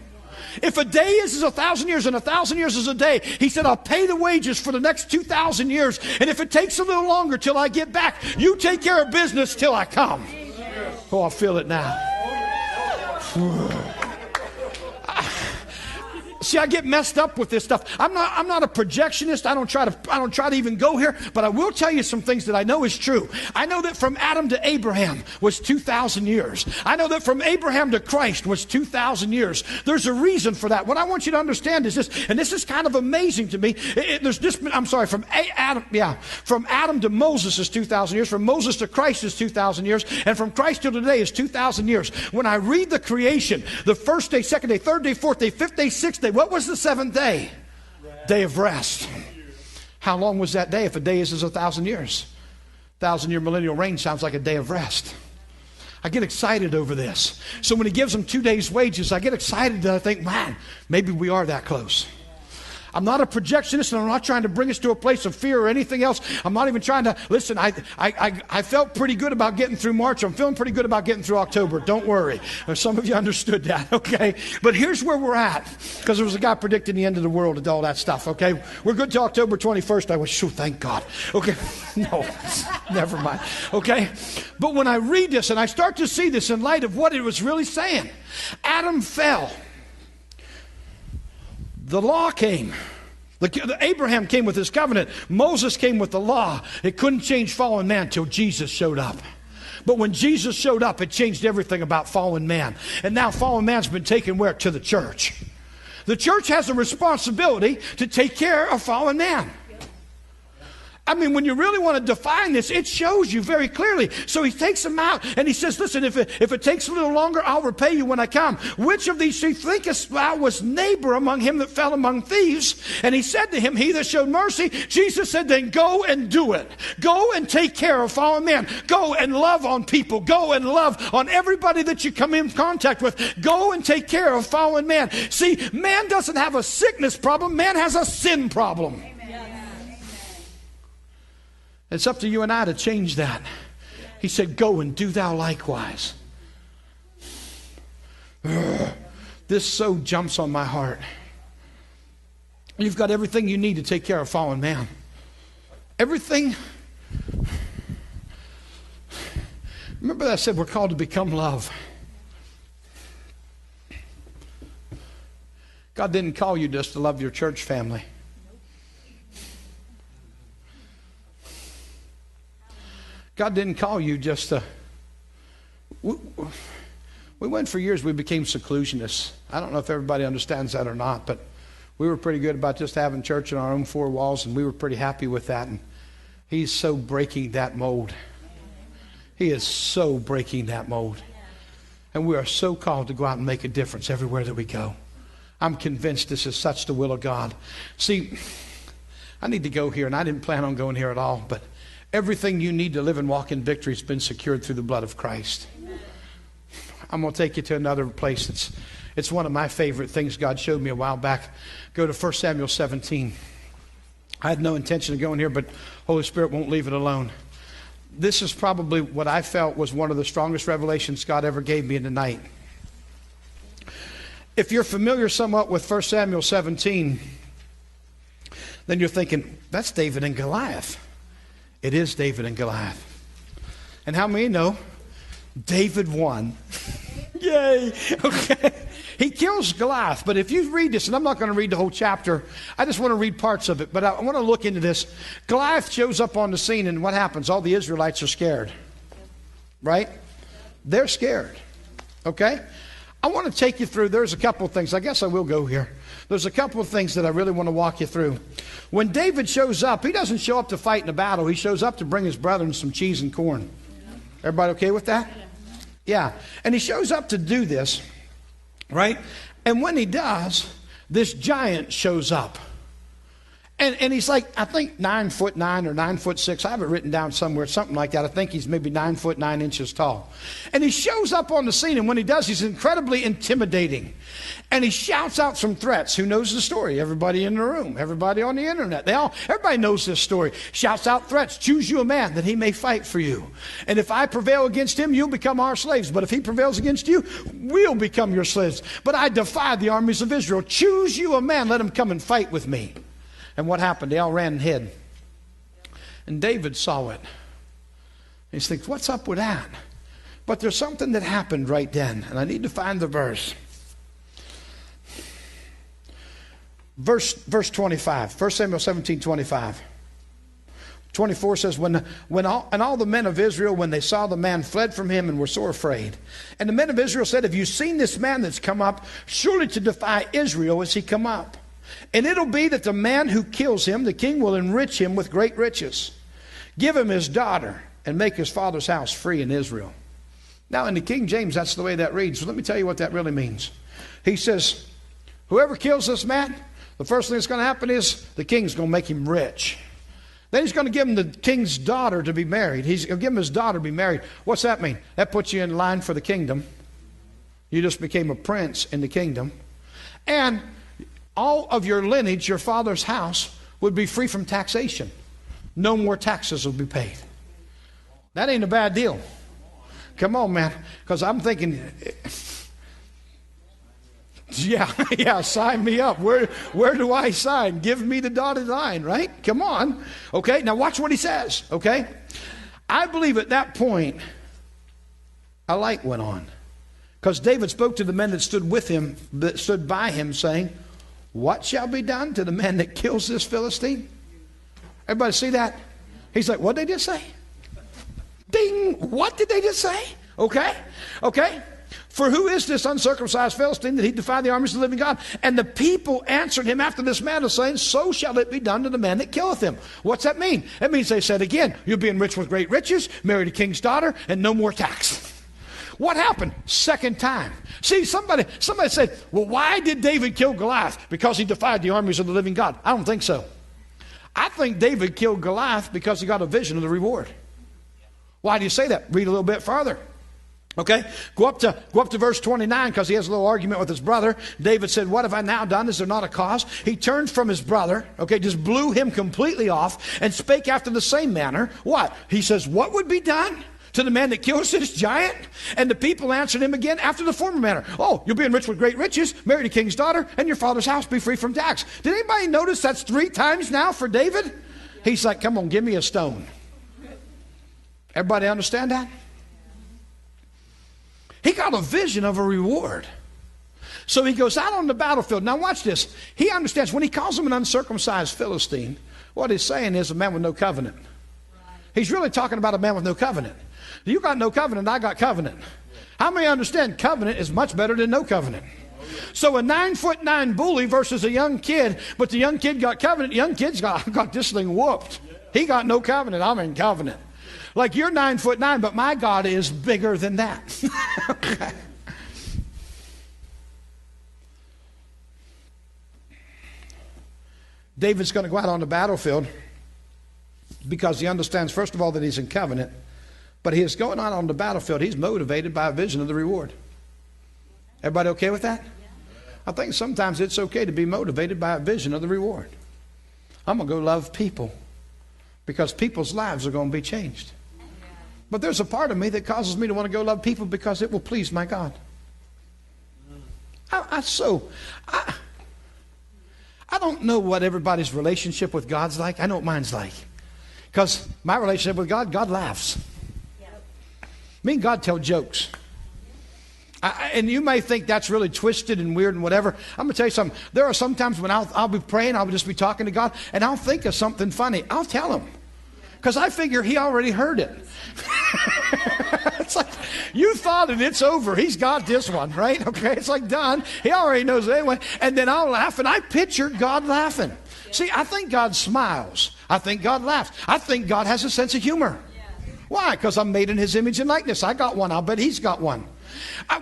If a day is 1,000 years and 1,000 years is a day, he said, I'll pay the wages for the next 2,000 years. And if it takes a little longer till I get back, you take care of business till I come. Oh, I feel it now. See, I get messed up with this stuff. I'm not a projectionist. I don't try to even go here, but I will tell you some things that I know is true. I know that from Adam to Abraham was 2,000 years. I know that from Abraham to Christ was 2,000 years. There's a reason for that. What I want you to understand is this, and this is kind of amazing to me. From Adam to Moses is 2,000 years. From Moses to Christ is 2,000 years. And from Christ till today is 2,000 years. When I read the creation, the first day, second day, third day, fourth day, fifth day, sixth day, what was the 7th day? Day of rest. How long was that day? If a day is 1,000 years. 1,000-year millennial reign sounds like a day of rest. I get excited over this. So when he gives them 2 days' wages, I get excited that I think, man, maybe we are that close. I'm not a projectionist, and I'm not trying to bring us to a place of fear or anything else. I'm not even trying to, listen, I felt pretty good about getting through March. I'm feeling pretty good about getting through October. Don't worry. Some of you understood that, okay? But here's where we're at, because there was a guy predicting the end of the world and all that stuff, okay? We're good till October 21st. I went, shoo, thank God. Okay, no, never mind, okay? But when I read this and I start to see this in light of what it was really saying, Adam fell. The law came. Abraham came with his covenant. Moses came with the law. It couldn't change fallen man till Jesus showed up. But when Jesus showed up, it changed everything about fallen man. And now fallen man's been taken where? To the church. The church has a responsibility to take care of fallen man. I mean, when you really want to define this, it shows you very clearly. So he takes them out and he says, listen, if it takes a little longer, I'll repay you when I come. Which of these three thinkest thou was neighbor among him that fell among thieves? And he said to him, he that showed mercy. Jesus said, then go and do it. Go and take care of fallen men. Go and love on people. Go and love on everybody that you come in contact with. Go and take care of fallen man. See, man doesn't have a sickness problem. Man has a sin problem. It's up to you and I to change that. He said, go and do thou likewise. This so jumps on my heart. You've got everything you need to take care of fallen man. Everything. Remember that I said we're called to become love. God didn't call you just to love your church family. God didn't call you just to... We went for years, we became seclusionists. I don't know if everybody understands that or not, but we were pretty good about just having church in our own four walls, and we were pretty happy with that. And He's so breaking that mold. He is so breaking that mold. And we are so called to go out and make a difference everywhere that we go. I'm convinced this is such the will of God. See, I need to go here, and I didn't plan on going here at all, but everything you need to live and walk in victory has been secured through the blood of Christ. I'm going to take you to another place. It's one of my favorite things God showed me a while back. Go to 1 Samuel 17. I had no intention of going here, but Holy Spirit won't leave it alone. This is probably what I felt was one of the strongest revelations God ever gave me in the night. If you're familiar somewhat with 1 Samuel 17, then you're thinking, that's David and Goliath. It is David and Goliath. And how many know David won? Yay! Okay. He kills Goliath. But if you read this, and I'm not going to read the whole chapter, I just want to read parts of it. But I want to look into this. Goliath shows up on the scene, and what happens? All the Israelites are scared. Right? They're scared. Okay? I want to take you through, there's a couple of things. I guess I will go here. There's a couple of things that I really want to walk you through. When David shows up, he doesn't show up to fight in a battle. He shows up to bring his brethren some cheese and corn. Everybody okay with that? Yeah. And he shows up to do this, right? And when he does, this giant shows up. And he's like, I think 9'9" or 9'6". I have it written down somewhere, something like that. I think he's maybe 9'9" tall. And he shows up on the scene, and when he does, he's incredibly intimidating. And he shouts out some threats. Who knows the story? Everybody in the room, everybody on the internet. Everybody knows this story. Shouts out threats. Choose you a man that he may fight for you. And if I prevail against him, you'll become our slaves. But if he prevails against you, we'll become your slaves. But I defy the armies of Israel. Choose you a man. Let him come and fight with me. And what happened? They all ran and hid. And David saw it. He thinks, what's up with that? But there's something that happened right then. And I need to find the verse. Verse 25. 1 Samuel 17, 25. 24 says, all the men of Israel, when they saw the man, fled from him and were sore afraid. And the men of Israel said, have you seen this man that's come up? Surely to defy Israel has he come up. And it'll be that the man who kills him, the king will enrich him with great riches. Give him his daughter and make his father's house free in Israel. Now in the King James, that's the way that reads. So let me tell you what that really means. He says, whoever kills this man, the first thing that's going to happen is the king's going to make him rich. Then he's going to give him the king's daughter to be married. He's going to give him his daughter to be married. What's that mean? That puts you in line for the kingdom. You just became a prince in the kingdom. And all of your lineage, your father's house, would be free from taxation. No more taxes will be paid. That ain't a bad deal. Come on, man. Because I'm thinking, yeah, sign me up. Where do I sign? Give me the dotted line, right? Come on. Okay, now watch what he says, okay? I believe at that point, a light went on. Because David spoke to the men that stood with him, that stood by him, saying, what shall be done to the man that kills this Philistine? Everybody see that? He's like, what did they just say? Ding! What did they just say? Okay. For who is this uncircumcised Philistine that he defied the armies of the living God? And the people answered him after this manner, saying, so shall it be done to the man that killeth him. What's that mean? That means they said again, you'll be enriched with great riches, marry the king's daughter, and no more tax. What happened? Second time. See, somebody said, well, why did David kill Goliath? Because he defied the armies of the living God. I don't think so. I think David killed Goliath because he got a vision of the reward. Why do you say that? Read a little bit farther. Okay, go up to verse 29 because he has a little argument with his brother. David said, what have I now done? Is there not a cause? He turned from his brother, okay, just blew him completely off and spake after the same manner. What? He says, what would be done to the man that kills this giant? And the people answered him again after the former manner. Oh, you'll be enriched with great riches, marry the king's daughter, and your father's house be free from tax. Did anybody notice that's 3 times now for David? He's like, come on, give me a stone. Everybody understand that? He got a vision of a reward. So he goes out on the battlefield. Now watch this. He understands when he calls him an uncircumcised Philistine, what he's saying is a man with no covenant. He's really talking about a man with no covenant. You got no covenant, I got covenant. How many understand covenant is much better than no covenant? So a 9'9" bully versus a young kid, but the young kid got covenant. The young kid's got this thing whooped. He got no covenant. I'm in covenant. Like you're 9'9", but my God is bigger than that. Okay. David's going to go out on the battlefield because he understands, first of all, that he's in covenant. But he is going out on the battlefield. He's motivated by a vision of the reward. Everybody okay with that? I think sometimes it's okay to be motivated by a vision of the reward. I'm going to go love people because people's lives are going to be changed. But there's a part of me that causes me to want to go love people because it will please my God. I don't know what everybody's relationship with God's like. I know what mine's like. Because my relationship with God, God laughs. Me and God tell jokes. And you may think that's really twisted and weird and whatever. I'm going to tell you something. There are some times when I'll be praying, I'll just be talking to God, and I'll think of something funny. I'll tell him. Because I figure he already heard it. It's like, you thought it, it's over. He's got this one, right? Okay, it's like done. He already knows it anyway. And then I'll laugh, and I picture God laughing. See, I think God smiles. I think God laughs. I think God has a sense of humor. Why? Because I'm made in his image and likeness. I got one. I'll bet he's got one.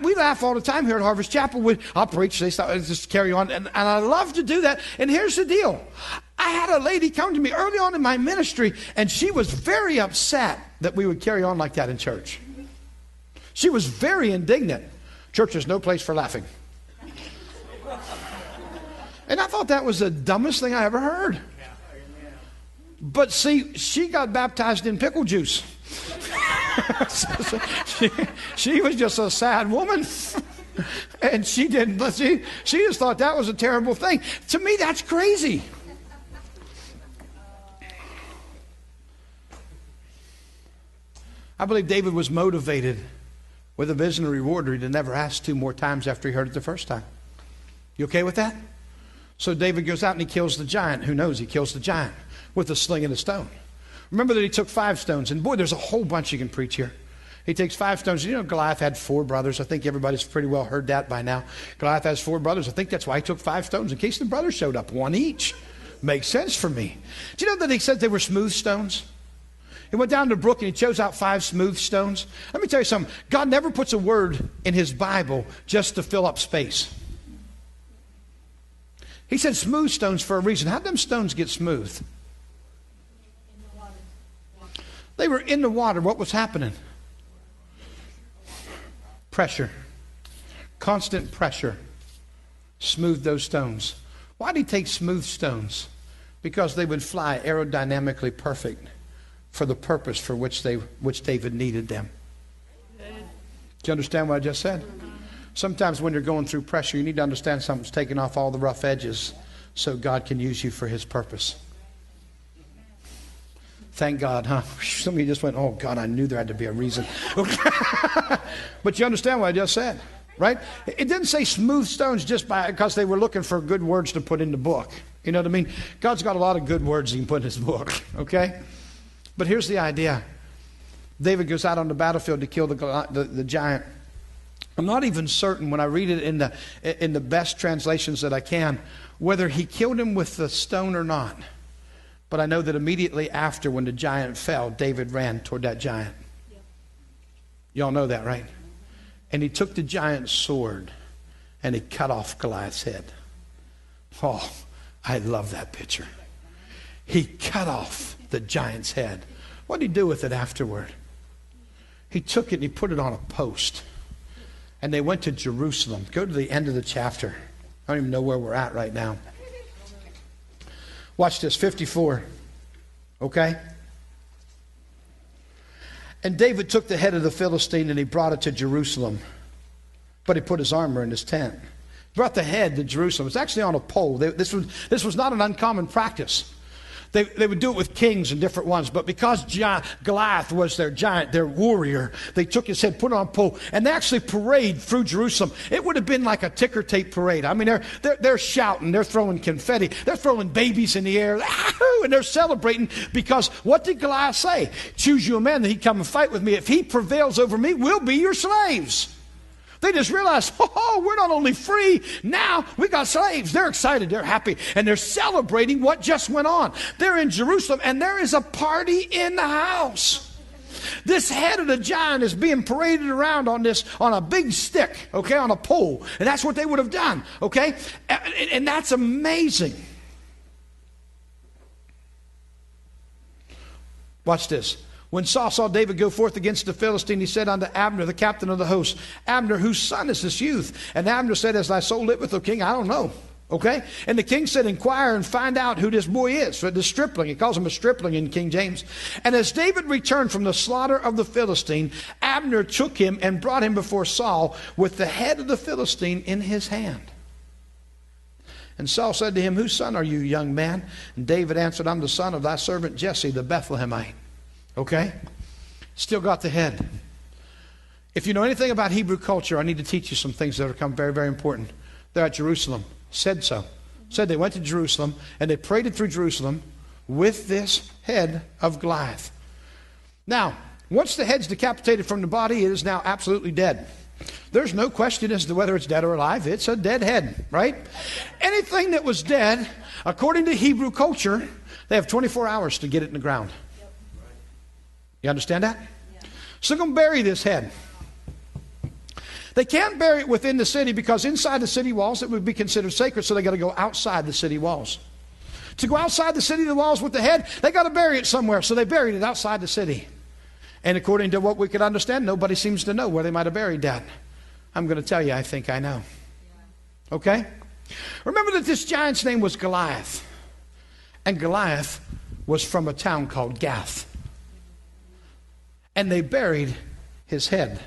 We laugh all the time here at Harvest Chapel. I'll preach, they just carry on. And I love to do that. And here's the deal. I had a lady come to me early on in my ministry, and she was very upset that we would carry on like that in church. She was very indignant. Church is no place for laughing. And I thought that was the dumbest thing I ever heard. But see, she got baptized in pickle juice. she was just a sad woman. And she just thought that was a terrible thing. To me, that's crazy. I believe David was motivated with a vision and reward he never asked 2 more times after he heard it the first time. You okay with that? So David goes out and he kills the giant. Who knows? He kills the giant with a sling and a stone. Remember that he took 5 stones. And boy, there's a whole bunch you can preach here. He takes 5 stones. You know, Goliath had 4 brothers. I think everybody's pretty well heard that by now. Goliath has 4 brothers. I think that's why he took 5 stones, in case the brothers showed up, 1 each. Makes sense for me. Do you know that he said they were smooth stones? He went down to the brook and he chose out 5 smooth stones. Let me tell you something. God never puts a word in his Bible just to fill up space. He said smooth stones for a reason. How'd them stones get smooth? They were in the water. What was happening? Pressure. Constant pressure smoothed those stones. Why did he take smooth stones? Because they would fly aerodynamically perfect for the purpose for which David needed them. Do you understand what I just said? Sometimes when you're going through pressure, you need to understand something's taking off all the rough edges so God can use you for his purpose. Thank God, huh? Some of you just went, oh, God, I knew there had to be a reason. But you understand what I just said, right? It didn't say smooth stones just because they were looking for good words to put in the book. You know what I mean? God's got a lot of good words he can put in his book, okay? But here's the idea. David goes out on the battlefield to kill the giant. I'm not even certain when I read it in the best translations that I can whether he killed him with the stone or not. But I know that immediately after, when the giant fell, David ran toward that giant. Y'all know that, right? And he took the giant's sword and he cut off Goliath's head. Oh, I love that picture. He cut off the giant's head. What did he do with it afterward? He took it and he put it on a post. And they went to Jerusalem. Go to the end of the chapter. I don't even know where we're at right now. Watch this, 54. Okay? And David took the head of the Philistine and he brought it to Jerusalem. But he put his armor in his tent. He brought the head to Jerusalem. It's actually on a pole. This was not an uncommon practice. They would do it with kings and different ones, but because Goliath was their giant, their warrior, they took his head, put it on a pole, and they actually parade through Jerusalem. It would have been like a ticker tape parade. I mean, they're shouting, they're throwing confetti, they're throwing babies in the air, and they're celebrating because what did Goliath say? Choose you a man that he come and fight with me. If he prevails over me, we'll be your slaves. They just realized, oh, we're not only free, now we got slaves. They're excited, they're happy, and they're celebrating what just went on. They're in Jerusalem, and there is a party in the house. This head of the giant is being paraded around on a big stick, okay, on a pole. And that's what they would have done, okay? And that's amazing. Watch this. When Saul saw David go forth against the Philistine, he said unto Abner, the captain of the host, Abner, whose son is this youth? And Abner said, as thy soul liveth, O king, I don't know. Okay? And the king said, inquire and find out who this boy is. For the stripling, he calls him a stripling in King James. And as David returned from the slaughter of the Philistine, Abner took him and brought him before Saul with the head of the Philistine in his hand. And Saul said to him, whose son are you, young man? And David answered, I'm the son of thy servant Jesse, the Bethlehemite. Okay? Still got the head. If you know anything about Hebrew culture, I need to teach you some things that have become very, very important. They're at Jerusalem. Said so. Said they went to Jerusalem and they paraded through Jerusalem with this head of Goliath. Now, once the head's decapitated from the body, it is now absolutely dead. There's no question as to whether it's dead or alive. It's a dead head, right? Anything that was dead, according to Hebrew culture, they have 24 hours to get it in the ground. You understand that? Yeah. So they're going to bury this head. They can't bury it within the city because inside the city walls it would be considered sacred, so they got to go outside the city walls. To go outside the city walls with the head, they got to bury it somewhere, so they buried it outside the city. And according to what we could understand, nobody seems to know where they might have buried that. I'm going to tell you, I think I know. Okay? Remember that this giant's name was Goliath. And Goliath was from a town called Gath. And they buried his head.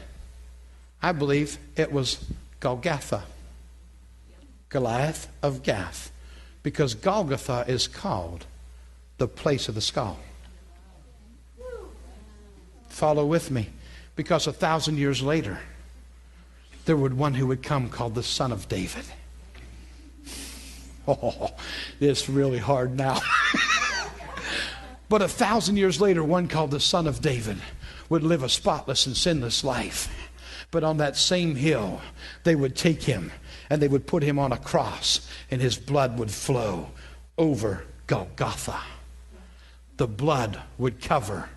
I believe it was Golgotha. Goliath of Gath. Because Golgotha is called the place of the skull. Follow with me. Because 1,000 years later, there would one who would come called the Son of David. Oh, it's really hard now. But 1,000 years later, one called the Son of David would live a spotless and sinless life. But on that same hill, they would take him and they would put him on a cross, and his blood would flow over Golgotha. The blood would cover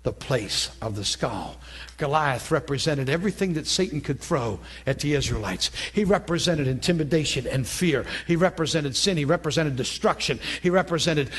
the place of the skull. Goliath represented everything that Satan could throw at the Israelites. He represented intimidation and fear. He represented sin. He represented destruction. He represented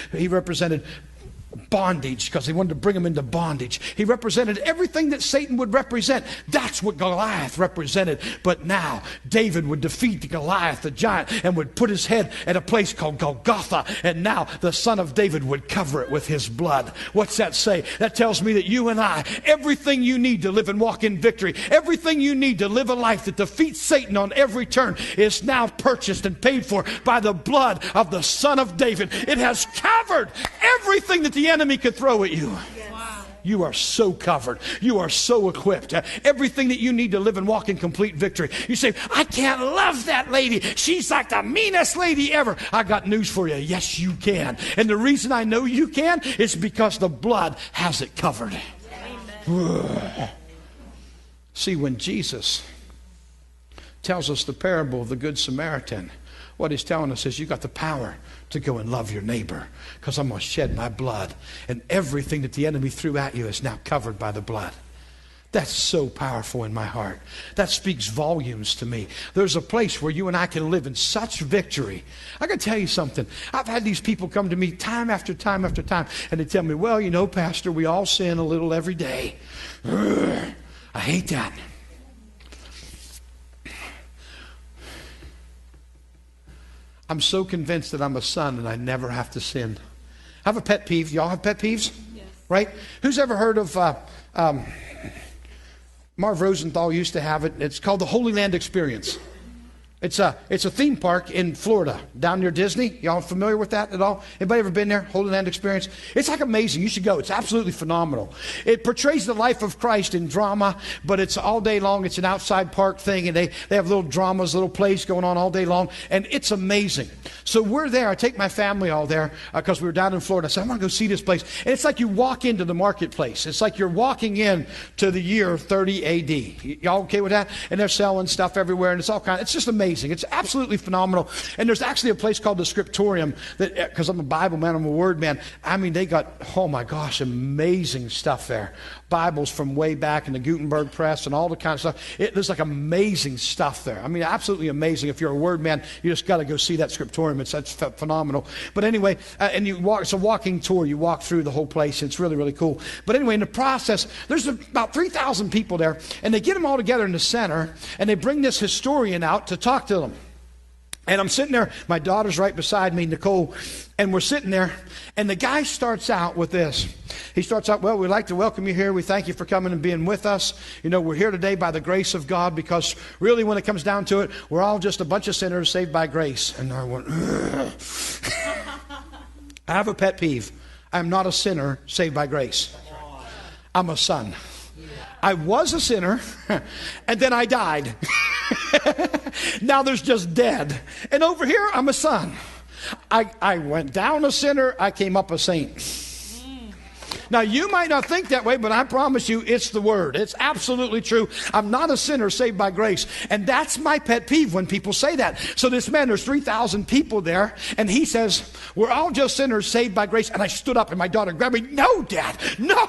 bondage, because he wanted to bring them into bondage. He represented everything that Satan would represent. That's what Goliath represented. But now David would defeat the Goliath, the giant, and would put his head at a place called Golgotha. And now the Son of David would cover it with his blood. What's that say? That tells me that you and I, everything you need to live and walk in victory, everything you need to live a life that defeats Satan on every turn, is now purchased and paid for by the blood of the Son of David. It has covered everything that the enemy could throw at you. Yes. Wow. You are so covered. You are so equipped. Everything that you need to live and walk in complete victory. You say, I can't love that lady. She's like the meanest lady ever. I got news for you. Yes, you can. And the reason I know you can is because the blood has it covered. See, when Jesus tells us the parable of the Good Samaritan, what he's telling us is you got the power to go and love your neighbor, because I'm going to shed my blood, and everything that the enemy threw at you is now covered by the blood. That's so powerful in my heart. That speaks volumes to me. There's a place where you and I can live in such victory. I got to tell you something. I've had these people come to me time after time after time, and they tell me, well, you know, Pastor, we all sin a little every day. I hate that. I'm so convinced that I'm a son and I never have to sin. I have a pet peeve. Y'all have pet peeves? Yes. right? Who's ever heard of Marv Rosenthal used to have it. It's called the Holy Land Experience. It's a theme park in Florida, down near Disney. Y'all familiar with that at all? Anybody ever been there? Holy Land Experience? It's like amazing. You should go. It's absolutely phenomenal. It portrays the life of Christ in drama, but it's all day long. It's an outside park thing, and they have little dramas, little plays going on all day long, and it's amazing. So we're there. I take my family all there because we were down in Florida. I said, I want to go see this place. And it's like you walk into the marketplace. It's like you're walking in to the year 30 A.D. Y'all okay with that? And they're selling stuff everywhere, and it's all kind of, it's just amazing. It's absolutely phenomenal. And there's actually a place called the Scriptorium that, because I'm a Bible man, I'm a Word man. I mean, they got, oh my gosh, amazing stuff there. Bibles from way back in the Gutenberg press and all the kind of stuff. There's like amazing stuff there. I mean, absolutely amazing. If you're a Word man, you just got to go see that Scriptorium. That's phenomenal. But anyway, and you walk, it's a walking tour. You walk through the whole place. It's really, really cool. But anyway, in the process, there's about 3,000 people there, and they get them all together in the center, and they bring this historian out to talk to them. And I'm sitting there, my daughter's right beside me, Nicole, and we're sitting there, and the guy starts out with this. He starts out, well, we'd like to welcome you here. We thank you for coming and being with us. You know, we're here today by the grace of God, because really when it comes down to it, we're all just a bunch of sinners saved by grace. And I went, I have a pet peeve. I'm not a sinner saved by grace. I'm a son. I was a sinner, and then I died. Now there's just dead. And over here, I'm a son. I went down a sinner, I came up a saint. Now, you might not think that way, but I promise you, it's the Word. It's absolutely true. I'm not a sinner saved by grace. And that's my pet peeve when people say that. So this man, there's 3,000 people there, and he says, we're all just sinners saved by grace. And I stood up, and my daughter grabbed me. No, Dad, no.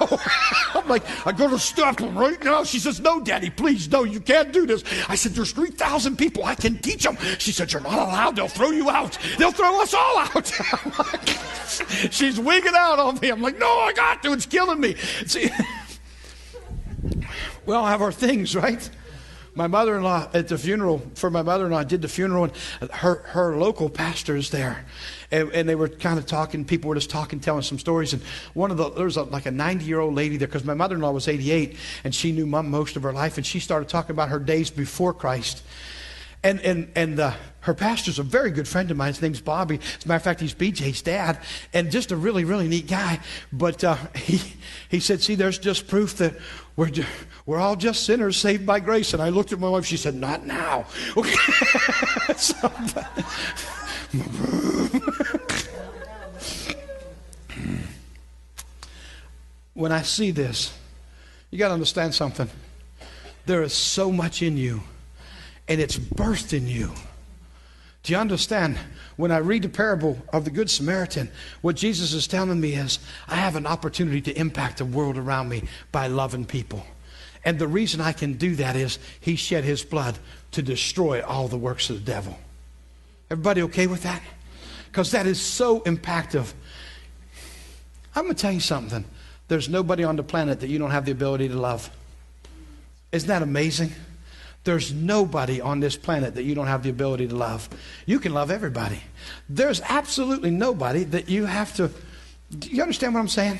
I'm like, I'm going to stop him right now. She says, no, Daddy, please, no, you can't do this. I said, there's 3,000 people. I can teach them. She said, you're not allowed. They'll throw you out. They'll throw us all out. She's wigging out on me. I'm like, no, I got to. It's killing me. See, we all have our things, right? My mother-in-law at the funeral, for my mother-in-law, I did the funeral, and her local pastor is there. And they were kind of talking, people were just talking, telling some stories. And there was like a 90-year-old lady there, because my mother-in-law was 88, and she knew Mom most of her life. And she started talking about her days before Christ. And her pastor's a very good friend of mine. His name's Bobby. As a matter of fact, he's BJ's dad, and just a really, really neat guy. But he said, see, there's just proof that we're all just sinners saved by grace. And I looked at my wife. She said, not now. Okay. When I see this, you got to understand something. There is so much in you, and it's birthed in you. Do you understand? When I read the parable of the Good Samaritan, what Jesus is telling me is, I have an opportunity to impact the world around me by loving people. And the reason I can do that is He shed His blood to destroy all the works of the devil. Everybody okay with that? Because that is so impactful. I'm going to tell you something. There's nobody on the planet that you don't have the ability to love. Isn't that amazing? There's nobody on this planet that you don't have the ability to love. You can love everybody. There's absolutely nobody that you have to... Do you understand what I'm saying?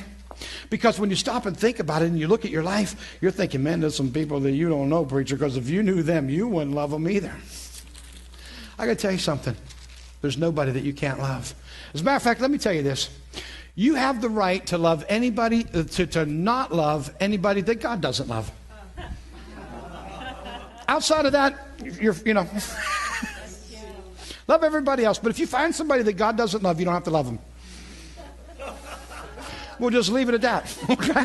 Because when you stop and think about it and you look at your life, you're thinking, man, there's some people that you don't know, preacher, because if you knew them, you wouldn't love them either. I got to tell you something. There's nobody that you can't love. As a matter of fact, let me tell you this. You have the right to love anybody, to not love anybody that God doesn't love. Outside of that, love everybody else. But if you find somebody that God doesn't love, you don't have to love them. We'll just leave it at that. Okay?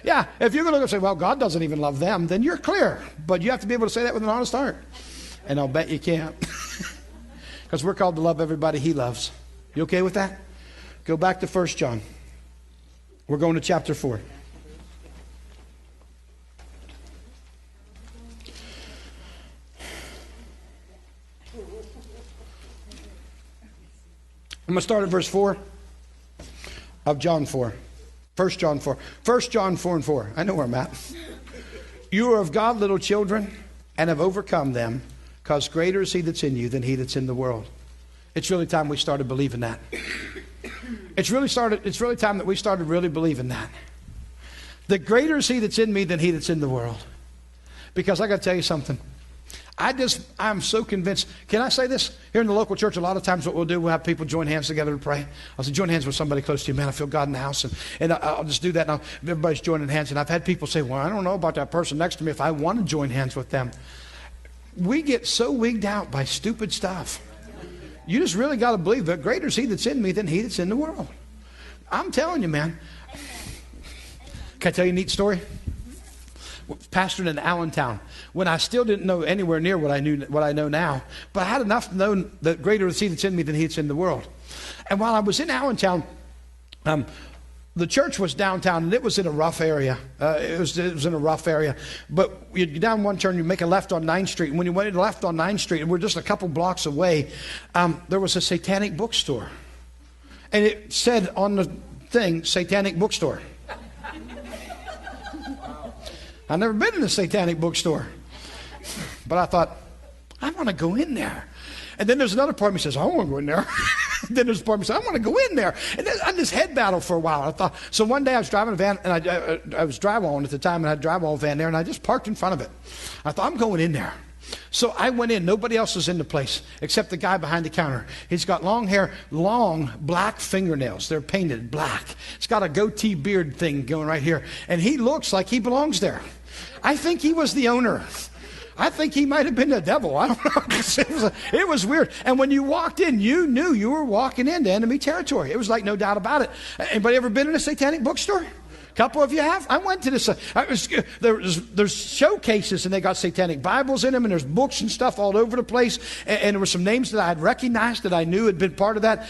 Yeah, if you're going to say, well, God doesn't even love them, then you're clear. But you have to be able to say that with an honest heart. And I'll bet you can't. Because we're called to love everybody He loves. You okay with that? Go back to 1 John. We're going to chapter 4. I'm going to start at verse 4 of John 4. 1 John 4. 1 John 4 and 4. I know where I'm at. You are of God, little children, and have overcome them, because greater is He that's in you than he that's in the world. It's really time we started believing that. It's really time that we started really believing that. The greater is he that's in me than he that's in the world. Because I got to tell you something. I'm so convinced. Can I say this? Here in the local church, a lot of times what we'll do, we'll have people join hands together to pray. I'll say, join hands with somebody close to you. Man, I feel God in the house. And I'll just do that. And everybody's joining hands. And I've had people say, well, I don't know about that person next to me if I want to join hands with them. We get so wigged out by stupid stuff. You just really got to believe that greater is he that's in me than he that's in the world. I'm telling you, man. Can I tell you a neat story? Pastored in Allentown, when I still didn't know anywhere near what I know now, but I had enough to know that greater is he that's in me than he that's in the world. And while I was in Allentown, the church was downtown, and it was in a rough area. It was in a rough area. But you get down one turn, you make a left on 9th Street. And when you went left on 9th Street, and we're just a couple blocks away, there was a satanic bookstore. And it said on the thing, satanic bookstore. I've never been in a satanic bookstore. But I thought, I want to go in there. And then there's another part of me that says, I don't want to go in there. Then there's a part of me that says, I want to go in there. And then I just head battled for a while. I thought, so one day I was driving a van, and I was drywalling at the time, and I had a drywall van there, and I just parked in front of it. I thought, I'm going in there. So I went in. Nobody else was in the place except the guy behind the counter. He's got long hair, long black fingernails. They're painted black. He's got a goatee beard thing going right here. And he looks like he belongs there. I think he was the owner. I think he might have been the devil. I don't know. It was weird. And when you walked in, you knew you were walking into enemy territory. It was like no doubt about it. Anybody ever been in a satanic bookstore? A couple of you have. I went to this. There's showcases, and they got satanic Bibles in them, and there's books and stuff all over the place. And there were some names that I had recognized that I knew had been part of that.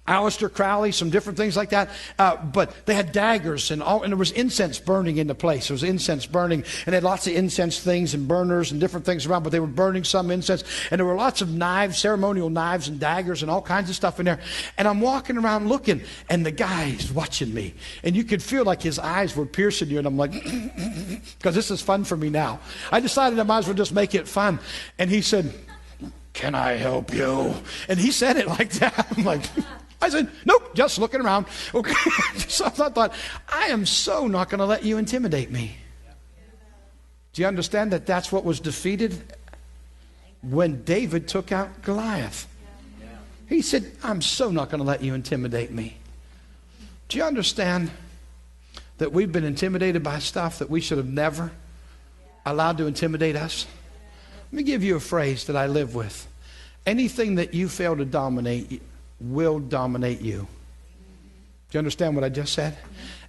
Aleister Crowley, some different things like that. But they had daggers and there was incense burning in the place. There was incense burning, and they had lots of incense things and burners and different things around, but they were burning some incense. And there were lots of knives, ceremonial knives and daggers and all kinds of stuff in there. And I'm walking around looking, and the guy's watching me. And you could feel like his eyes were piercing you. And I'm like, because this is fun for me now. I decided I might as well just make it fun. And he said, can I help you? And he said it like that. I'm like... I said, nope, just looking around. Okay. So I thought, I am so not going to let you intimidate me. Do you understand that that's what was defeated when David took out Goliath? He said, I'm so not going to let you intimidate me. Do you understand that we've been intimidated by stuff that we should have never allowed to intimidate us? Let me give you a phrase that I live with. Anything that you fail to dominate will dominate you. Do you understand what I just said?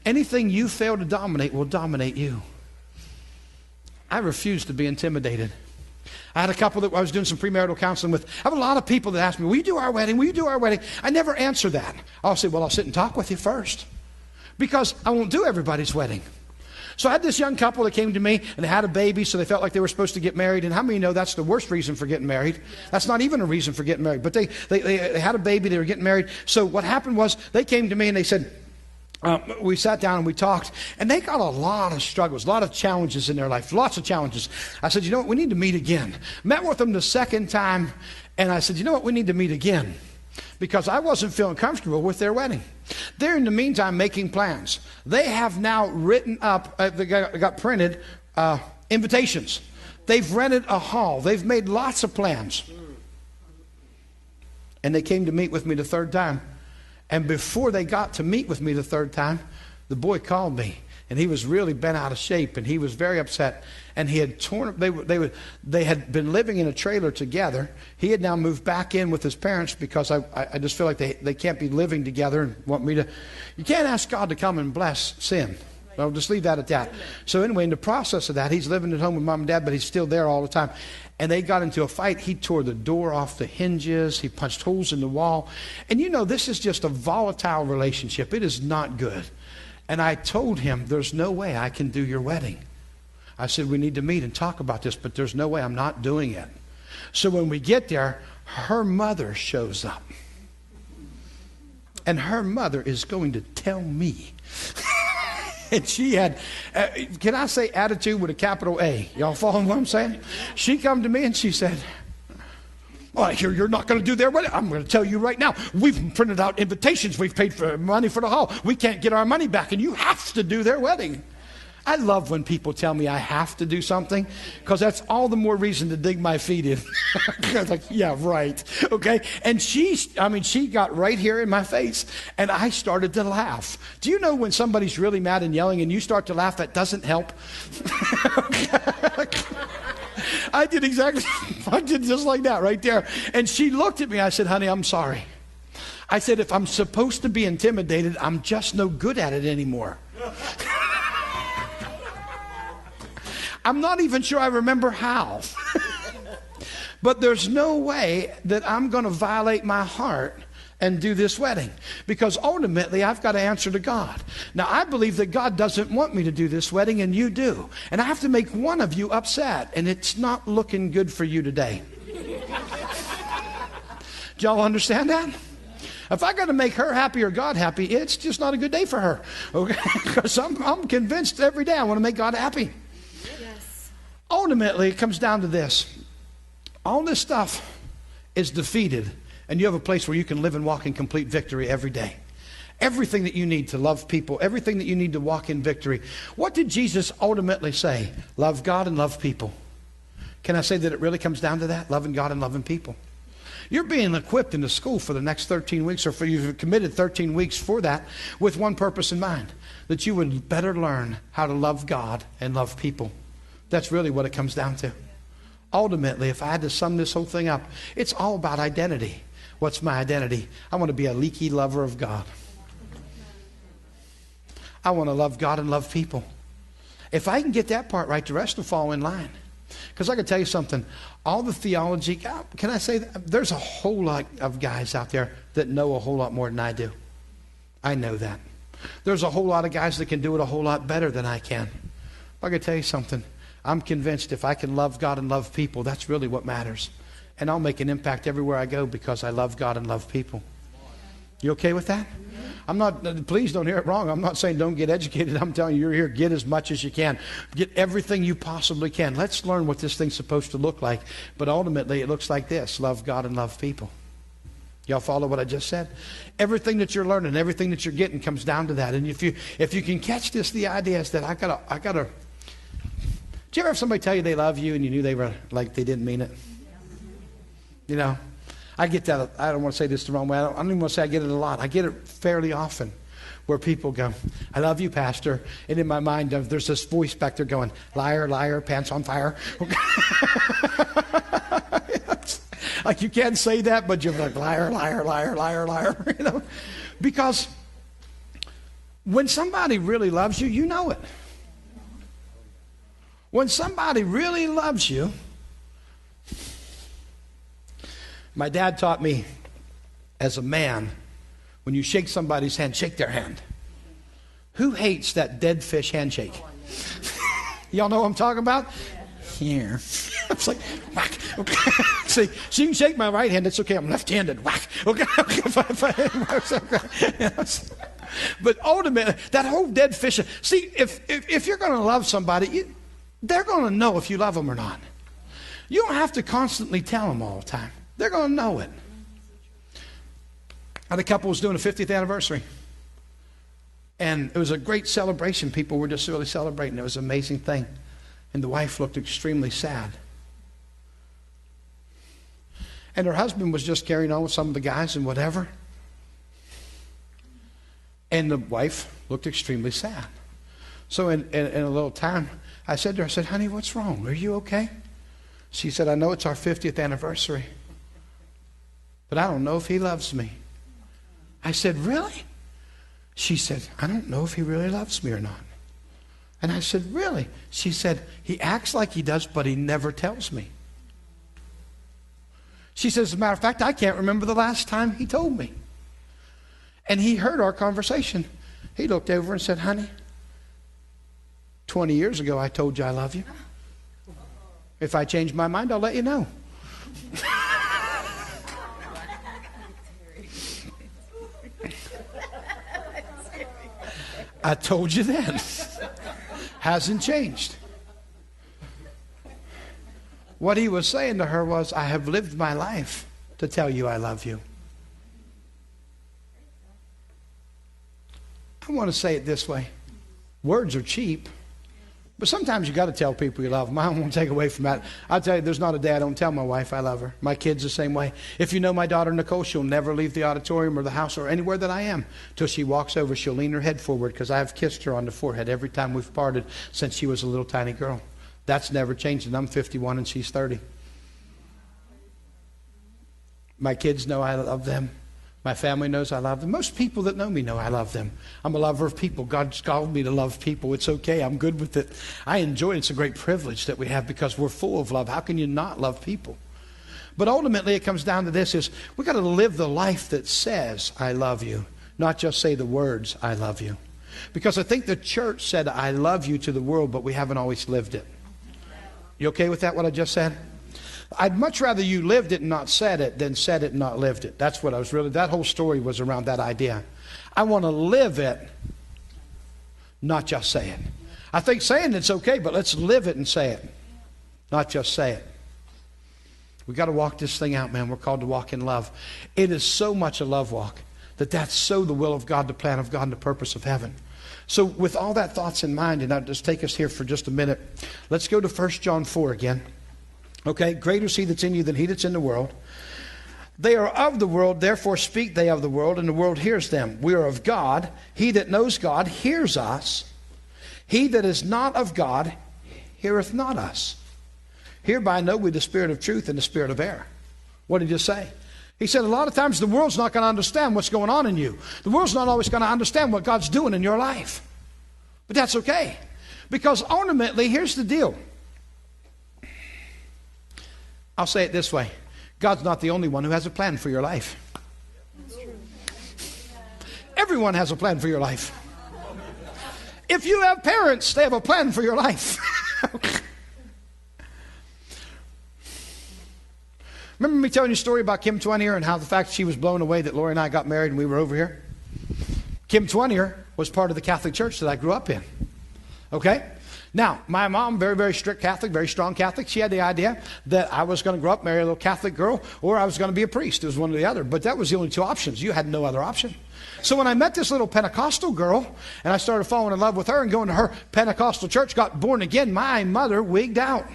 Anything you fail to dominate will dominate you. I refuse to be intimidated. I had a couple that I was doing some premarital counseling with. I have a lot of people that ask me, will you do our wedding? Will you do our wedding? I never answer that. I'll say, well, I'll sit and talk with you first. Because I won't do everybody's wedding. So I had this young couple that came to me, and they had a baby, so they felt like they were supposed to get married. And how many know that's the worst reason for getting married? That's not even a reason for getting married. But they had a baby, they were getting married. So what happened was they came to me and they said, we sat down and we talked, and they got a lot of struggles, a lot of challenges in their life, lots of challenges. I said, you know what, we need to meet again. Met with them the second time, and I said, you know what, we need to meet again. Because I wasn't feeling comfortable with their wedding. They're in the meantime making plans. They have now written up, they got printed invitations. They've rented a hall. They've made lots of plans. And they came to meet with me the third time. And before they got to meet with me the third time, the boy called me. And he was really bent out of shape, and he was very upset. And he had they had been living in a trailer together. He had now moved back in with his parents because I just feel like they can't be living together and want me to. You can't ask God to come and bless sin. I'll just leave that at that. So anyway, in the process of that, he's living at home with mom and dad, but he's still there all the time. And they got into a fight. He tore the door off the hinges. He punched holes in the wall. And you know, this is just a volatile relationship. It is not good. And I told him, there's no way I can do your wedding. I said, we need to meet and talk about this, but there's no way, I'm not doing it. So when we get there, her mother shows up. And her mother is going to tell me. And she had, can I say attitude with a capital A? Y'all following what I'm saying? She come to me and she said, Oh, I hear you're not going to do their wedding. I'm going to tell you right now. We've printed out invitations. We've paid for money for the hall. We can't get our money back, and you have to do their wedding. I love when people tell me I have to do something, because that's all the more reason to dig my feet in. I was like, yeah, right. Okay. And she got right here in my face, and I started to laugh. Do you know when somebody's really mad and yelling and you start to laugh, that doesn't help? I did just like that right there. And she looked at me. I said, honey, I'm sorry. I said, if I'm supposed to be intimidated, I'm just no good at it anymore. I'm not even sure I remember how. But there's no way that I'm going to violate my heart and do this wedding, because ultimately I've got to answer to God. Now, I believe that God doesn't want me to do this wedding, and you do. And I have to make one of you upset, and it's not looking good for you today. Do y'all understand that? If I got to make her happy or God happy, it's just not a good day for her. Okay? Because I'm convinced every day I want to make God happy. Yes. Ultimately, it comes down to this. All this stuff is defeated, and you have a place where you can live and walk in complete victory every day. Everything that you need to love people, everything that you need to walk in victory. What did Jesus ultimately say? Love God and love people. Can I say that it really comes down to that? Loving God and loving people. You're being equipped in the school for the next 13 weeks, or you've committed 13 weeks for that, with one purpose in mind, that you would better learn how to love God and love people. That's really what it comes down to. Ultimately, if I had to sum this whole thing up, it's all about identity. What's my identity? I want to be a leaky lover of God. I want to love God and love people. If I can get that part right, the rest will fall in line. Because I can tell you something, all the theology, can I say that? There's a whole lot of guys out there that know a whole lot more than I do. I know that. There's a whole lot of guys that can do it a whole lot better than I can. I can tell you something, I'm convinced if I can love God and love people, that's really what matters. And I'll make an impact everywhere I go because I love God and love people. You okay with that? I'm not, please don't hear it wrong. I'm not saying don't get educated. I'm telling you, you're here, get as much as you can. Get everything you possibly can. Let's learn what this thing's supposed to look like. But ultimately, it looks like this. Love God and love people. Y'all follow what I just said? Everything that you're learning, everything that you're getting comes down to that. And if you can catch this, the idea is that I gotta. Did you ever have somebody tell you they love you and you knew they were like they didn't mean it? You know, I get that. I don't want to say this the wrong way. I don't even want to say I get it a lot. I get it fairly often where people go, I love you, Pastor. And in my mind, there's this voice back there going, liar, liar, pants on fire. Like you can't say that, but you're like, liar, liar, liar, liar, liar. You know, because when somebody really loves you, you know it. When somebody really loves you, my dad taught me as a man, when you shake somebody's hand, shake their hand. Who hates that dead fish handshake? Y'all know what I'm talking about? Here. It's like, whack. Okay. See, so you can shake my right hand. It's okay. I'm left-handed. Whack. Okay. But ultimately, that whole dead fish. See, if you're going to love somebody, they're going to know if you love them or not. You don't have to constantly tell them all the time. They're going to know it. I had a couple was doing a 50th anniversary. And it was a great celebration. People were just really celebrating. It was an amazing thing. And the wife looked extremely sad. And her husband was just carrying on with some of the guys and whatever. And the wife looked extremely sad. So in a little time, I said to her, I said, honey, what's wrong? Are you okay? She said, I know it's our 50th anniversary, but I don't know if he loves me. I said, really? She said, I don't know if he really loves me or not. And I said, really? She said, he acts like he does, but he never tells me. She says, as a matter of fact, I can't remember the last time he told me. And he heard our conversation. He looked over and said, honey, 20 years ago I told you I love you. If I change my mind, I'll let you know. I told you then. Hasn't changed. What he was saying to her was, I have lived my life to tell you I love you. I want to say it this way. Words are cheap, but sometimes you got to tell people you love them. I won't take away from that. I'll tell you, there's not a day I don't tell my wife I love her. My kids the same way. If you know my daughter Nicole, she'll never leave the auditorium or the house or anywhere that I am till she walks over. She'll lean her head forward because I've kissed her on the forehead every time we've parted since she was a little tiny girl. That's never changed, and I'm 51 and she's 30. My kids know I love them. My family knows I love them. Most people that know me know I love them. I'm a lover of people. God's called me to love people. It's okay. I'm good with it. I enjoy it. It's a great privilege that we have because we're full of love. How can you not love people? But ultimately it comes down to this is we've got to live the life that says I love you, not just say the words I love you. Because I think the church said I love you to the world, but we haven't always lived it. You okay with that, what I just said? I'd much rather you lived it and not said it than said it and not lived it. That's what I was really, that whole story was around that idea. I want to live it, not just say it. I think saying it's okay, but let's live it and say it, not just say it. We've got to walk this thing out, man. We're called to walk in love. It is so much a love walk that that's so the will of God, the plan of God, and the purpose of heaven. So with all that thoughts in mind, and I'll just take us here for just a minute, let's go to 1 John 4 again. Okay, greater is he that's in you than he that's in the world. They are of the world, therefore speak they of the world, and the world hears them. We are of God. He that knows God hears us. He that is not of God heareth not us. Hereby know we the spirit of truth and the spirit of error. What did he just say? He said a lot of times the world's not going to understand what's going on in you. The world's not always going to understand what God's doing in your life. But that's okay. Because ultimately, here's the deal. I'll say it this way. God's not the only one who has a plan for your life. Everyone has a plan for your life. If you have parents, they have a plan for your life. Remember me telling you a story about Kim Twenier and how the fact she was blown away that Lori and I got married and we were over here? Kim Twenier was part of the Catholic Church that I grew up in. Okay? Now, my mom, very, very strict Catholic, very strong Catholic. She had the idea that I was going to grow up, marry a little Catholic girl, or I was going to be a priest. It was one or the other. But that was the only two options. You had no other option. So when I met this little Pentecostal girl, and I started falling in love with her and going to her Pentecostal church, got born again, my mother wigged out.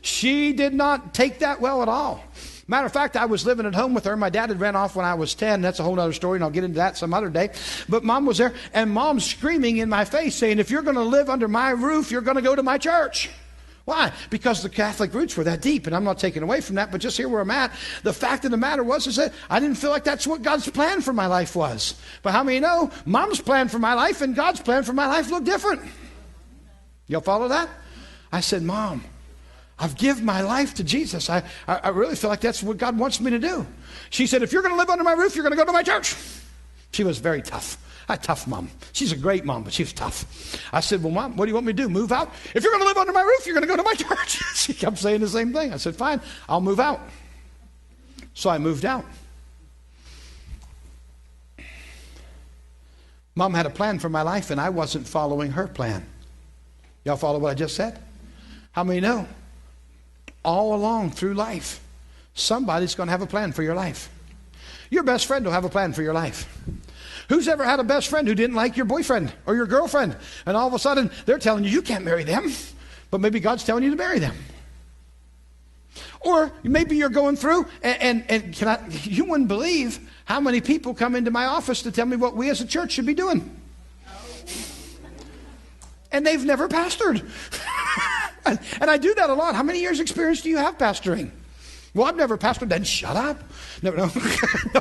She did not take that well at all. Matter of fact, I was living at home with her. My dad had ran off when I was 10. That's a whole other story, and I'll get into that some other day. But Mom was there, and Mom's screaming in my face, saying, if you're going to live under my roof, you're going to go to my church. Why? Because the Catholic roots were that deep, and I'm not taking away from that, but just here where I'm at, the fact of the matter was is that I didn't feel like that's what God's plan for my life was. But how many know Mom's plan for my life and God's plan for my life look different? Y'all follow that? I said, Mom, I've given my life to Jesus. I really feel like that's what God wants me to do. She said, if you're going to live under my roof, you're going to go to my church. She was very tough. A tough mom. She's a great mom, but she was tough. I said, well, Mom, what do you want me to do? Move out? If you're going to live under my roof, you're going to go to my church. She kept saying the same thing. I said, fine, I'll move out. So I moved out. Mom had a plan for my life, and I wasn't following her plan. Y'all follow what I just said? How many know? All along through life, somebody's going to have a plan for your life. Your best friend will have a plan for your life. Who's ever had a best friend who didn't like your boyfriend or your girlfriend? And all of a sudden, they're telling you, you can't marry them. But maybe God's telling you to marry them. Or maybe you're going through, and you wouldn't believe how many people come into my office to tell me what we as a church should be doing. And they've never pastored. And I do that a lot. How many years experience do you have pastoring? Well, I've never pastored. Then shut up. No, no,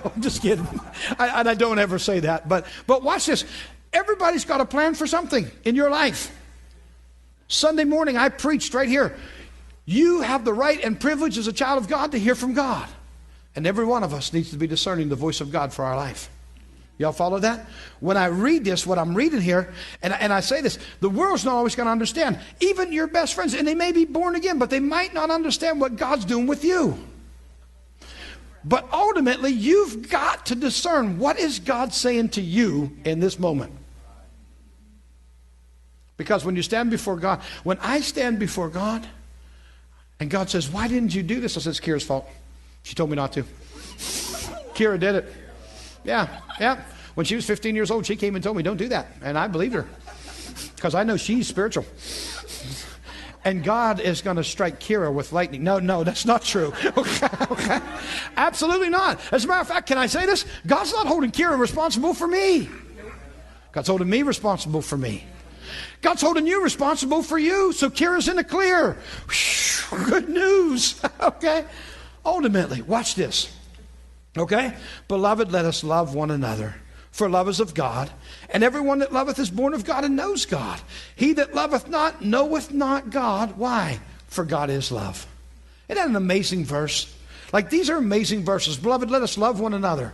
I'm just kidding. I don't ever say that. But watch this. Everybody's got a plan for something in your life. Sunday morning, I preached right here. You have the right and privilege as a child of God to hear from God. And every one of us needs to be discerning the voice of God for our life. Y'all follow that? When I read this, what I'm reading here, and I say this, the world's not always going to understand. Even your best friends, and they may be born again, but they might not understand what God's doing with you. But ultimately, you've got to discern what is God saying to you in this moment. Because when you stand before God, when I stand before God, And God says, why didn't you do this? I said, it's Kira's fault. She told me not to. Kira did it. Yeah. When she was 15 years old, she came and told me, don't do that. And I believed her because I know she's spiritual. And God is going to strike Kira with lightning. No, that's not true. Okay. Absolutely not. As a matter of fact, can I say this? God's not holding Kira responsible for me. God's holding me responsible for me. God's holding you responsible for you. So Kira's in the clear. Good news. Okay. Ultimately, watch this. Okay. Beloved, let us love one another. For love is of God, and everyone that loveth is born of God and knows God. He that loveth not knoweth not God. Why? For God is love. Isn't that an amazing verse? Like, these are amazing verses. Beloved, let us love one another.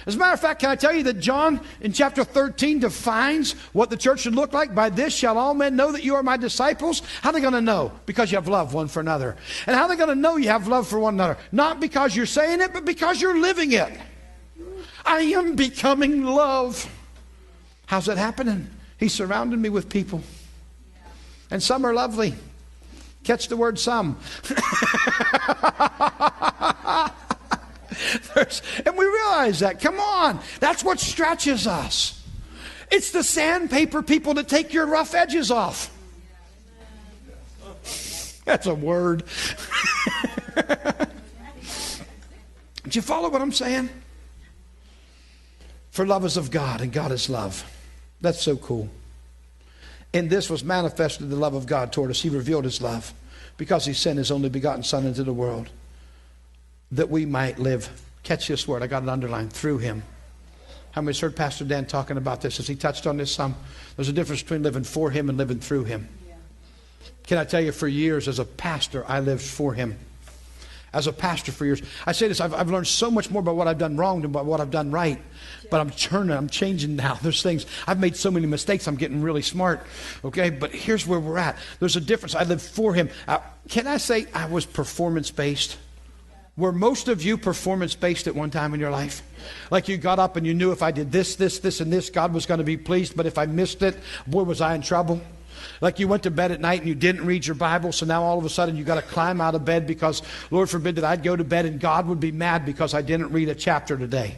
As a matter of fact, can I tell you that John in chapter 13 defines what the church should look like? By this shall all men know that you are my disciples. How are they going to know? Because you have love one for another. And how are they going to know you have love for one another? Not because you're saying it, but because you're living it. I am becoming love. How's that happening? He's surrounded me with people. And some are lovely. Catch the word some. And we realize that. Come on. That's what stretches us. It's the sandpaper people that take your rough edges off. That's a word. Do you follow what I'm saying? For love is of God, and God is love. That's so cool. In this was manifested the love of God toward us. He revealed his love because he sent his only begotten Son into the world that we might live. Catch this word. I got it underlined. Through him. How many's heard Pastor Dan talking about this as he touched on this some? There's a difference between living for him and living through him. Can I tell you, for years as a pastor, I lived for him. As a pastor for years. I say this, I've learned so much more about what I've done wrong than about what I've done right. But I'm changing now. There's things, I've made so many mistakes, I'm getting really smart. Okay, but here's where we're at. There's a difference. I lived for him. Can I say I was performance-based? Were most of you performance-based at one time in your life? Like you got up and you knew if I did this, and this, God was going to be pleased. But if I missed it, boy, was I in trouble. Like you went to bed at night and you didn't read your Bible, so now all of a sudden you got to climb out of bed because, Lord forbid that I'd go to bed and God would be mad because I didn't read a chapter today.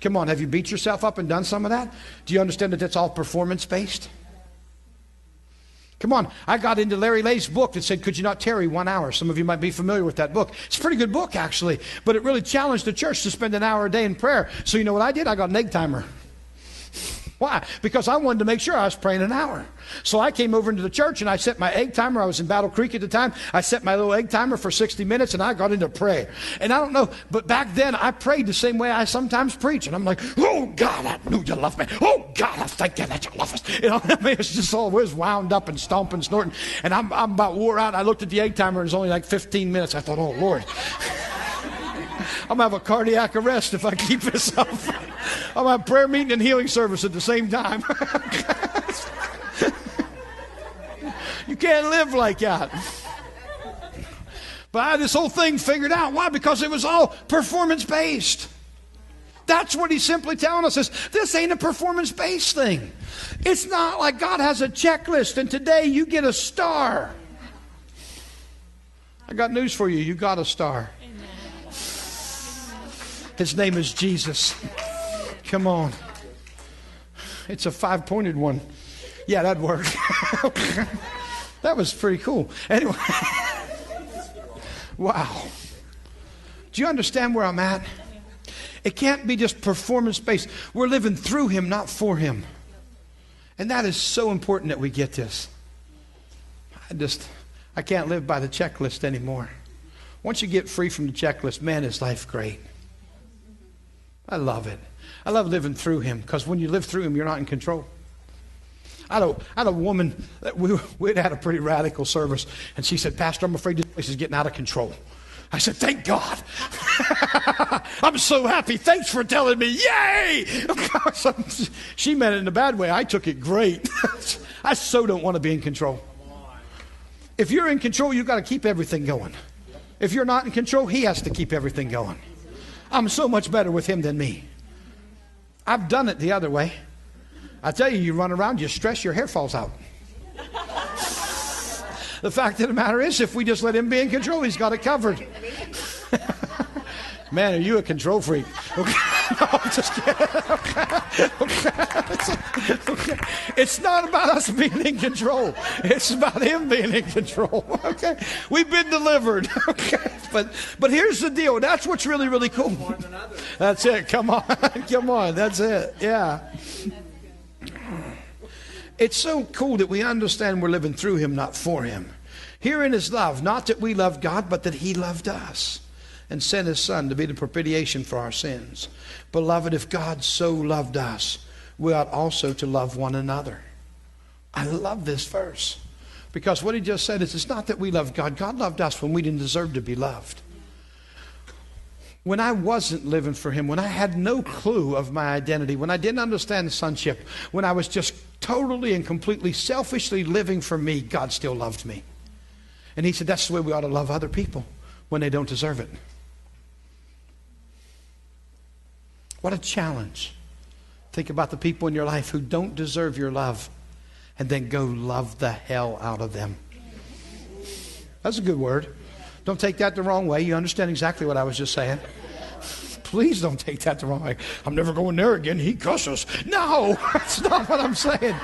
Come on, have you beat yourself up and done some of that? Do you understand that that's all performance-based? Come on, I got into Larry Lay's book that said, could you not tarry 1 hour? Some of you might be familiar with that book. It's a pretty good book, actually, but it really challenged the church to spend an hour a day in prayer. So you know what I did? I got an egg timer. Why? Because I wanted to make sure I was praying an hour. So I came over into the church and I set my egg timer. I was in Battle Creek at the time. I set my little egg timer for 60 minutes and I got into prayer. And I don't know, but back then I prayed the same way I sometimes preach. And I'm like, oh God, I knew you loved me. Oh God, I thank you that you love us. You know, I mean, it's just all, it was wound up and stomping, snorting. And I'm about wore out. I looked at the egg timer and it was only like 15 minutes. I thought, oh Lord. I'm going to have a cardiac arrest if I keep this up. I'm going to have prayer meeting and healing service at the same time. You can't live like that. But I had this whole thing figured out. Why? Because it was all performance-based. That's what he's simply telling us is this ain't a performance-based thing. It's not like God has a checklist and today you get a star. I got news for you. You got a star. His name is Jesus. Come on. It's a 5-pointed one. Yeah, that'd work. That was pretty cool. Anyway. Wow. Do you understand where I'm at? It can't be just performance-based. We're living through him, not for him. And that is so important that we get this. I can't live by the checklist anymore. Once you get free from the checklist, man, is life great. I love it. I love living through him because when you live through him, you're not in control. I had a woman that we'd had a pretty radical service, and she said, Pastor, I'm afraid this place is getting out of control. I said, thank God. I'm so happy. Thanks for telling me. Yay! She meant it in a bad way. I took it great. I so don't want to be in control. If you're in control, you've got to keep everything going. If you're not in control, he has to keep everything going. I'm so much better with him than me. I've done it the other way. I tell you, you run around, you stress, your hair falls out. The fact of the matter is, if we just let him be in control, he's got it covered. Man, are you a control freak? Okay. No, I'm just kidding. Okay. It's not about us being in control. It's about him being in control. Okay. We've been delivered. Okay. But here's the deal. That's what's really, really cool. That's it. Come on. Come on. That's it. Yeah. It's so cool that we understand we're living through him, not for him. Herein is love, not that we loved God, but that he loved us and sent his son to be the propitiation for our sins. Beloved, if God so loved us, we ought also to love one another. I love this verse, because what he just said is, it's not that we love God. God loved us when we didn't deserve to be loved. When I wasn't living for him, when I had no clue of my identity, when I didn't understand sonship, when I was just totally and completely selfishly living for me, God still loved me. And he said, that's the way we ought to love other people when they don't deserve it. What a challenge. Think about the people in your life who don't deserve your love, and then go love the hell out of them. That's a good word. Don't take that the wrong way. You understand exactly what I was just saying. Please don't take that the wrong way. I'm never going there again. He cusses. No, that's not what I'm saying.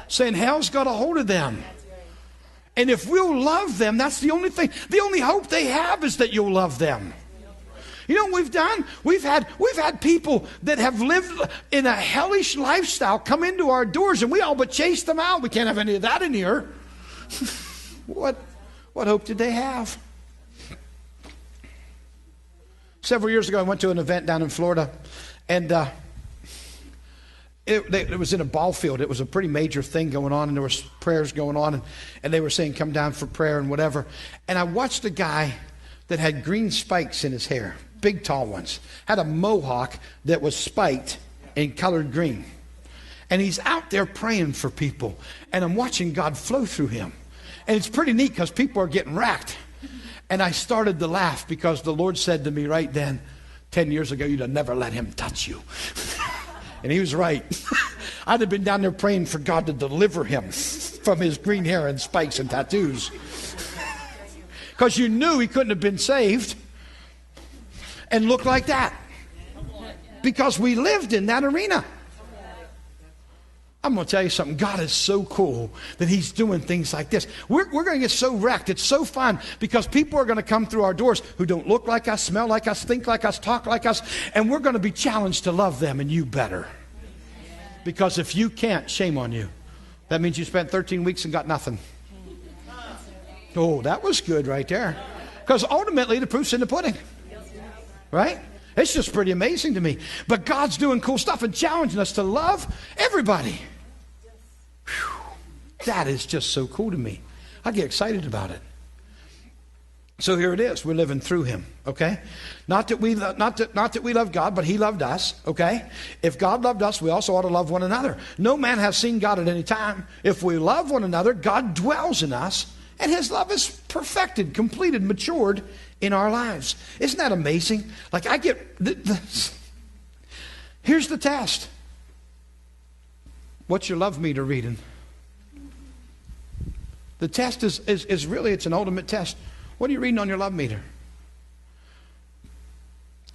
Saying hell's got a hold of them. And if we'll love them, that's the only thing. The only hope they have is that you'll love them. You know what we've done? We've had people that have lived in a hellish lifestyle come into our doors, and we all but chase them out. We can't have any of that in here. What hope did they have? Several years ago, I went to an event down in Florida, and it was in a ball field. It was a pretty major thing going on, and there was prayers going on, and they were saying, come down for prayer and whatever. And I watched a guy that had green spikes in his hair, big tall ones, had a mohawk that was spiked and colored green. And he's out there praying for people, and I'm watching God flow through him. And it's pretty neat because people are getting racked. And I started to laugh because the Lord said to me right then, 10 years ago, you'd have never let him touch you. And he was right. I'd have been down there praying for God to deliver him from his green hair and spikes and tattoos. Because you knew he couldn't have been saved and looked like that. Because we lived in that arena. I'm going to tell you something. God is so cool that he's doing things like this. We're going to get so wrecked. It's so fun because people are going to come through our doors who don't look like us, smell like us, think like us, talk like us, and we're going to be challenged to love them, and you better. Because if you can't, shame on you. That means you spent 13 weeks and got nothing. Oh, that was good right there. Because ultimately the proof's in the pudding. Right? It's just pretty amazing to me. But God's doing cool stuff and challenging us to love everybody. Whew. That is just so cool to me. I get excited about it. So here it is. We're living through him. Okay? Not that we love God, but he loved us. Okay? If God loved us, we also ought to love one another. No man has seen God at any time. If we love one another, God dwells in us, and his love is perfected, completed, matured in our lives. Isn't that amazing? Like I get here's the test. What's your love meter reading? The test is really, it's an ultimate test. What are you reading on your love meter?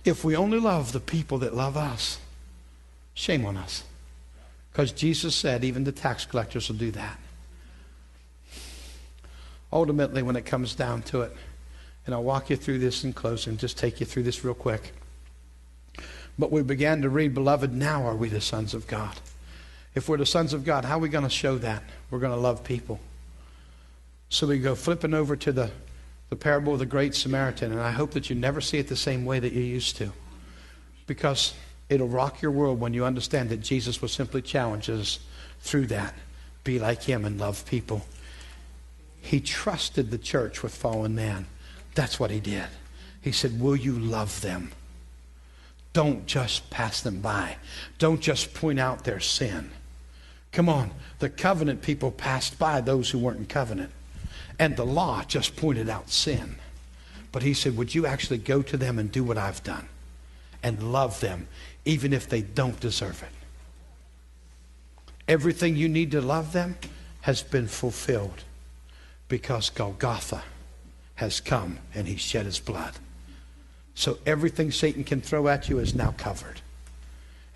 If we only love the people that love us, shame on us. Because Jesus said even the tax collectors will do that. Ultimately, when it comes down to it, and I'll walk you through this in closing, just take you through this real quick. But we began to read, beloved, now are we the sons of God. If we're the sons of God, how are we going to show that? We're going to love people. So we go flipping over to the parable of the Great Samaritan, and I hope that you never see it the same way that you used to. Because it'll rock your world when you understand that Jesus will simply challenge us through that. Be like him and love people. He trusted the church with fallen man. That's what he did. He said, will you love them? Don't just pass them by. Don't just point out their sin. Come on. The covenant people passed by those who weren't in covenant. And the law just pointed out sin. But he said, would you actually go to them and do what I've done? And love them, even if they don't deserve it. Everything you need to love them has been fulfilled. because Golgotha has come and he shed his blood. So everything Satan can throw at you is now covered.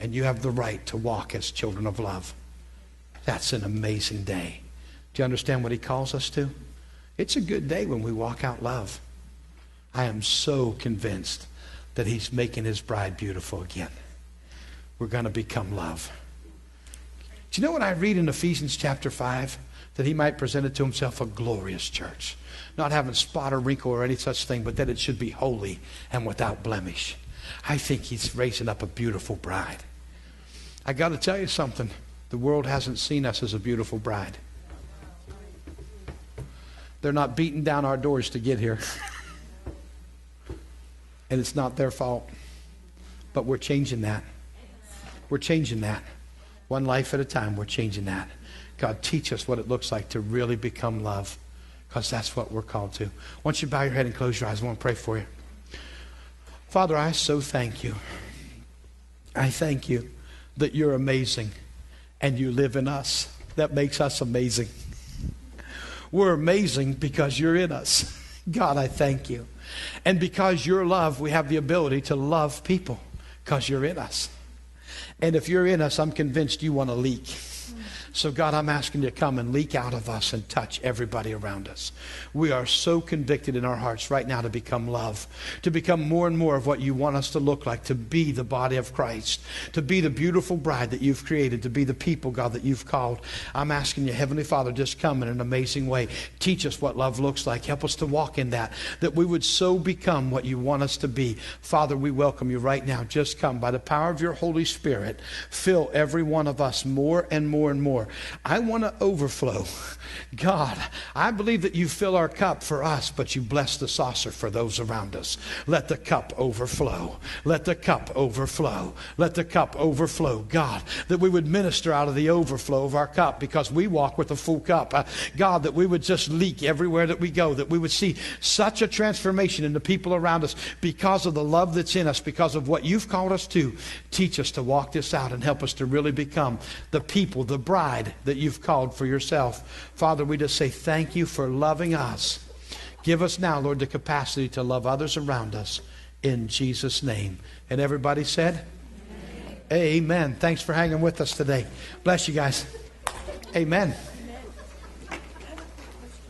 And you have the right to walk as children of love. That's an amazing day. Do you understand what he calls us to? It's a good day when we walk out love. I am so convinced that he's making his bride beautiful again. We're going to become love. Do you know what I read in Ephesians chapter 5? That he might present it to himself a glorious church. Not having spot or wrinkle or any such thing, but that it should be holy and without blemish. I think he's raising up a beautiful bride. I got to tell you something. The world hasn't seen us as a beautiful bride. They're not beating down our doors to get here. And it's not their fault. But we're changing that. We're changing that. One life at a time, we're changing that. God, teach us what it looks like to really become love, because that's what we're called to. Once you bow your head and close your eyes, I want to pray for you. Father, I so thank you. I thank you that you're amazing and you live in us. That makes us amazing. We're amazing because you're in us. God, I thank you. And because you're love, we have the ability to love people because you're in us. And if you're in us, I'm convinced you want to leak. So God, I'm asking you to come and leak out of us and touch everybody around us. We are so convicted in our hearts right now to become love, to become more and more of what you want us to look like, to be the body of Christ, to be the beautiful bride that you've created, to be the people, God, that you've called. I'm asking you, Heavenly Father, just come in an amazing way. Teach us what love looks like. Help us to walk in that we would so become what you want us to be. Father, we welcome you right now. Just come by the power of your Holy Spirit. Fill every one of us more and more and more. I want to overflow. God, I believe that you fill our cup for us, but you bless the saucer for those around us. Let the cup overflow. Let the cup overflow. Let the cup overflow. God, that we would minister out of the overflow of our cup because we walk with a full cup. God, that we would just leak everywhere that we go, that we would see such a transformation in the people around us because of the love that's in us, because of what you've called us to. Teach us to walk this out and help us to really become the people, the bride that you've called for yourself. Father, we just say thank you for loving us. Give us now, Lord, the capacity to love others around us in Jesus' name. And everybody said, Amen. Amen. Thanks for hanging with us today. Bless you guys. Amen.